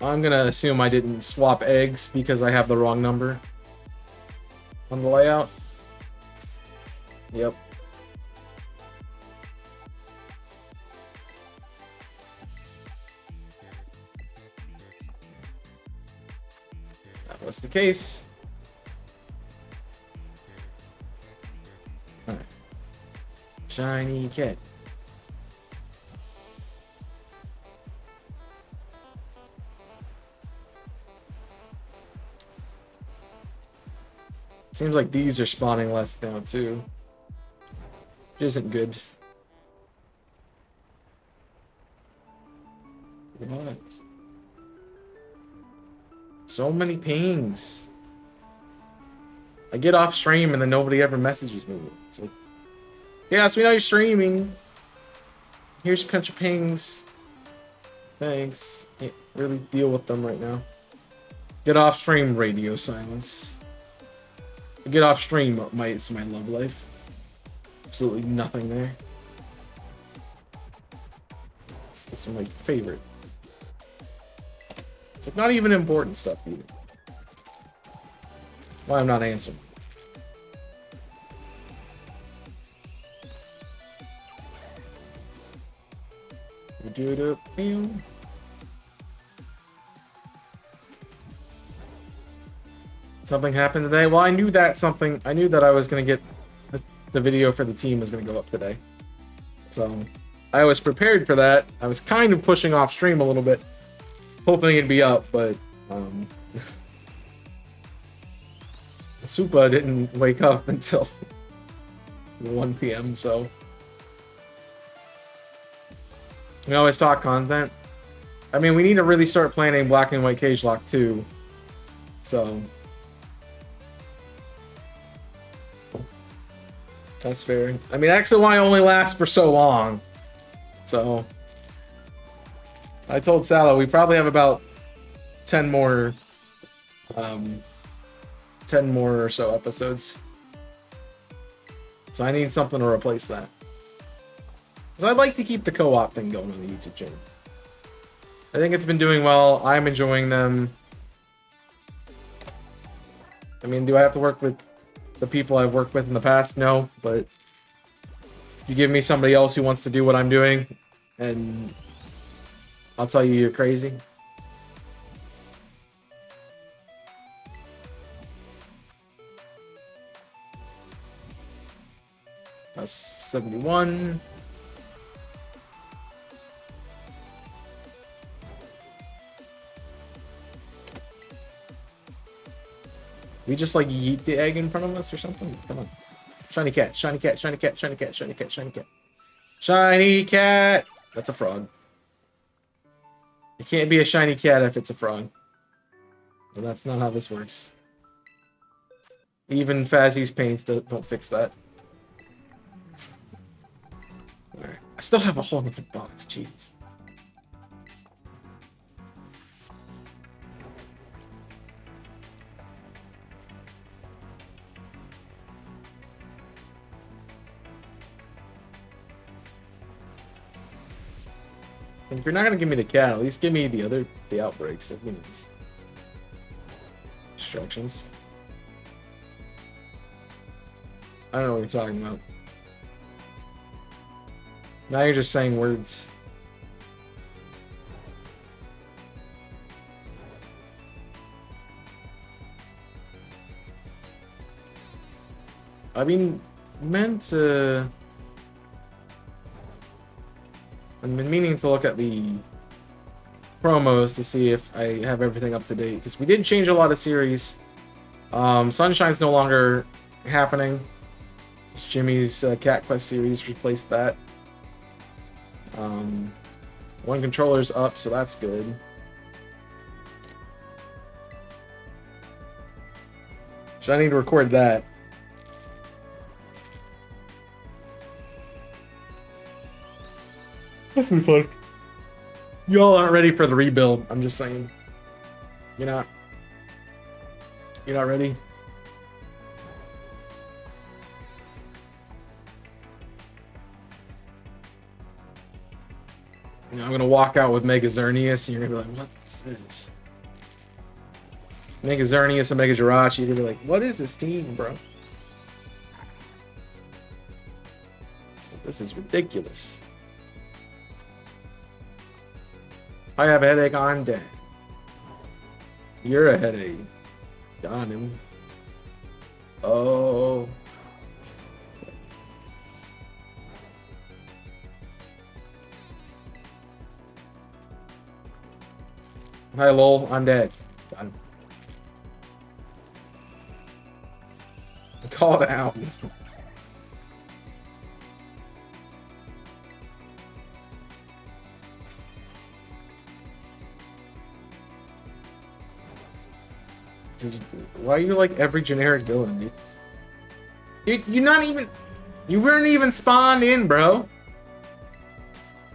I'm gonna assume I didn't swap eggs because I have the wrong number on the layout. Yep. That was the case. Alright. Shiny cat. Seems like these are spawning less now too, which isn't good. What? So many pings. I get off stream and then nobody ever messages me. It's like, yes, we know you're streaming. Here's a bunch of pings. Thanks. Can't really deal with them right now. Get off stream, radio silence. Get off stream, it's my love life. Absolutely nothing there. It's my favorite. It's like not even important stuff either. Why I'm not answering. Something happened today. Well, I knew that something. I knew that I was gonna get the video for the team was gonna go up today. So I was prepared for that. I was kind of pushing off stream a little bit, hoping it'd be up, but Supa didn't wake up until 1 p.m. So we always talk content. I mean, we need to really start planning Black and White Cage Lock 2. So that's fair. I mean, X and Y only lasts for so long. So I told Salah we probably have about 10 more 10 more or so episodes. So I need something to replace that. Because I'd like to keep the co-op thing going on the YouTube channel. I think it's been doing well. I'm enjoying them. I mean, do I have to work with the people I've worked with in the past? No, but you give me somebody else who wants to do what I'm doing, and I'll tell you you're crazy. That's 71. We just like yeet the egg in front of us or something? Come on. Shiny cat, shiny cat, shiny cat, shiny cat, shiny cat, shiny cat. Shiny cat! That's a frog. It can't be a shiny cat if it's a frog. Well, that's not how this works. Even Fazzy's paints don't fix that. I still have a whole other box. Jeez. And if you're not gonna give me the cat, at least give me the outbreaks. That'd be nice. Instructions. I don't know what you're talking about. Now you're just saying words. I mean, meant to. I've been meaning to look at the promos to see if I have everything up to date, because we did change a lot of series. Sunshine's no longer happening. It's Jimmy's Cat Quest series replaced that. One controller's up, so that's good. So I need to record that. That's be fun. Y'all aren't ready for the rebuild. I'm just saying. You're not. You're not ready. You know, I'm gonna walk out with Mega Xerneas, and you're gonna be like, "What's this?" Mega Xerneas and Mega Jirachi, you're gonna be like, "What is this team, bro?" This is ridiculous. I have a headache on deck. You're a headache. Got him. Oh. Hi, lol. I'm dead. Got him. Call it out. Why are you like every generic villain, dude? You're not even... You weren't even spawned in, bro.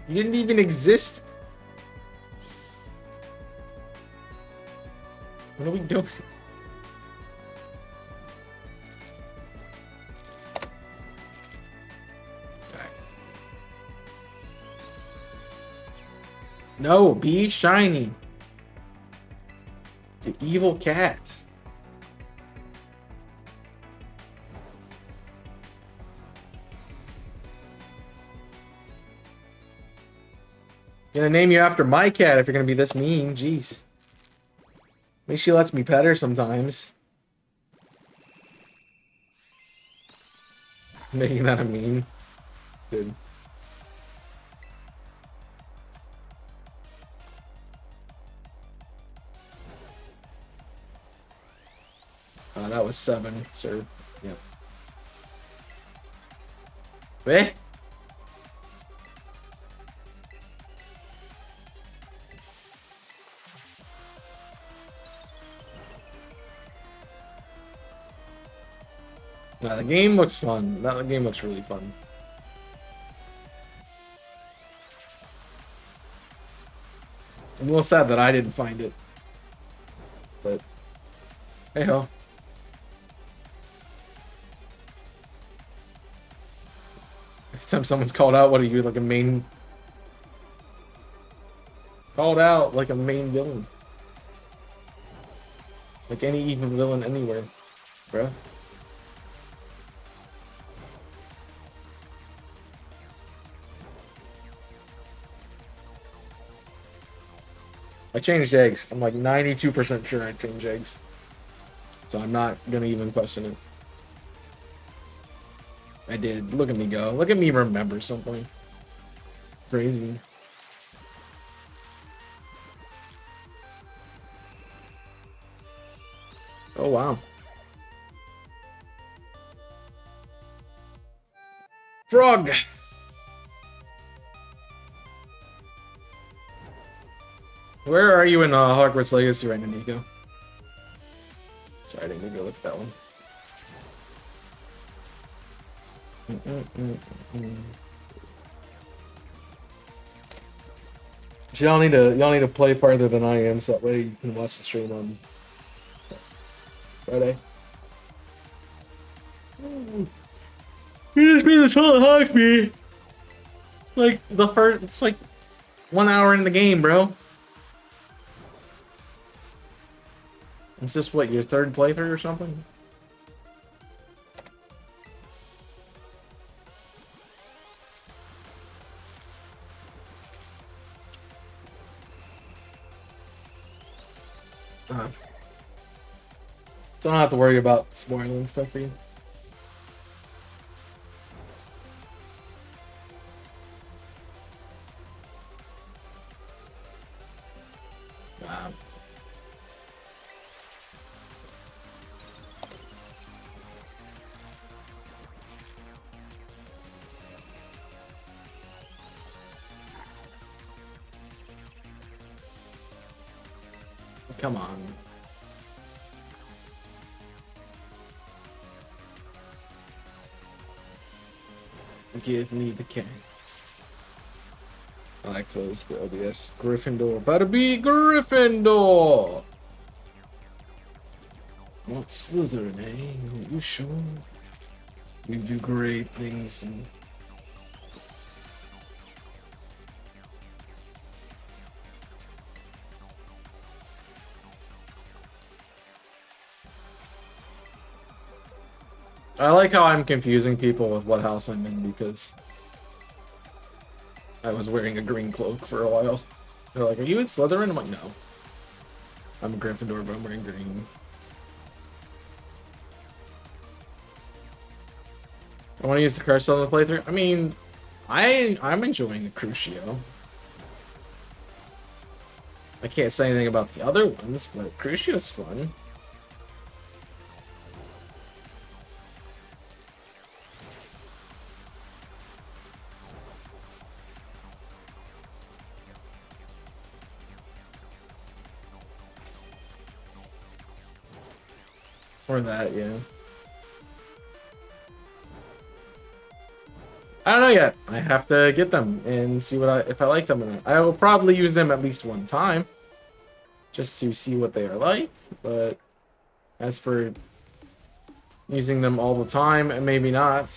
You didn't even exist. What are we doing? No, be shiny. The evil cat. Gonna name you after my cat if you're gonna be this mean. Jeez. At least she lets me pet her sometimes. Making that a meme. Good. That was 7, sir. Yep. Eh? No, the game looks fun. That game looks really fun. I'm a little sad that I didn't find it. But, hey ho. Every time someone's called out, what are you, like a main... Called out like a main villain. Like any even villain anywhere, bro. I changed eggs. I'm like 92% sure I changed eggs. So I'm not gonna even question it. I did. Look at me go. Look at me remember something. Crazy. Oh, wow. Frog! Where are you in Hogwarts Legacy right now, Nico? Sorry, I didn't even go look at that one. Y'all need to play farther than I am, so that way you can watch the stream on Friday. You just beat the troll that hugs me. Like the first, it's like 1 hour in the game, bro. Is this what, your third playthrough or something? So I don't have to worry about spoiling stuff for you. Come on. Give me the cats. I closed the OBS. Gryffindor. About to be Gryffindor! Not Slytherin, eh? You sure? You do great things and... I like how I'm confusing people with what house I'm in because I was wearing a green cloak for a while. They're like, are you in Slytherin? I'm like, no. I'm a Gryffindor, but I'm wearing green. I want to use the Carousel in the playthrough. I mean, I'm enjoying the Crucio. I can't say anything about the other ones, but Crucio's fun. Or that, yeah. I don't know yet. I have to get them and see what if I like them or not. I will probably use them at least one time, just to see what they are like. But as for using them all the time, maybe not.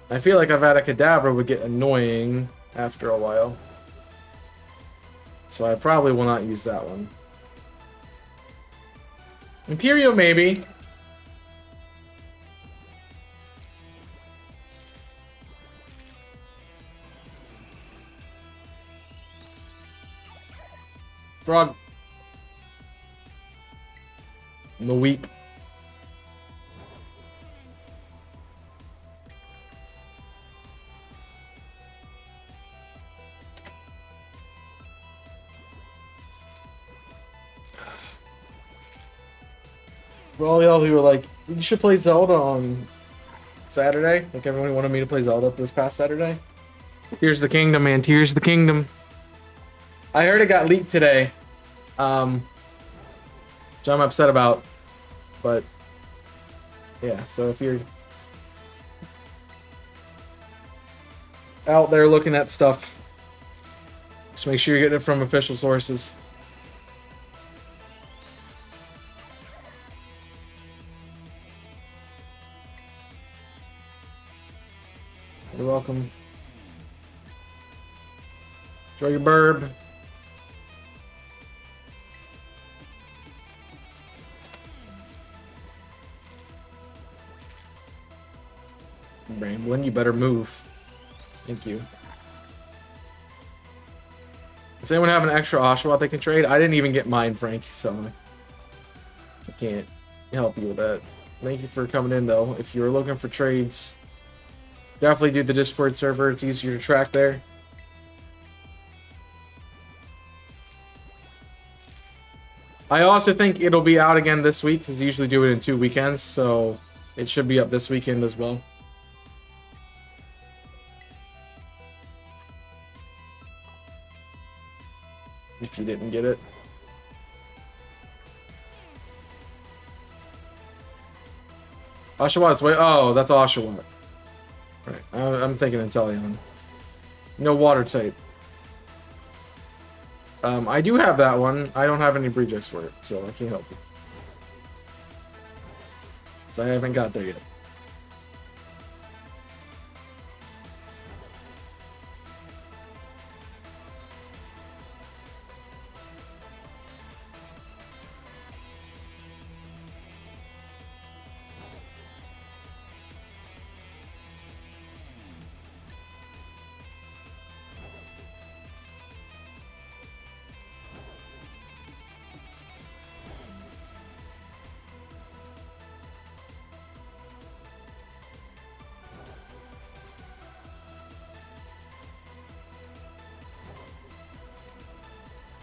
I feel like Avada Kedavra would get annoying after a while, so I probably will not use that one. Imperio, maybe. Frog. No weep. For all y'all who were like, you should play Zelda on Saturday. Like everyone wanted me to play Zelda this past Saturday. Tears of the Kingdom, man. Tears of the Kingdom. I heard it got leaked today. Which I'm upset about. But yeah, so if you're out there looking at stuff, just make sure you're getting it from official sources. You're welcome. Enjoy your burb. Ramblin', you better move. Thank you. Does anyone have an extra Oshawott they can trade? I didn't even get mine, Frank, so I can't help you with that. Thank you for coming in, though. If you're looking for trades, definitely do the Discord server. It's easier to track there. I also think it'll be out again this week, because they usually do it in 2 weekends, so it should be up this weekend as well. If you didn't get it. Oshawott's way. Oh, that's Oshawott. Right. I'm thinking Inteleon. No water type. I do have that one. I don't have any rejects for it, so I can't help you. So I haven't got there yet.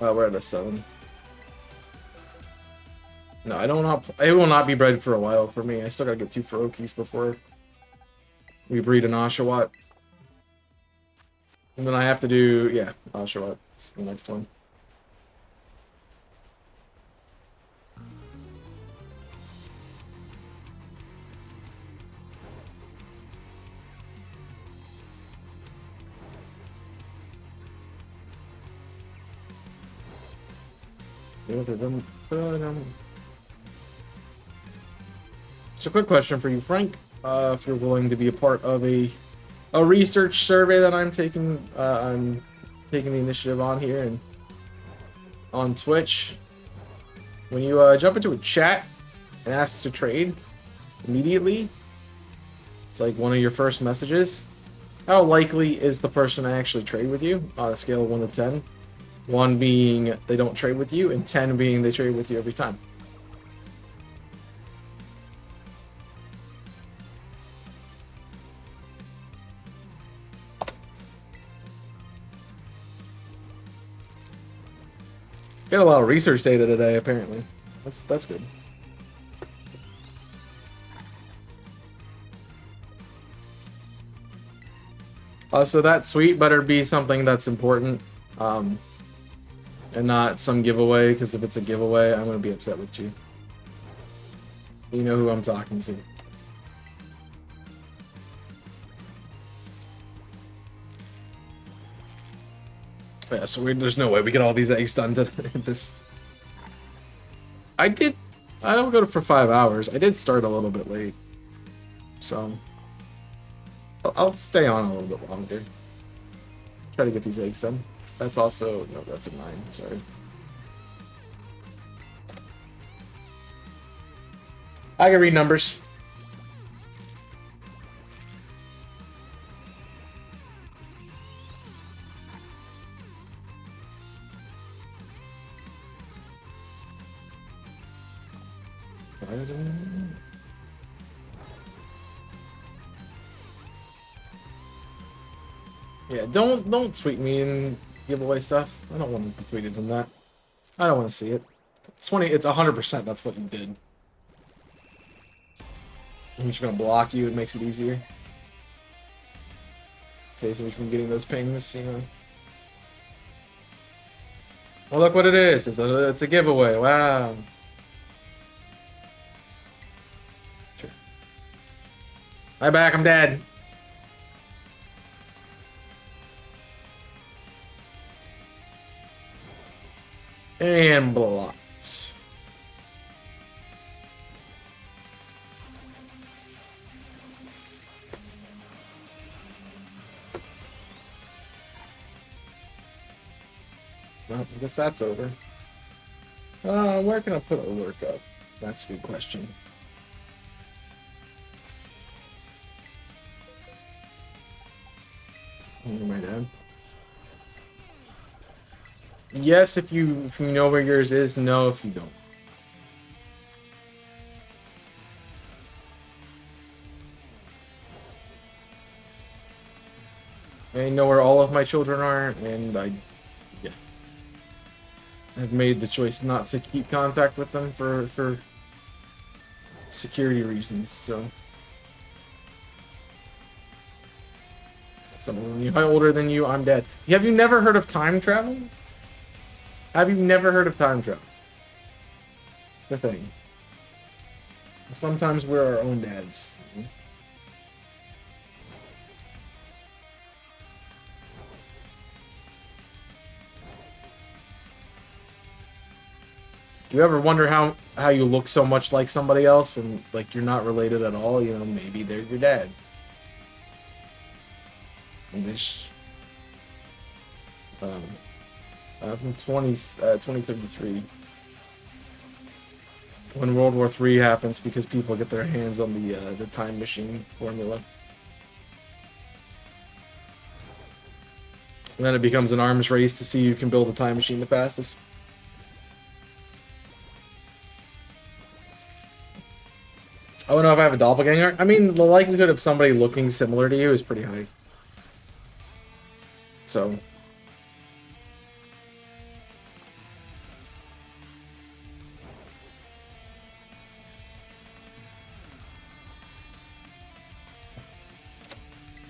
We're at a 7. No, I don't know. It will not be bred for a while for me. I still gotta get 2 Ferokis before we breed an Oshawott. And then I have to do, yeah, Oshawott. It's the next one. So, quick question for you, Frank. If you're willing to be a part of a research survey that I'm taking the initiative on here and on Twitch. When you jump into a chat and ask to trade immediately, it's like one of your first messages. How likely is the person to actually trade with you on a scale of 1 to 10? 1 being they don't trade with you, and 10 being they trade with you every time. Got a lot of research data today, apparently. That's good. So that sweet better be something that's important, and not some giveaway, because if it's a giveaway, I'm going to be upset with you. You know who I'm talking to. Yeah, so there's no way we get all these eggs done to this. I'll go for 5 hours. I did start a little bit late. So, I'll stay on a little bit longer. Try to get these eggs done. That's also, no, that's a 9, sorry. I can read numbers. Yeah, don't tweet me and give away stuff. I don't want to be tweeted in that. I don't want to see it. It's 100% that's what you did. I'm just gonna block you, it makes it easier. Saves me from getting those pings, you know. Well, look what it is. It's a giveaway. Wow. Sure. I'm back. I'm dead. And blocked. Well, I guess that's over. Where can I put a work up? That's a good question. My dad. Yes, if you know where yours is. No, if you don't. I know where all of my children are, and I've made the choice not to keep contact with them for security reasons. So, someone older than you, I'm dead. Have you never heard of time travel? Have you never heard of time travel? The thing. Sometimes we're our own dads. you ever wonder how you look so much like somebody else and like you're not related at all? You know, maybe they're your dad. And this from 2033. When World War III happens, because people get their hands on the time machine formula. And then it becomes an arms race to see who can build a time machine the fastest. I don't know if I have a doppelganger. I mean, the likelihood of somebody looking similar to you is pretty high. So...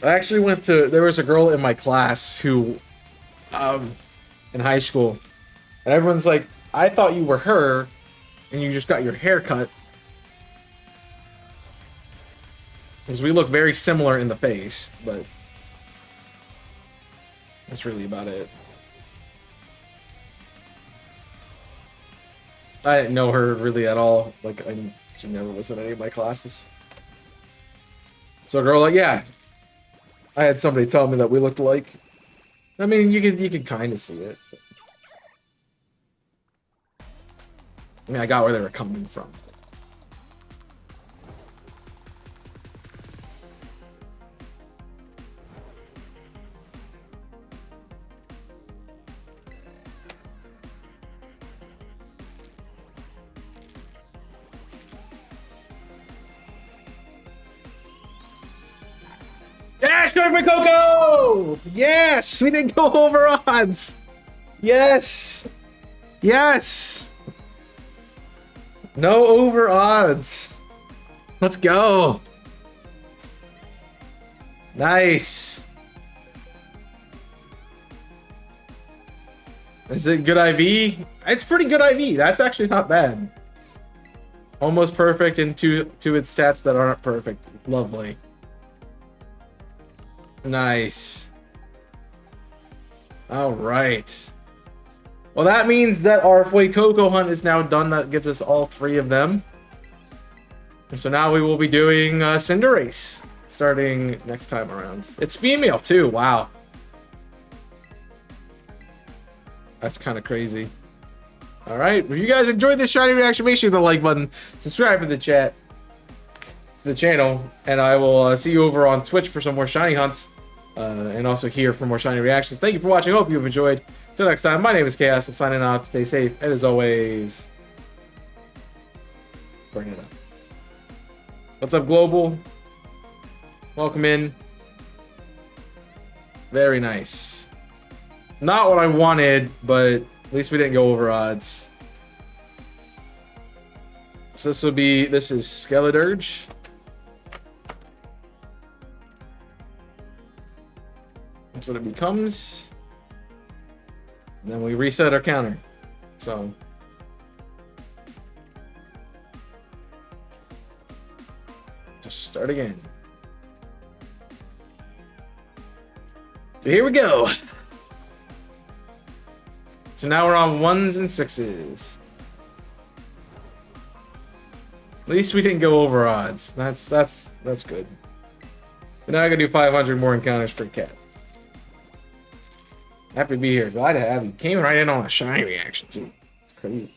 I actually went to... There was a girl in my class who... in high school. And everyone's like, I thought you were her, and you just got your hair cut. Because we look very similar in the face, but... That's really about it. I didn't know her really at all. Like, she never was in any of my classes. So a girl like, yeah. I had somebody tell me that we looked alike. I mean, you could kind of see it. I mean, I got where they were coming from. Yeah, Shark my Coco! Yes! We didn't go over odds! Yes! Yes! No over odds. Let's go. Nice. Is it good IV? It's pretty good IV. That's actually not bad. Almost perfect into its stats that aren't perfect. Lovely. Nice. All right. Well, that means that our Fuecoco hunt is now done. That gives us all 3 of them. And so now we will be doing Cinderace starting next time around. It's female too. Wow. That's kind of crazy. All right. If you guys enjoyed this shiny reaction, make sure to the like button, subscribe to the channel, and I will see you over on Twitch for some more shiny hunts, and also here for more shiny reactions. Thank you for watching. Hope you've enjoyed. Till next time, my name is Chaos. I'm signing off. Stay safe, and as always, burn it up. What's up, Global? Welcome in. Very nice. Not what I wanted, but at least we didn't go over odds. So this is Skeledirge. That's what it becomes. Then we reset our counter. So just start again. So here we go. So now we're on 1s and 6s. At least we didn't go over odds. That's good. But now I gotta do 500 more encounters for Cat. Happy to be here. Glad to have you. Came right in on a shiny reaction too. It's crazy.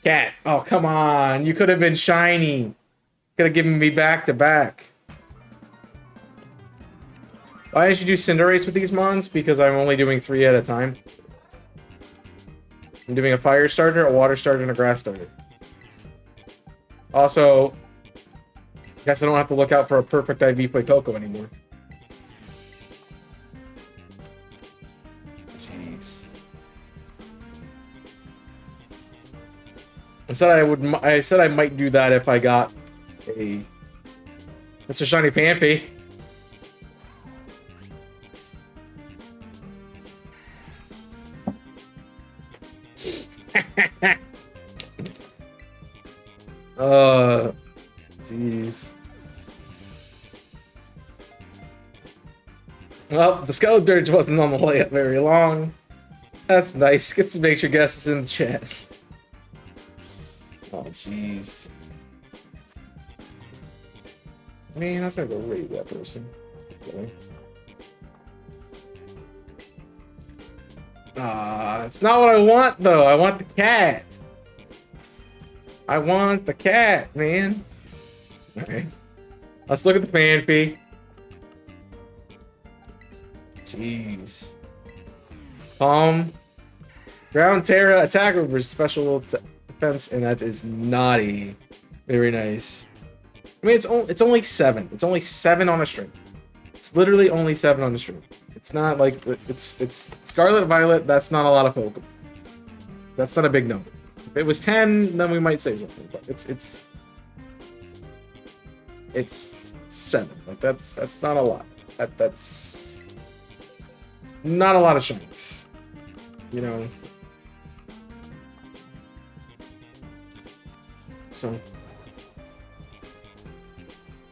Cat. Oh, come on. You could have been shiny. Could have given me back to back. Why didn't you do Cinderace with these mons? Because I'm only doing 3 at a time. I'm doing a fire starter, a water starter, and a grass starter. Also, I guess I don't have to look out for a perfect IV Fuecoco anymore. Jeez. I said I might do that if I got a... It's a shiny Phanpy. Jeez. Well, the Skeledirge wasn't on the layup very long. That's nice. Get some nature guesses in the chat. Oh, jeez. Man, I was gonna go raid that person. That's not what I want, though. I want the cat. I want the cat, man. Alright. Let's look at the fan fee. Jeez. Palm. Ground Terra attack over special defense, and that is naughty. Very nice. I mean, it's only 7. It's only 7 on a string. It's literally only 7 on the string. It's not like it's Scarlet Violet. That's not a lot of Pokemon. That's not a big number. If it was 10, then we might say something. But it's 7. Like that's not a lot. That's not a lot of shinies. You know. So.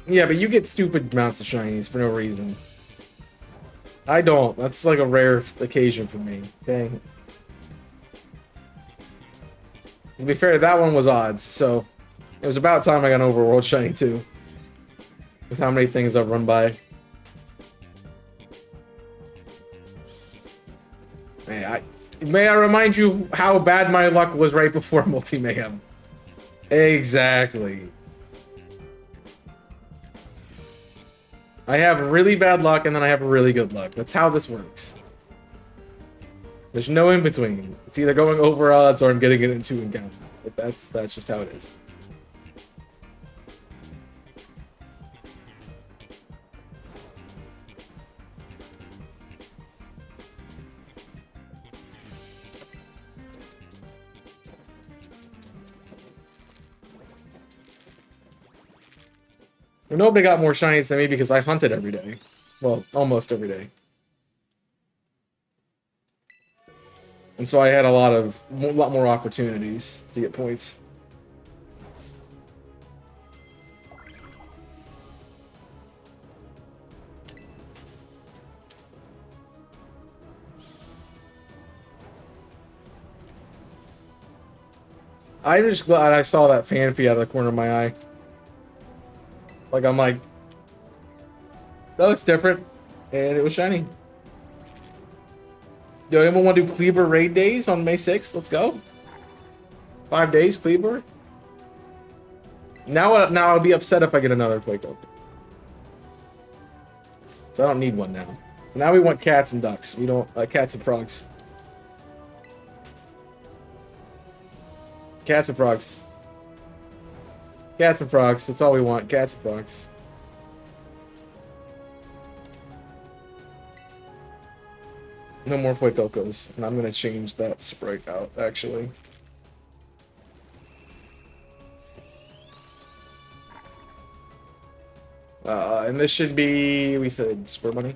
Yeah, but you get stupid amounts of shinies for no reason. I don't. That's like a rare occasion for me. Okay. To be fair, that one was odds, so it was about time I got an Overworld shiny too. With how many things I've run by. May I remind you how bad my luck was right before Multi-Mayhem? Exactly. I have really bad luck and then I have really good luck. That's how this works. There's no in between. It's either going over odds or I'm getting it in 2 encounters. That's just how it is. Well, nobody got more shinies than me because I hunted every day. Well, almost every day. And so I had a lot more opportunities to get points. I'm just glad I saw that fan fee out of the corner of my eye. Like, I'm like, that looks different. And it was shiny. Yo, anyone want to do Cleaver raid days on May 6th? Let's go. 5 days, Cleaver. Now I'll be upset if I get another Quake open. So I don't need one now. So now we want cats and ducks. We don't, cats and frogs. Cats and frogs. Cats and frogs. That's all we want. Cats and frogs. No more Fuecocos. And I'm going to change that sprite out, actually. And this should be, we said, Square Money.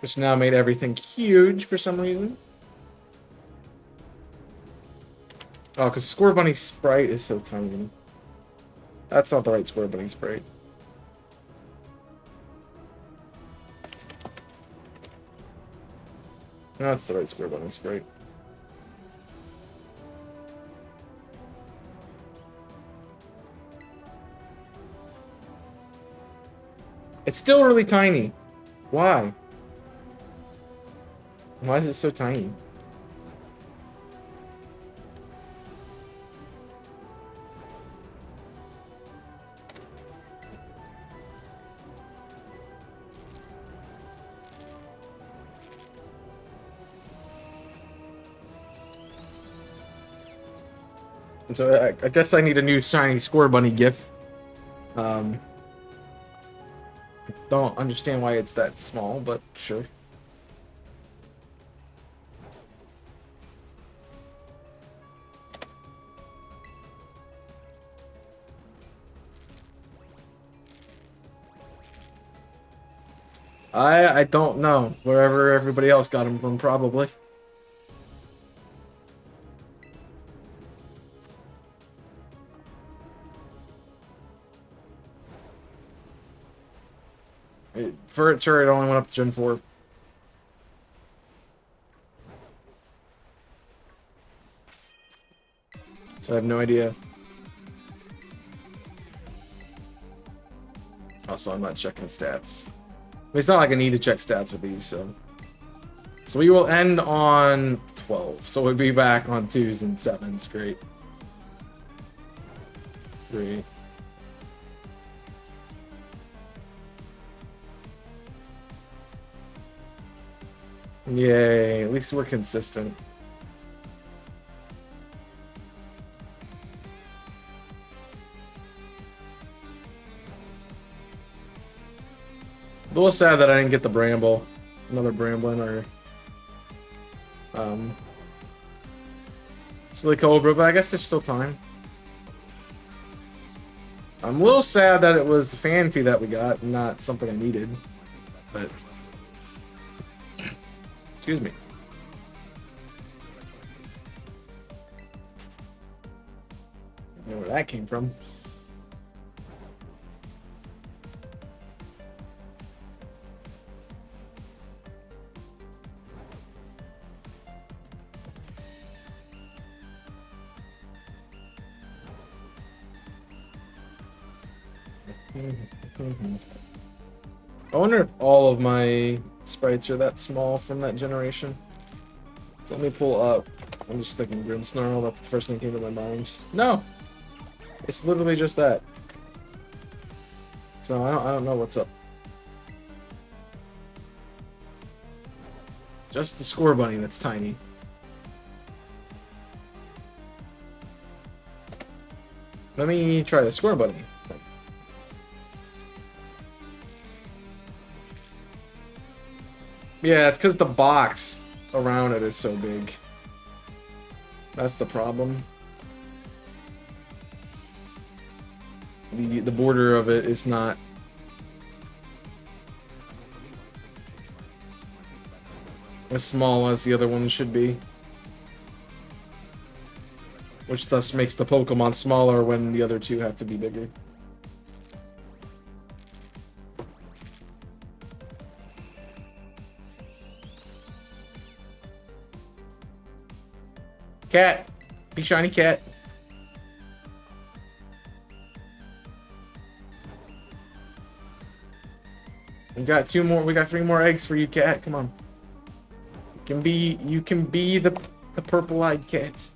Which now made everything huge for some reason. Oh, because Square Bunny sprite is so tiny. That's not the right Square Bunny sprite. No, that's the right Square Bunny sprite. It's still really tiny. Why? Why is it so tiny? And so I guess I need a new shiny Square Bunny GIF. Don't understand why it's that small, but sure. I don't know. Wherever everybody else got them from, probably. For sure, it only went up to Gen 4. So I have no idea. Also, I'm not checking stats. I mean, it's not like I need to check stats with these, so. So we will end on 12. So we'll be back on 2s and 7s. Great. Great. Yay, at least we're consistent. A little sad that I didn't get the Bramble. Another Bramblin or Silly Cobra, but I guess there's still time. I'm a little sad that it was the fan fee that we got, not something I needed. But excuse me. I don't know where that came from. I wonder if all of my sprites are that small from that generation. So let me pull up. I'm just thinking Grinsnarl. That's the first thing that came to my mind. No! It's literally just that. So I don't know what's up. Just the Score Bunny that's tiny. Let me try the Score Bunny. Yeah, it's because the box around it is so big. That's the problem. The border of it is not as small as the other one should be. Which thus makes the Pokemon smaller when the other two have to be bigger. Cat! Big shiny cat. We got 2 more, we got 3 more eggs for you, cat. Come on. You can be the purple-eyed cat.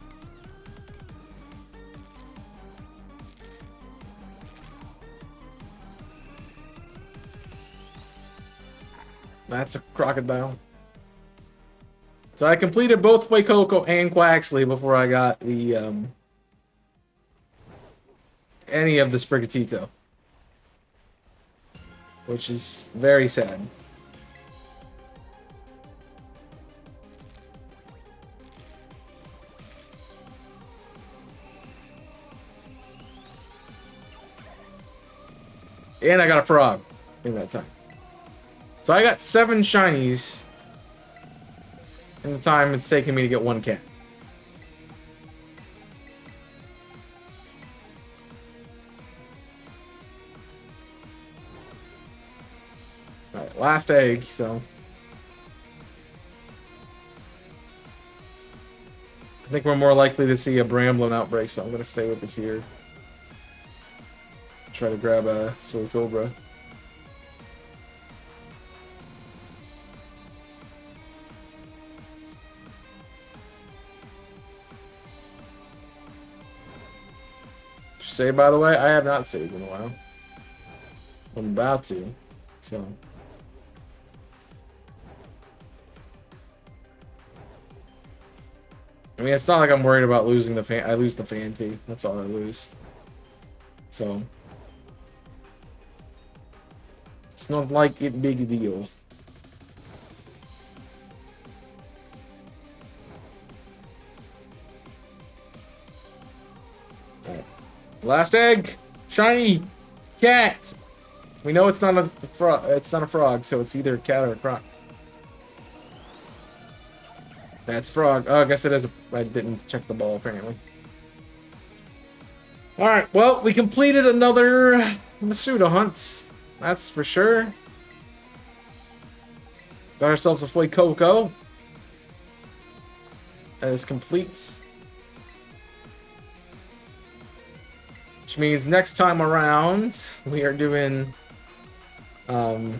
That's a crocodile. So I completed both Fuecoco and Quaxley before I got the any of the Sprigatito, which is very sad. And I got a frog in that time. So I got 7 shinies in the time it's taken me to get 1 cat. Alright, last egg, so. I think we're more likely to see a Bramblin outbreak, so I'm going to stay over here. Try to grab a Silly Cobra. Save, by the way, I have not saved in a while. I'm about to, so. I mean, it's not like I'm worried about losing the fan. I lose the fan fee. That's all I lose. So. It's not like it big a deal. Alright. Last egg! Shiny! Cat! We know it's not a frog. It's not a frog, so it's either a cat or a croc. That's frog. Oh, I guess it is. I didn't check the ball apparently. All right. Well, we completed another Masuda hunt. That's for sure. Got ourselves a Fuecoco. That is complete. which means next time around we are doing the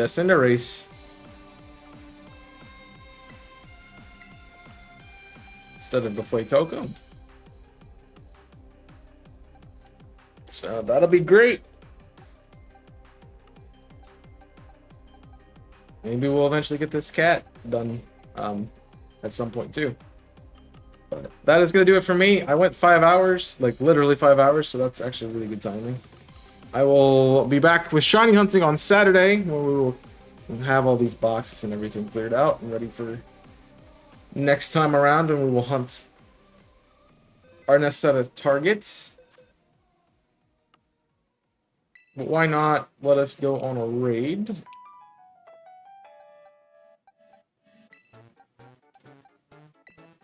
Cinder Race. Instead of the Fuecoco. So that'll be great. Maybe we'll eventually get this cat done at some point too. But that is going to do it for me. I went 5 hours, like literally 5 hours, so that's actually really good timing. I will be back with shiny hunting on Saturday, where we will have all these boxes and everything cleared out and ready for next time around, and we will hunt our next set of targets. But why not let us go on a raid?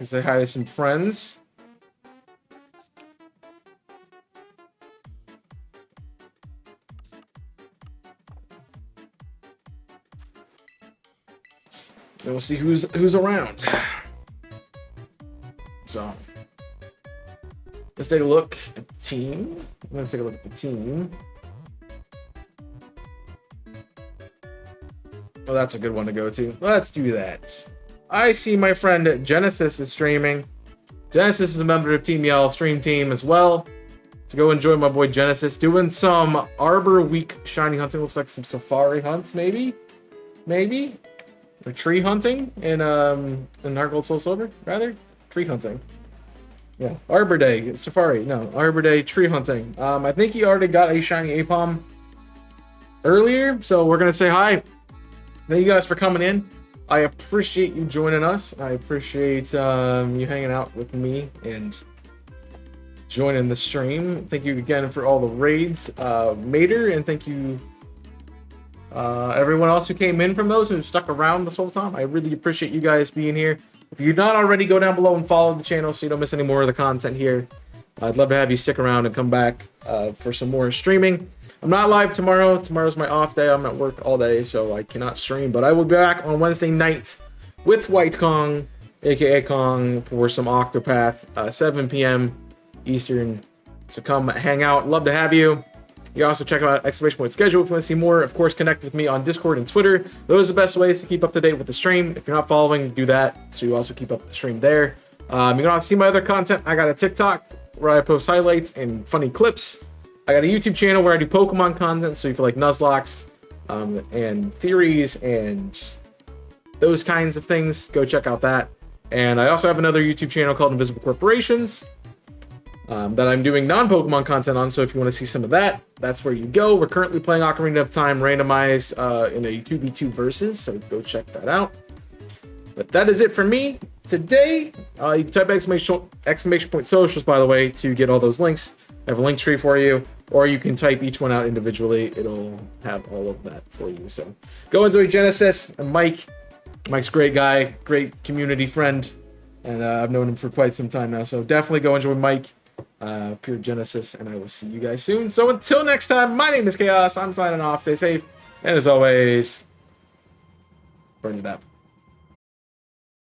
Say hi to some friends. And we'll see who's around. So let's take a look at the team. I'm gonna take a look at the team. Oh, that's a good one to go to. Let's do that. I see my friend Genesis is streaming. Genesis is a member of Team Yell stream team as well. So go enjoy my boy Genesis doing some Arbor Week shiny hunting. Looks like some safari hunts, maybe, or tree hunting in Heart Gold Soul Silver, rather tree hunting. Yeah, Arbor Day safari. No, Arbor Day tree hunting. I think he already got a shiny Apom earlier, so we're gonna say hi. Thank you guys for coming in. I appreciate you joining us. I appreciate you hanging out with me and joining the stream. Thank you again for all the raids, Mater, and thank you everyone else who came in from those who stuck around this whole time. I really appreciate you guys being here. If you're not already, go down below and follow the channel so you don't miss any more of the content here. I'd love to have you stick around and come back for some more streaming. I'm not live tomorrow. Tomorrow's my off day. I'm at work all day, so I cannot stream. But I will be back on Wednesday night with White Kong, aka Kong, for some Octopath, 7 p.m. Eastern. So come hang out. Love to have you. You can also check out exclamation point schedule if you want to see more. Of course, connect with me on Discord and Twitter. Those are the best ways to keep up to date with the stream. If you're not following, do that. So you also keep up the stream there. You can also see my other content. I got a TikTok where I post highlights and funny clips. I got a YouTube channel where I do Pokemon content, so if you like Nuzlocke and theories and those kinds of things, go check out that. And I also have another YouTube channel called Invisible Corporations that I'm doing non-Pokemon content on, so if you want to see some of that, that's where you go. We're currently playing Ocarina of Time randomized in a 2v2 versus, so go check that out. But that is it for me today. You can type exclamation point socials, by the way, to get all those links. I have a link tree for you, or you can type each one out individually. It'll have all of that for you. So go enjoy Genesis and Mike. Mike's a great guy, great community friend, and I've known him for quite some time now. So definitely go enjoy Mike, Pure Genesis, and I will see you guys soon. So until next time, my name is Chaos. I'm signing off. Stay safe, and as always, burn it up.